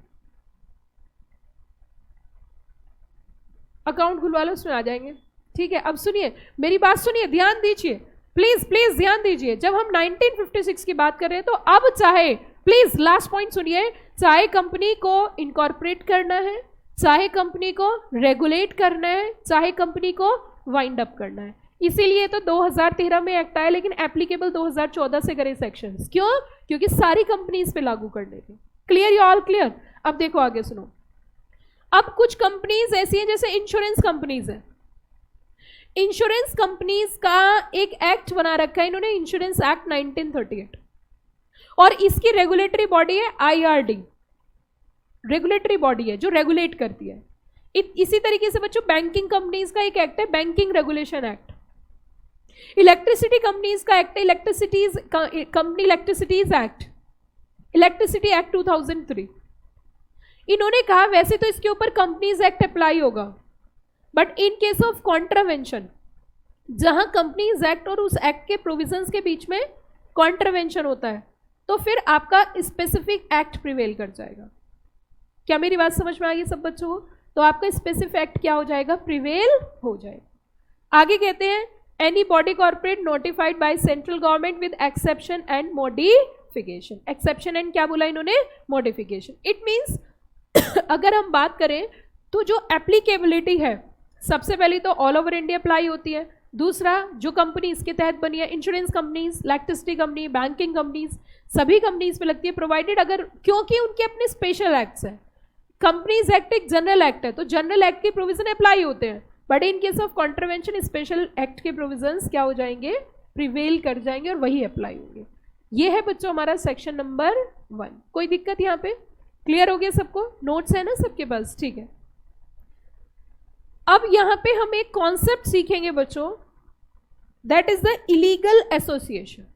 अकाउंट खुलवा लो, उसमें आ जाएंगे। ठीक है, अब सुनिए, मेरी बात सुनिए, ध्यान दीजिए, प्लीज प्लीज ध्यान दीजिए। जब हम 1956 की बात कर रहे हैं तो अब चाहे, प्लीज लास्ट पॉइंट सुनिए, चाहे कंपनी को इनकॉर्पोरेट करना है, चाहे कंपनी को रेगुलेट करना है, चाहे कंपनी को वाइंड अप करना है, इसीलिए तो 2013 में एक्ट आया, लेकिन एप्लीकेबल 2014 से करे सेक्शंस। क्यों? क्योंकि सारी कंपनीज पे लागू करने थे। क्लियर? You all clear? अब देखो आगे सुनो। अब कुछ कंपनीज ऐसी हैं जैसे इंश्योरेंस कंपनीज है। इंश्योरेंस कंपनीज का एक एक्ट बना रखा है इन्होंने, इंश्योरेंस एक्ट 1938, और इसकी रेगुलेटरी बॉडी है IRD, रेगुलेटरी बॉडी है जो रेगुलेट करती है। इसी तरीके से बच्चों बैंकिंग कंपनीज का एक एक्ट है, banking regulation act. Electricity companies का एक्ट है, company electricities act, electricity act 2003। इन्होंने कहा वैसे तो इसके ऊपर कंपनीज एक्ट अप्लाई होगा, but in case of contravention, जहां कंपनीज एक्ट और उस एक्ट के प्रोविजंस के बीच में कॉन्ट्रावेंशन होता है, तो फिर आपका स्पेसिफिक एक्ट प्रिवेल कर जाएगा। क्या मेरी बात समझ में आ गई सब बच्चों को? तो आपका स्पेसिफिक एक्ट क्या हो जाएगा? प्रिवेल हो जाएगा। आगे कहते हैं any body corporate notified by central government with exception and modification. Exception and क्या बोला इन्होंने? मॉडिफिकेशन। इट मीन्स अगर हम बात करें तो जो एप्लीकेबिलिटी है, सबसे पहले तो ऑल ओवर इंडिया अप्लाई होती है। दूसरा, जो कंपनी इसके तहत बनी है, insurance companies, electricity company, banking companies, सभी कंपनीज पे लगती है, प्रोवाइडेड अगर, क्योंकि उनके अपने स्पेशल एक्ट्स हैं। कंपनीज एक्ट एक जनरल एक्ट है, तो जनरल एक्ट के प्रोविजन अप्लाई होते हैं, but in case of contravention special act के प्रोविजंस क्या हो जाएंगे? प्रिवेल कर जाएंगे और वही अप्लाई होंगे। ये है बच्चों हमारा सेक्शन नंबर 1। कोई दिक्कत यहाँ पे? क्लियर हो गया सबको? नोट्स है ना सबके पास? ठीक है। अब यहां पे हम एक कॉन्सेप्ट सीखेंगे बच्चों, that is the illegal association.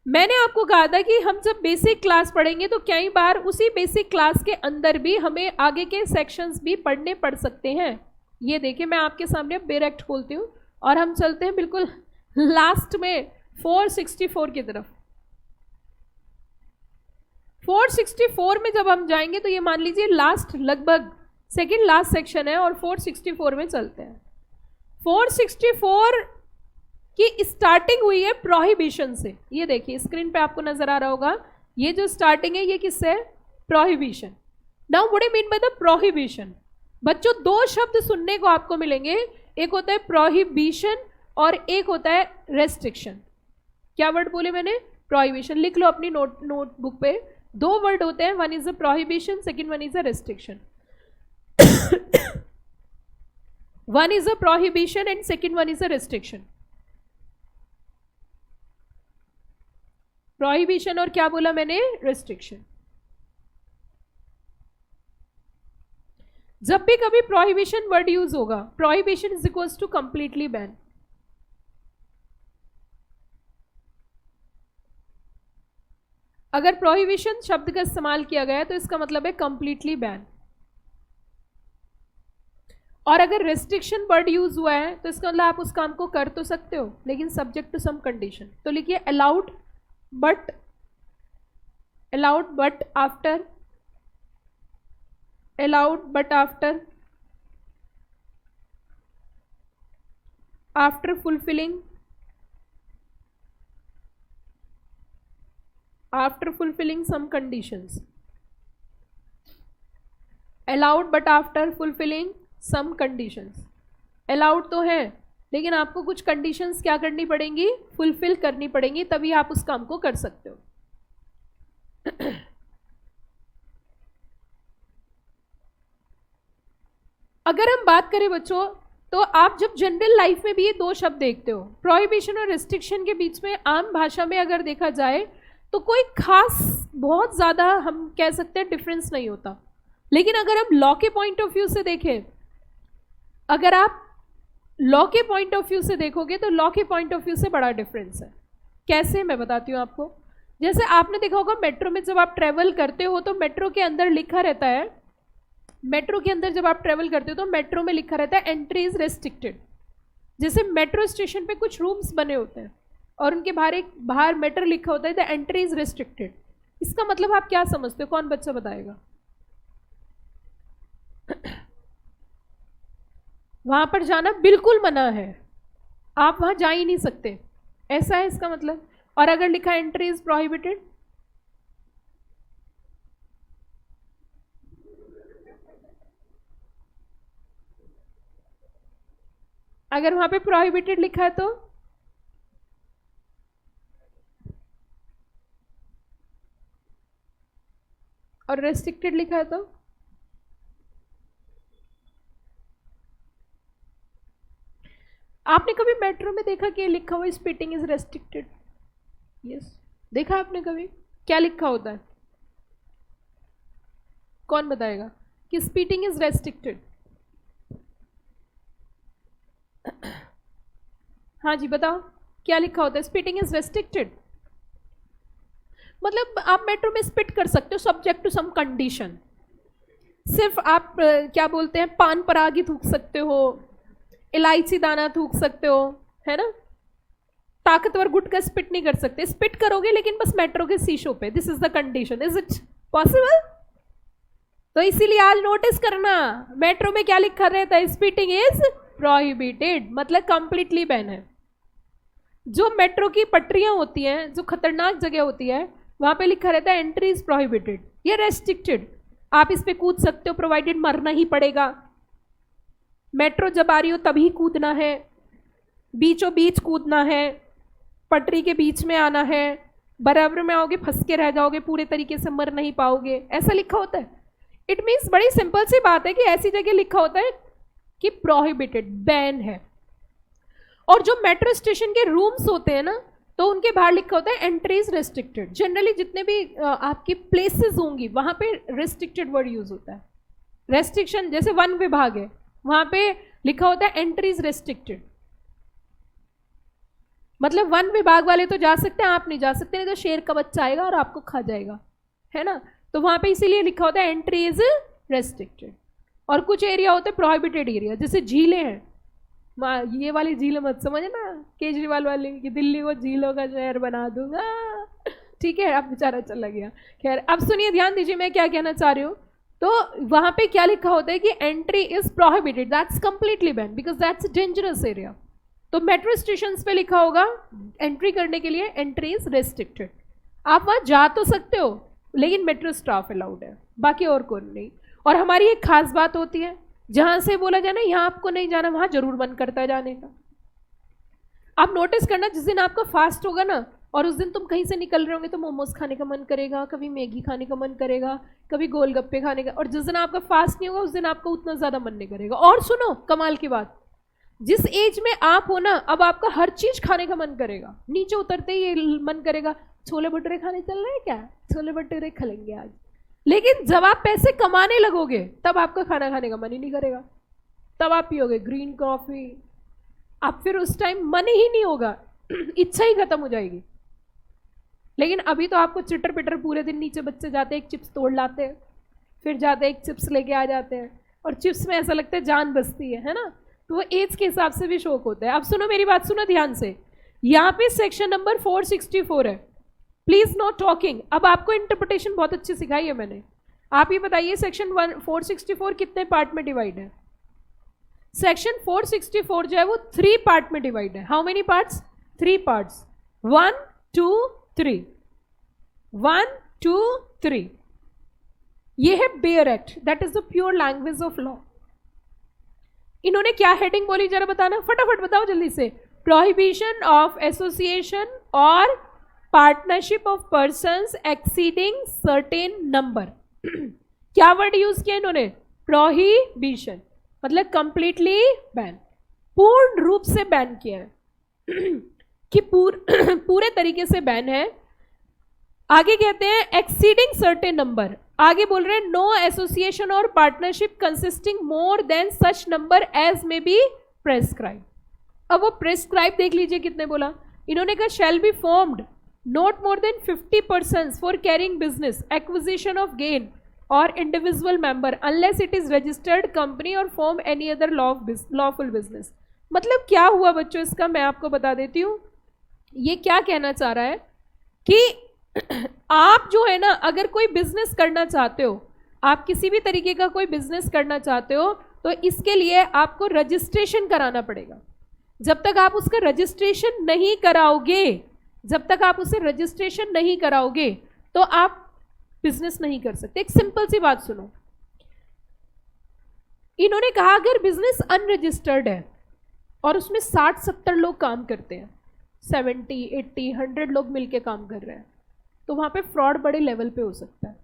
मैंने आपको कहा था कि हम जब बेसिक क्लास पढ़ेंगे तो कई बार उसी बेसिक क्लास के अंदर भी हमें आगे के सेक्शंस भी पढ़ने पड़ सकते हैं। ये देखिए, मैं आपके सामने बेर एक्ट खोलती हूँ और हम चलते हैं बिल्कुल लास्ट में 464 की तरफ। 464 में जब हम जाएंगे तो ये मान लीजिए लास्ट, लगभग सेकेंड लास्ट सेक्शन है, और 464 में चलते हैं। 464 की स्टार्टिंग हुई है प्रोहिबिशन से। ये देखिए स्क्रीन पे आपको नजर आ रहा होगा, ये जो स्टार्टिंग है ये किससे है? Prohibition. Now what I mean by the prohibition? बच्चों दो शब्द सुनने को आपको मिलेंगे, एक होता है प्रोहिबिशन और एक होता है रेस्ट्रिक्शन। क्या वर्ड बोले मैंने? प्रोहिबिशन। लिख लो अपनी नोटबुक पे, दो वर्ड होते हैं, one is a prohibition, second one is a restriction. one is a prohibition and second one is a restriction. Prohibition और क्या बोला मैंने? Restriction. जब भी कभी prohibition वर्ड यूज होगा, prohibition is equals to completely ban. अगर prohibition शब्द का इस्तेमाल किया गया तो इसका मतलब है completely ban. और अगर रेस्ट्रिक्शन वर्ड यूज हुआ है तो इसका मतलब आप उस काम को कर तो सकते हो, लेकिन सब्जेक्ट टू सम कंडीशन। तो लिखिए allowed but after, allowed but after fulfilling some conditions. Allowed but after fulfilling some conditions. Allowed तो है, लेकिन आपको कुछ कंडीशंस क्या करनी पड़ेंगी? फुलफिल करनी पड़ेंगी, तभी आप उस काम को कर सकते हो। अगर हम बात करें बच्चों, तो आप जब जनरल लाइफ में भी ये दो शब्द देखते हो, प्रोहिबिशन और रेस्ट्रिक्शन के बीच में आम भाषा में अगर देखा जाए तो कोई खास बहुत ज़्यादा हम कह सकते हैं डिफरेंस नहीं होता। लेकिन अगर हम लॉ के पॉइंट ऑफ व्यू से देखें, अगर आप लॉ के पॉइंट ऑफ व्यू से देखोगे तो लॉ के पॉइंट ऑफ व्यू से बड़ा डिफरेंस है। कैसे? मैं बताती हूँ आपको। जैसे आपने देखा होगा मेट्रो में जब आप ट्रेवल करते हो तो मेट्रो के अंदर लिखा रहता है, मेट्रो के अंदर जब आप ट्रेवल करते हो तो मेट्रो में लिखा रहता है एंट्री इज रेस्ट्रिक्टेड। जैसे मेट्रो स्टेशन पे कुछ रूम्स बने होते हैं और उनके बाहर मेट्रो लिखा होता है द एंट्री इज रेस्ट्रिक्टेड। इसका मतलब आप क्या समझते हो? कौन बच्चा बताएगा? वहां पर जाना बिल्कुल मना है, आप वहां जा ही नहीं सकते, ऐसा है इसका मतलब। और अगर लिखा एंट्री इज प्रोहिबिटेड, अगर वहां पे प्रोहिबिटेड लिखा है तो और रेस्ट्रिक्टेड लिखा है तो आपने कभी मेट्रो में देखा कि लिखा हुआ स्पीटिंग इज रेस्ट्रिक्टेड? यस, देखा आपने कभी? क्या लिखा होता है? कौन बताएगा कि स्पीटिंग इज रेस्ट्रिक्टेड? हाँ जी बताओ, क्या लिखा होता है? स्पीटिंग इज रेस्ट्रिक्टेड मतलब आप मेट्रो में स्पिट कर सकते हो सब्जेक्ट टू सम कंडीशन। सिर्फ आप क्या बोलते हैं, पान परागी थूक सकते हो, इलायची दाना थूक सकते हो, है ना। ताकतवर गुटखा स्पिट नहीं कर सकते। स्पिट करोगे लेकिन बस मेट्रो के शीशों पे। This is the condition. Is it possible? तो इसीलिए आज नोटिस करना, मेट्रो में क्या लिखा रहता है? स्पिटिंग इज प्रोहिबिटेड, मतलब कंप्लीटली बैन है। जो मेट्रो की पटरियां होती हैं, जो खतरनाक जगह होती है, वहां पे लिखा रहता है एंट्री इज प्रोहिबिटेड या रेस्ट्रिक्टेड। आप इस पे कूद सकते हो प्रोवाइडेड मरना ही पड़ेगा। मेट्रो जब आ रही हो तभी कूदना है, बीचों बीच कूदना है, पटरी के बीच में आना है, बराबर में आओगे फंस के रह जाओगे, पूरे तरीके से मर नहीं पाओगे, ऐसा लिखा होता है। इट मीन्स बड़ी सिंपल सी बात है कि ऐसी जगह लिखा होता है कि प्रोहिबिटेड, बैन है। और जो मेट्रो स्टेशन के रूम्स होते हैं ना, तो उनके बाहर लिखा होता है एंट्री इज रेस्ट्रिक्टेड। जनरली जितने भी आपकी प्लेसेस होंगी वहां पे रेस्ट्रिक्टेड वर्ड यूज होता है। रेस्ट्रिक्शन, जैसे वन विभाग है, वहां पे लिखा होता है एंट्री इज रेस्ट्रिक्टेड, मतलब वन विभाग वाले तो जा सकते हैं, आप नहीं जा सकते, नहीं तो शेर का बच्चा आएगा और आपको खा जाएगा, है ना। तो वहां पे इसीलिए लिखा होता है एंट्री इज रेस्ट्रिक्टेड। और कुछ एरिया होते हैं प्रोहिबिटेड एरिया, जैसे झीलें हैं। ये वाली झील मत समझना केजरीवाल वाली कि दिल्ली को झीलों का शहर बना दूंगा, ठीक है। अब बेचारा चला गया। खैर, अब सुनिए, ध्यान दीजिए मैं क्या कहना चाह रही हूँ। तो वहां पे क्या लिखा होता है कि entry is prohibited, that's completely ban because that's dangerous area. तो मेट्रो स्टेशन पे लिखा होगा एंट्री करने के लिए एंट्री इज रेस्ट्रिक्टेड। आप वहां जा तो सकते हो लेकिन मेट्रो स्टाफ अलाउड है, बाकी और कोई नहीं। और हमारी एक खास बात होती है, जहां से बोला जाए ना यहाँ आपको नहीं जाना, वहां जरूर मन करता है जाने का। आप नोटिस करना, जिस दिन आपका फास्ट होगा ना और उस दिन तुम कहीं से निकल रहे होंगे तो मोमोज खाने का मन करेगा, कभी मैगी खाने का मन करेगा, कभी गोलगप्पे खाने का। और जिस दिन आपका फास्ट नहीं होगा उस दिन आपका उतना ज्यादा मन नहीं करेगा। और सुनो कमाल की बात, जिस एज में आप हो ना, अब आपका हर चीज खाने का मन करेगा। नीचे उतरते ही ये मन करेगा छोले भटूरे खाने चल रहे हैं क्या, छोले भटूरे खा लेंगे आज। लेकिन जब आप पैसे कमाने लगोगे तब आपका खाना खाने का मन ही नहीं करेगा, तब आप पियोगे ग्रीन कॉफी। अब फिर उस टाइम मन ही नहीं होगा, इच्छा ही खत्म हो जाएगी। लेकिन अभी तो आपको चिटर पिटर पूरे दिन नीचे बच्चे जाते हैं, एक चिप्स तोड़ लाते हैं, फिर जाते हैं एक चिप्स लेके आ जाते हैं, और चिप्स में ऐसा लगता है जान बसती है ना। तो वो एज के हिसाब से भी शौक होता है। अब सुनो मेरी बात, सुनो ध्यान से। यहाँ पे सेक्शन नंबर 464 है, प्लीज नॉट टॉकिंग। अब आपको इंटरप्रिटेशन बहुत अच्छी सिखाई है मैंने। आप ये बताइए सेक्शन 464 कितने पार्ट में डिवाइड है? सेक्शन 464 जो है वो 3 पार्ट में डिवाइड है। How many parts? 3 पार्ट्स। 1 2 3, 1 2 3। ये है bare act, that is the pure language of law. इन्होंने क्या हेडिंग बोली जरा बताना, फटाफट बताओ जल्दी से। Prohibition of association or partnership of persons exceeding certain number. क्या वर्ड यूज किया इन्होंने? प्रोहिबिशन, मतलब कंप्लीटली बैन, पूर्ण रूप से बैन किया है कि पूरे तरीके से बैन है। आगे कहते हैं एक्सीडिंग सर्टेन नंबर, आगे बोल रहे हैं no association or partnership consisting more than such number as may be prescribe. अब वो प्रेस्क्राइब देख लीजिए कितने बोला इन्होंने कहा shall be formed not more than 50 persons for carrying business, acquisition of gain or individual member unless it is registered company or form any other lawful business. मतलब क्या हुआ बच्चों इसका मैं आपको बता देती हूँ. ये क्या कहना चाह रहा है कि आप जो है ना अगर कोई बिजनेस करना चाहते हो, आप किसी भी तरीके का कोई बिजनेस करना चाहते हो तो इसके लिए आपको रजिस्ट्रेशन कराना पड़ेगा. जब तक आप उसका रजिस्ट्रेशन नहीं कराओगे, जब तक आप उसे रजिस्ट्रेशन नहीं कराओगे तो आप बिजनेस नहीं कर सकते. एक सिंपल सी बात सुनो, इन्होंने कहा अगर बिजनेस अनरजिस्टर्ड है और उसमें 60-70 लोग काम करते हैं, 70, 80, 100 लोग मिलके काम कर रहे हैं, तो वहाँ पे फ्रॉड बड़े लेवल पे हो सकता है,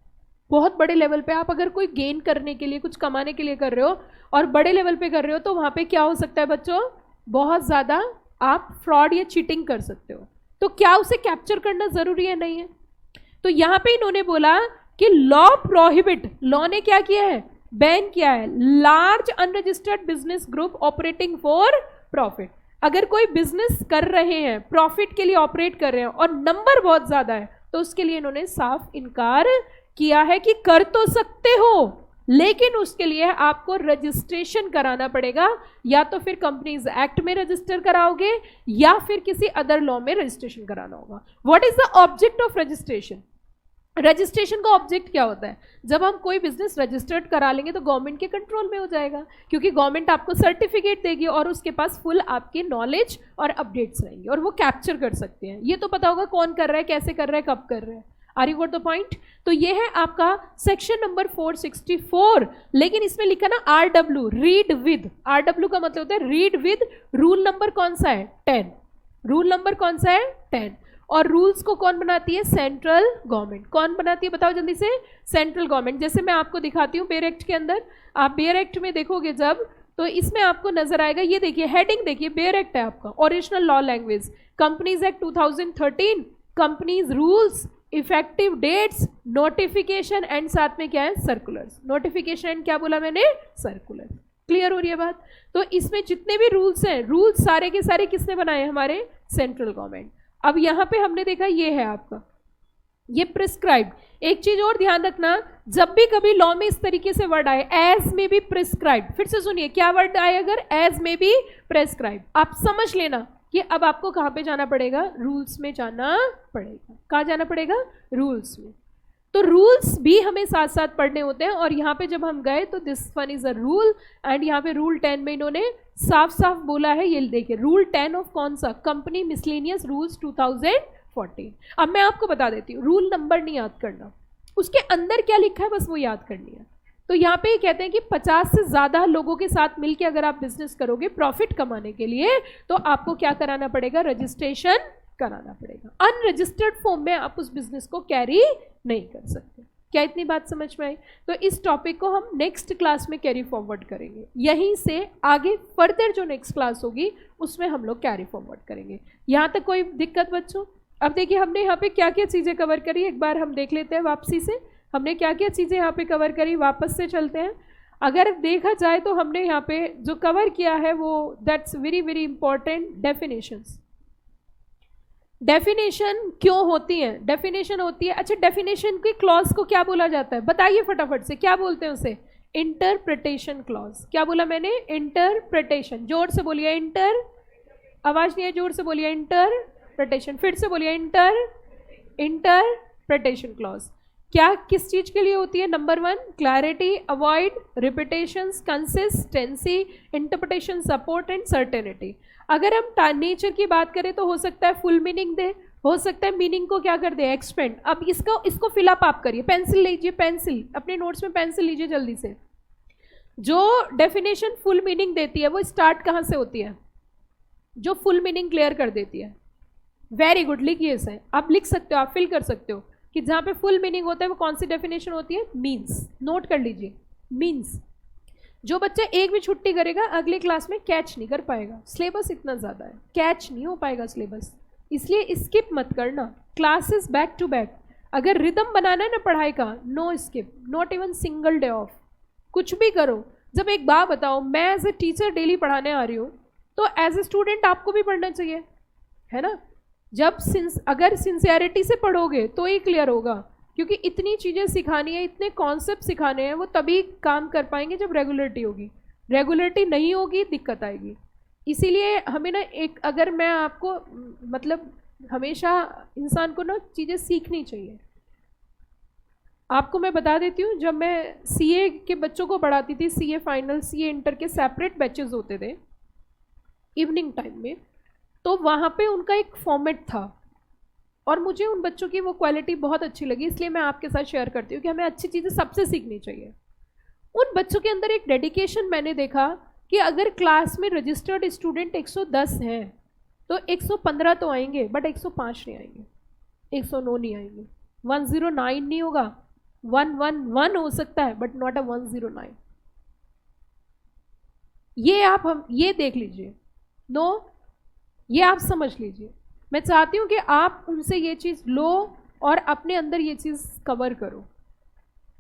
बहुत बड़े लेवल पे. आप अगर कोई गेन करने के लिए, कुछ कमाने के लिए कर रहे हो और बड़े लेवल पे कर रहे हो तो वहाँ पे क्या हो सकता है बच्चों, बहुत ज़्यादा आप फ्रॉड या चीटिंग कर सकते हो. तो क्या उसे कैप्चर करना ज़रूरी है? नहीं है. तो यहाँ पे इन्होंने बोला कि लॉ प्रोहिबिट, लॉ ने क्या किया है, बैन किया है large unregistered business group operating for profit. अगर कोई बिजनेस कर रहे हैं, प्रॉफिट के लिए ऑपरेट कर रहे हैं और नंबर बहुत ज़्यादा है, तो उसके लिए इन्होंने साफ इनकार किया है कि कर तो सकते हो लेकिन उसके लिए आपको रजिस्ट्रेशन कराना पड़ेगा. या तो फिर कंपनीज एक्ट में रजिस्टर कराओगे या फिर किसी अदर लॉ में रजिस्ट्रेशन कराना होगा. What is the object of registration? Registration का ऑब्जेक्ट क्या होता है? जब हम कोई बिजनेस रजिस्टर्ड करा लेंगे तो गवर्नमेंट के कंट्रोल में हो जाएगा, क्योंकि गवर्नमेंट आपको सर्टिफिकेट देगी और उसके पास फुल आपकी नॉलेज और अपडेट्स रहेंगे और वो कैप्चर कर सकते हैं. ये तो पता होगा कौन कर रहा है, कैसे कर रहा है, कब कर रहा है. Are you got the point? तो ये है आपका सेक्शन नंबर 464. लेकिन इसमें लिखा ना RW, रीड विद. RW का मतलब होता है रीड विद. रूल नंबर कौन सा है? 10. रूल नंबर कौन सा है? 10. और रूल्स को कौन बनाती है? Central government. कौन बनाती है बताओ जल्दी से? Central government. जैसे मैं आपको दिखाती हूँ बेयर एक्ट के अंदर, आप बेयर एक्ट में देखोगे जब, तो इसमें आपको नजर आएगा, ये देखिए हेडिंग देखिए, बेयर एक्ट है आपका, original law language, companies act 2013, companies rules, effective dates, notification and साथ में क्या है? सर्कुलर्स. नोटिफिकेशन एंड क्या बोला मैंने? सर्कुलर. क्लियर हो रही है बात? तो इसमें जितने भी रूल्स हैं, रूल्स सारे के सारे किसने बनाए? हमारे सेंट्रल गवर्नमेंट. अब यहाँ पे हमने देखा ये है आपका, ये प्रिस्क्राइब्ड. एक चीज और ध्यान रखना, जब भी कभी लॉ में इस तरीके से वर्ड आए, एज में बी प्रिस्क्राइब्ड, फिर से सुनिए क्या वर्ड आए अगर? एज में बी प्रिस्क्राइब्ड. आप समझ लेना कि अब आपको कहाँ पे जाना पड़ेगा? रूल्स में जाना पड़ेगा. कहाँ जाना पड़ेगा? रूल्स में. तो रूल्स भी हमें साथ साथ पढ़ने होते हैं. और यहाँ पे जब हम गए तो this one is a rule and यहाँ पे रूल 10 में इन्होंने साफ साफ बोला है, ये देखिए रूल 10 ऑफ कौन सा? Company miscellaneous rules 2014. अब मैं आपको बता देती हूँ, रूल नंबर नहीं याद करना, उसके अंदर क्या लिखा है बस वो याद करनी है. तो यहाँ पे कहते हैं कि 50 से ज़्यादा लोगों के साथ मिलकर अगर आप बिजनेस करोगे प्रॉफिट कमाने के लिए, तो आपको क्या कराना पड़ेगा? रजिस्ट्रेशन कराना पड़ेगा. अनरजिस्टर्ड फॉर्म में आप उस बिजनेस को कैरी नहीं कर सकते. क्या इतनी बात समझ में आई? तो इस टॉपिक को हम नेक्स्ट क्लास में कैरी फॉरवर्ड करेंगे. यहीं से आगे फर्दर जो नेक्स्ट क्लास होगी उसमें हम लोग कैरी फॉरवर्ड करेंगे. यहाँ तक कोई दिक्कत बच्चों? अब देखिए हमने यहाँ पे क्या क्या चीज़ें कवर करी, एक बार हम देख लेते हैं वापसी से. हमने क्या क्या चीज़ें यहाँ पे कवर करी, वापस से चलते हैं. अगर देखा जाए तो हमने यहाँ पे जो कवर किया है वो that's very very important. Definitions. Definition क्यों होती है? डेफिनेशन होती है, अच्छा डेफिनेशन की क्लॉज को क्या बोला जाता है बताइए फटाफट से, क्या बोलते हैं उसे? Interpretation clause. क्या बोला मैंने? इंटरप्रिटेशन. जोर से बोलिए इंटर, आवाज नहीं है, जोर से बोलिए इंटरप्रिटेशन. फिर से बोलिए इंटरप्रिटेशन क्लॉज. क्या किस चीज के लिए होती है? Number 1 clarity, avoid repetitions, consistency, interpretation, support and certainty. अगर हम नेचर की बात करें तो हो सकता है फुल मीनिंग दे, हो सकता है मीनिंग को क्या कर दे? एक्सपेंड. अब इसको फिलअप आप करिए. पेंसिल लीजिए, पेंसिल अपने नोट्स में पेंसिल लीजिए जल्दी से. जो डेफिनेशन फुल मीनिंग देती है वो स्टार्ट कहाँ से होती है? जो फुल मीनिंग क्लियर कर देती है. वेरी गुड, लिखिए इसे. आप लिख सकते हो, आप फिल कर सकते हो कि जहाँ पे फुल मीनिंग होता है वो कौन सी डेफिनेशन होती है? मीन्स. नोट कर लीजिए, मीन्स. जो बच्चा एक भी छुट्टी करेगा अगले क्लास में कैच नहीं कर पाएगा. सिलेबस इतना ज़्यादा है, कैच नहीं हो पाएगा सिलेबस, इसलिए स्किप मत करना. Classes back to back. अगर रिदम बनाना है ना पढ़ाई का, no skip, not even single day off. कुछ भी करो. जब एक बात बताओ, मैं एज ए टीचर डेली पढ़ाने आ रही हूँ तो एज ए स्टूडेंट आपको भी पढ़ना चाहिए, है ना? जब अगर सिंसियरिटी से पढ़ोगे तो ही क्लियर होगा, क्योंकि इतनी चीज़ें सिखानी है, इतने कॉन्सेप्ट सिखाने हैं, वो तभी काम कर पाएंगे जब रेगुलरिटी होगी। रेगुलरिटी नहीं होगी, दिक्कत आएगी। इसीलिए हमें ना एक, अगर मैं आपको मतलब हमेशा इंसान को ना चीज़ें सीखनी चाहिए। आपको मैं बता देती हूँ, जब मैं सीए के बच्चों को पढ़ाती थी, सीए फाइनल, सीए इंटर के सेपरेट बैचेस होते थे इवनिंग टाइम में, तो वहाँ पे उनका एक फॉर्मेट था और मुझे उन बच्चों की वो क्वालिटी बहुत अच्छी लगी, इसलिए मैं आपके साथ शेयर करती हूँ कि हमें अच्छी चीज़ें सबसे सीखनी चाहिए। उन बच्चों के अंदर एक डेडिकेशन मैंने देखा कि अगर क्लास में रजिस्टर्ड स्टूडेंट 110 हैं तो 115 तो आएंगे, बट 105 नहीं आएंगे, 109 नहीं आएंगे, 109 नहीं होगा, 111 हो सकता है, बट नॉट अ 109। ये हम ये देख लीजिए, ये आप समझ लीजिए। मैं चाहती हूँ कि आप उनसे ये चीज़ लो और अपने अंदर ये चीज़ कवर करो।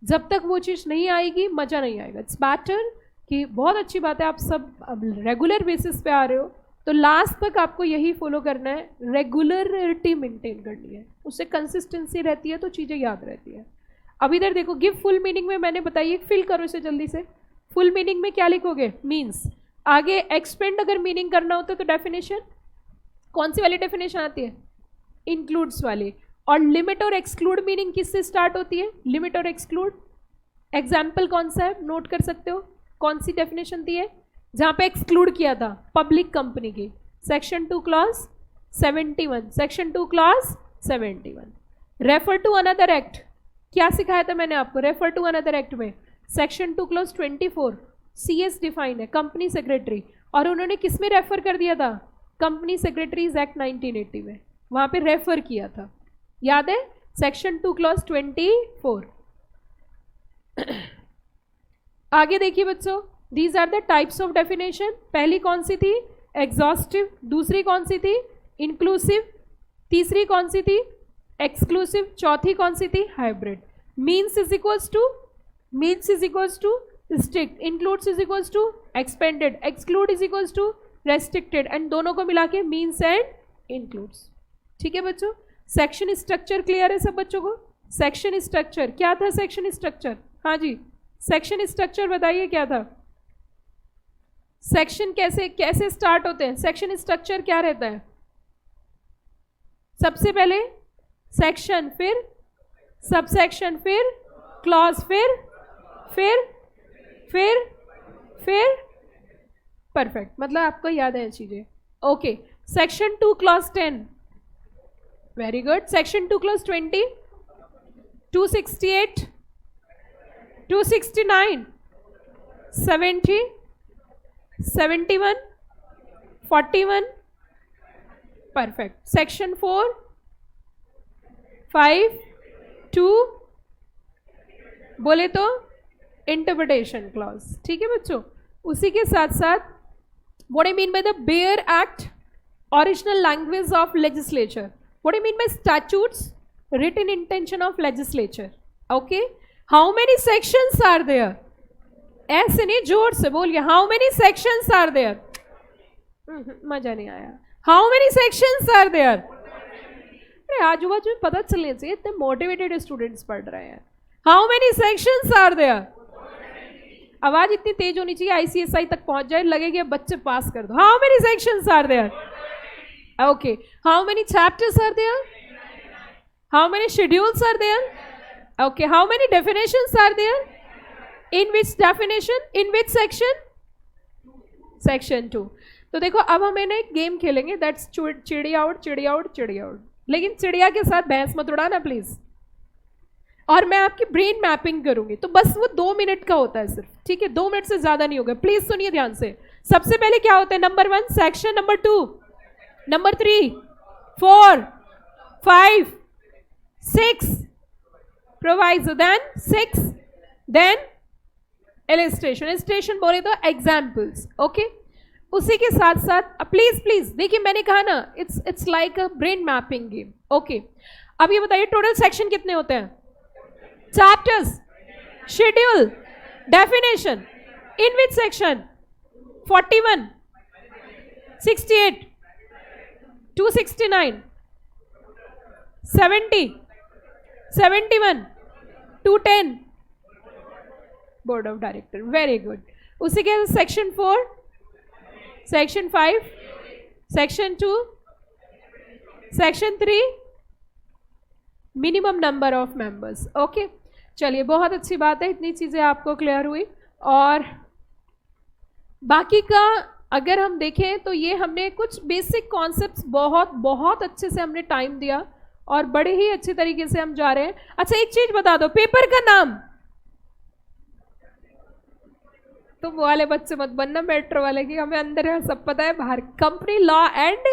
जब तक वो चीज़ नहीं आएगी मज़ा नहीं आएगा। इट्स बेटर कि बहुत अच्छी बात है आप सब अब रेगुलर बेसिस पे आ रहे हो, तो लास्ट तक आपको यही फॉलो करना है, रेगुलरिटी मेंटेन करनी है, उससे कंसिस्टेंसी रहती है तो चीज़ें याद रहती है। अब इधर देखो, गिव फुल मीनिंग में मैंने बताइए, फिल करो इसे जल्दी से। फुल मीनिंग में क्या लिखोगे? मीन्स। आगे एक्सपेंड अगर मीनिंग करना होता है तो डेफिनेशन कौन सी वाली डेफिनेशन आती है? इंक्लूड्स वाली। और लिमिट और एक्सक्लूड मीनिंग किससे स्टार्ट होती है? लिमिट और एक्सक्लूड। एग्जाम्पल कौन सा है, नोट कर सकते हो, कौन सी डेफिनेशन दी है जहाँ पे एक्सक्लूड किया था? पब्लिक कंपनी की, section 2 clause 71, section 2 clause 71। Refer to another act, क्या सिखाया था मैंने आपको? रेफर टू अनदर एक्ट में सेक्शन 2 क्लॉज 24 CS डिफाइन है, कंपनी सेक्रेटरी, और उन्होंने किस में रेफर कर दिया था? कंपनी सेक्रेटरीज एक्ट 1980 में, वहाँ पे रेफर किया था, याद है? Section 2 clause 24। आगे देखिए बच्चों, these are the types of definition. पहली कौन सी थी? एग्जॉस्टिव। दूसरी कौन सी थी? इंक्लूसिव। तीसरी कौन सी थी? एक्सक्लूसिव। चौथी कौन सी थी? Hybrid. Means is equals to strict, includes is equals to expanded, exclude is equals to restricted, and दोनों को मिला के मीन्स एंड इंक्लूड्स। ठीक है बच्चों, सेक्शन स्ट्रक्चर क्लियर है सब बच्चों को? सेक्शन स्ट्रक्चर क्या था? सेक्शन स्ट्रक्चर, हाँ जी, सेक्शन स्ट्रक्चर बताइए क्या था? सेक्शन कैसे स्टार्ट होते हैं? सेक्शन स्ट्रक्चर क्या रहता है? सबसे पहले सेक्शन, फिर सबसेक्शन, फिर क्लॉज, फिर परफेक्ट, मतलब आपको याद है चीजें। Okay, section 2 clause 10, very good. Section 2 clause 20, 268, 269, 70, 71, 41, perfect. Section 4, 5, 2 बोले तो इंटरप्रिटेशन क्लॉज। ठीक है बच्चों, उसी के साथ साथ what I mean by the bare act, original language of legislature, what I mean by statutes, written intention of legislature. Okay, how many sections are there? ऐसे नहीं, जोर से बोलिए, how many sections are there? मजा नहीं आया। How many sections are there? अरे आजू बाजू में पता चलने चाहिए, इतने मोटिवेटेड स्टूडेंट्स पढ़ रहे हैं। How many sections are there? आवाज इतनी तेज होनी चाहिए ICSI तक पहुंच जाए, लगेगा बच्चे पास कर दो। How many sections are there? Okay, how many chapters are there? How many schedules are there? Okay, how many definitions are there? In which definition, in which section? Section 2। तो देखो, अब हम एक गेम खेलेंगे, that's चिड़िया out, चिड़िया out, चिड़िया out. लेकिन चिड़िया के साथ बहस मत उड़ाना प्लीज, और मैं आपकी ब्रेन मैपिंग करूंगी, तो बस वो 2 मिनट का होता है सिर्फ, ठीक है? 2 मिनट से ज्यादा नहीं होगा, प्लीज सुनिए ध्यान से। सबसे पहले क्या होता है? Number 1 section, number 2, number 3, 4, 5, 6 proviso, then 6, then illustration. Illustration बोले तो एग्जाम्पल्स। ओके, उसी के साथ साथ प्लीज देखिए, मैंने कहा ना, it's like a brain mapping game. Okay, अब ये बताइए टोटल सेक्शन कितने होते हैं? Chapters, schedule, definition, in which section? 41, 68, 269, 70, 71, 210, board of director, very good. उसी के section 4, section 5, section 2, section 3, minimum number of members. Okay, चलिए बहुत अच्छी बात है, इतनी चीज़ें आपको क्लियर हुई। और बाकी का अगर हम देखें तो ये हमने कुछ बेसिक कॉन्सेप्ट्स बहुत बहुत अच्छे से हमने टाइम दिया और बड़े ही अच्छे तरीके से हम जा रहे हैं। अच्छा एक चीज बता दो, पेपर का नाम तुम वाले बच्चे मत बनना मेट्रो वाले की, हमें अंदर है सब पता है, बाहर कंपनी लॉ एंड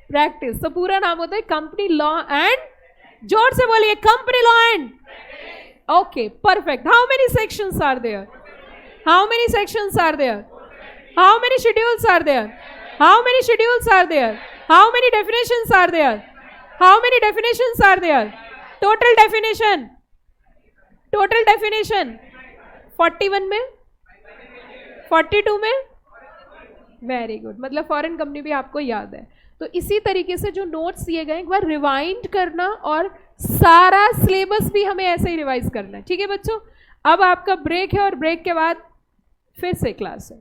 प्रैक्टिस। तो पूरा नाम होता है कंपनी लॉ एंड, जोर से बोलिए, company law end. Okay, perfect. How many sections are there? How many sections are there? How many schedules are there? How many schedules are there? How many definitions are there? How many definitions are there? Total definition. Total definition. 41 में? 42 में? Very good. मतलब foreign company भी आपको याद है। तो इसी तरीके से जो नोट्स दिए गए एक बार रिवाइंड करना और सारा सिलेबस भी हमें ऐसे ही रिवाइज करना है। ठीक है बच्चों, अब आपका ब्रेक है और ब्रेक के बाद फिर से क्लास है।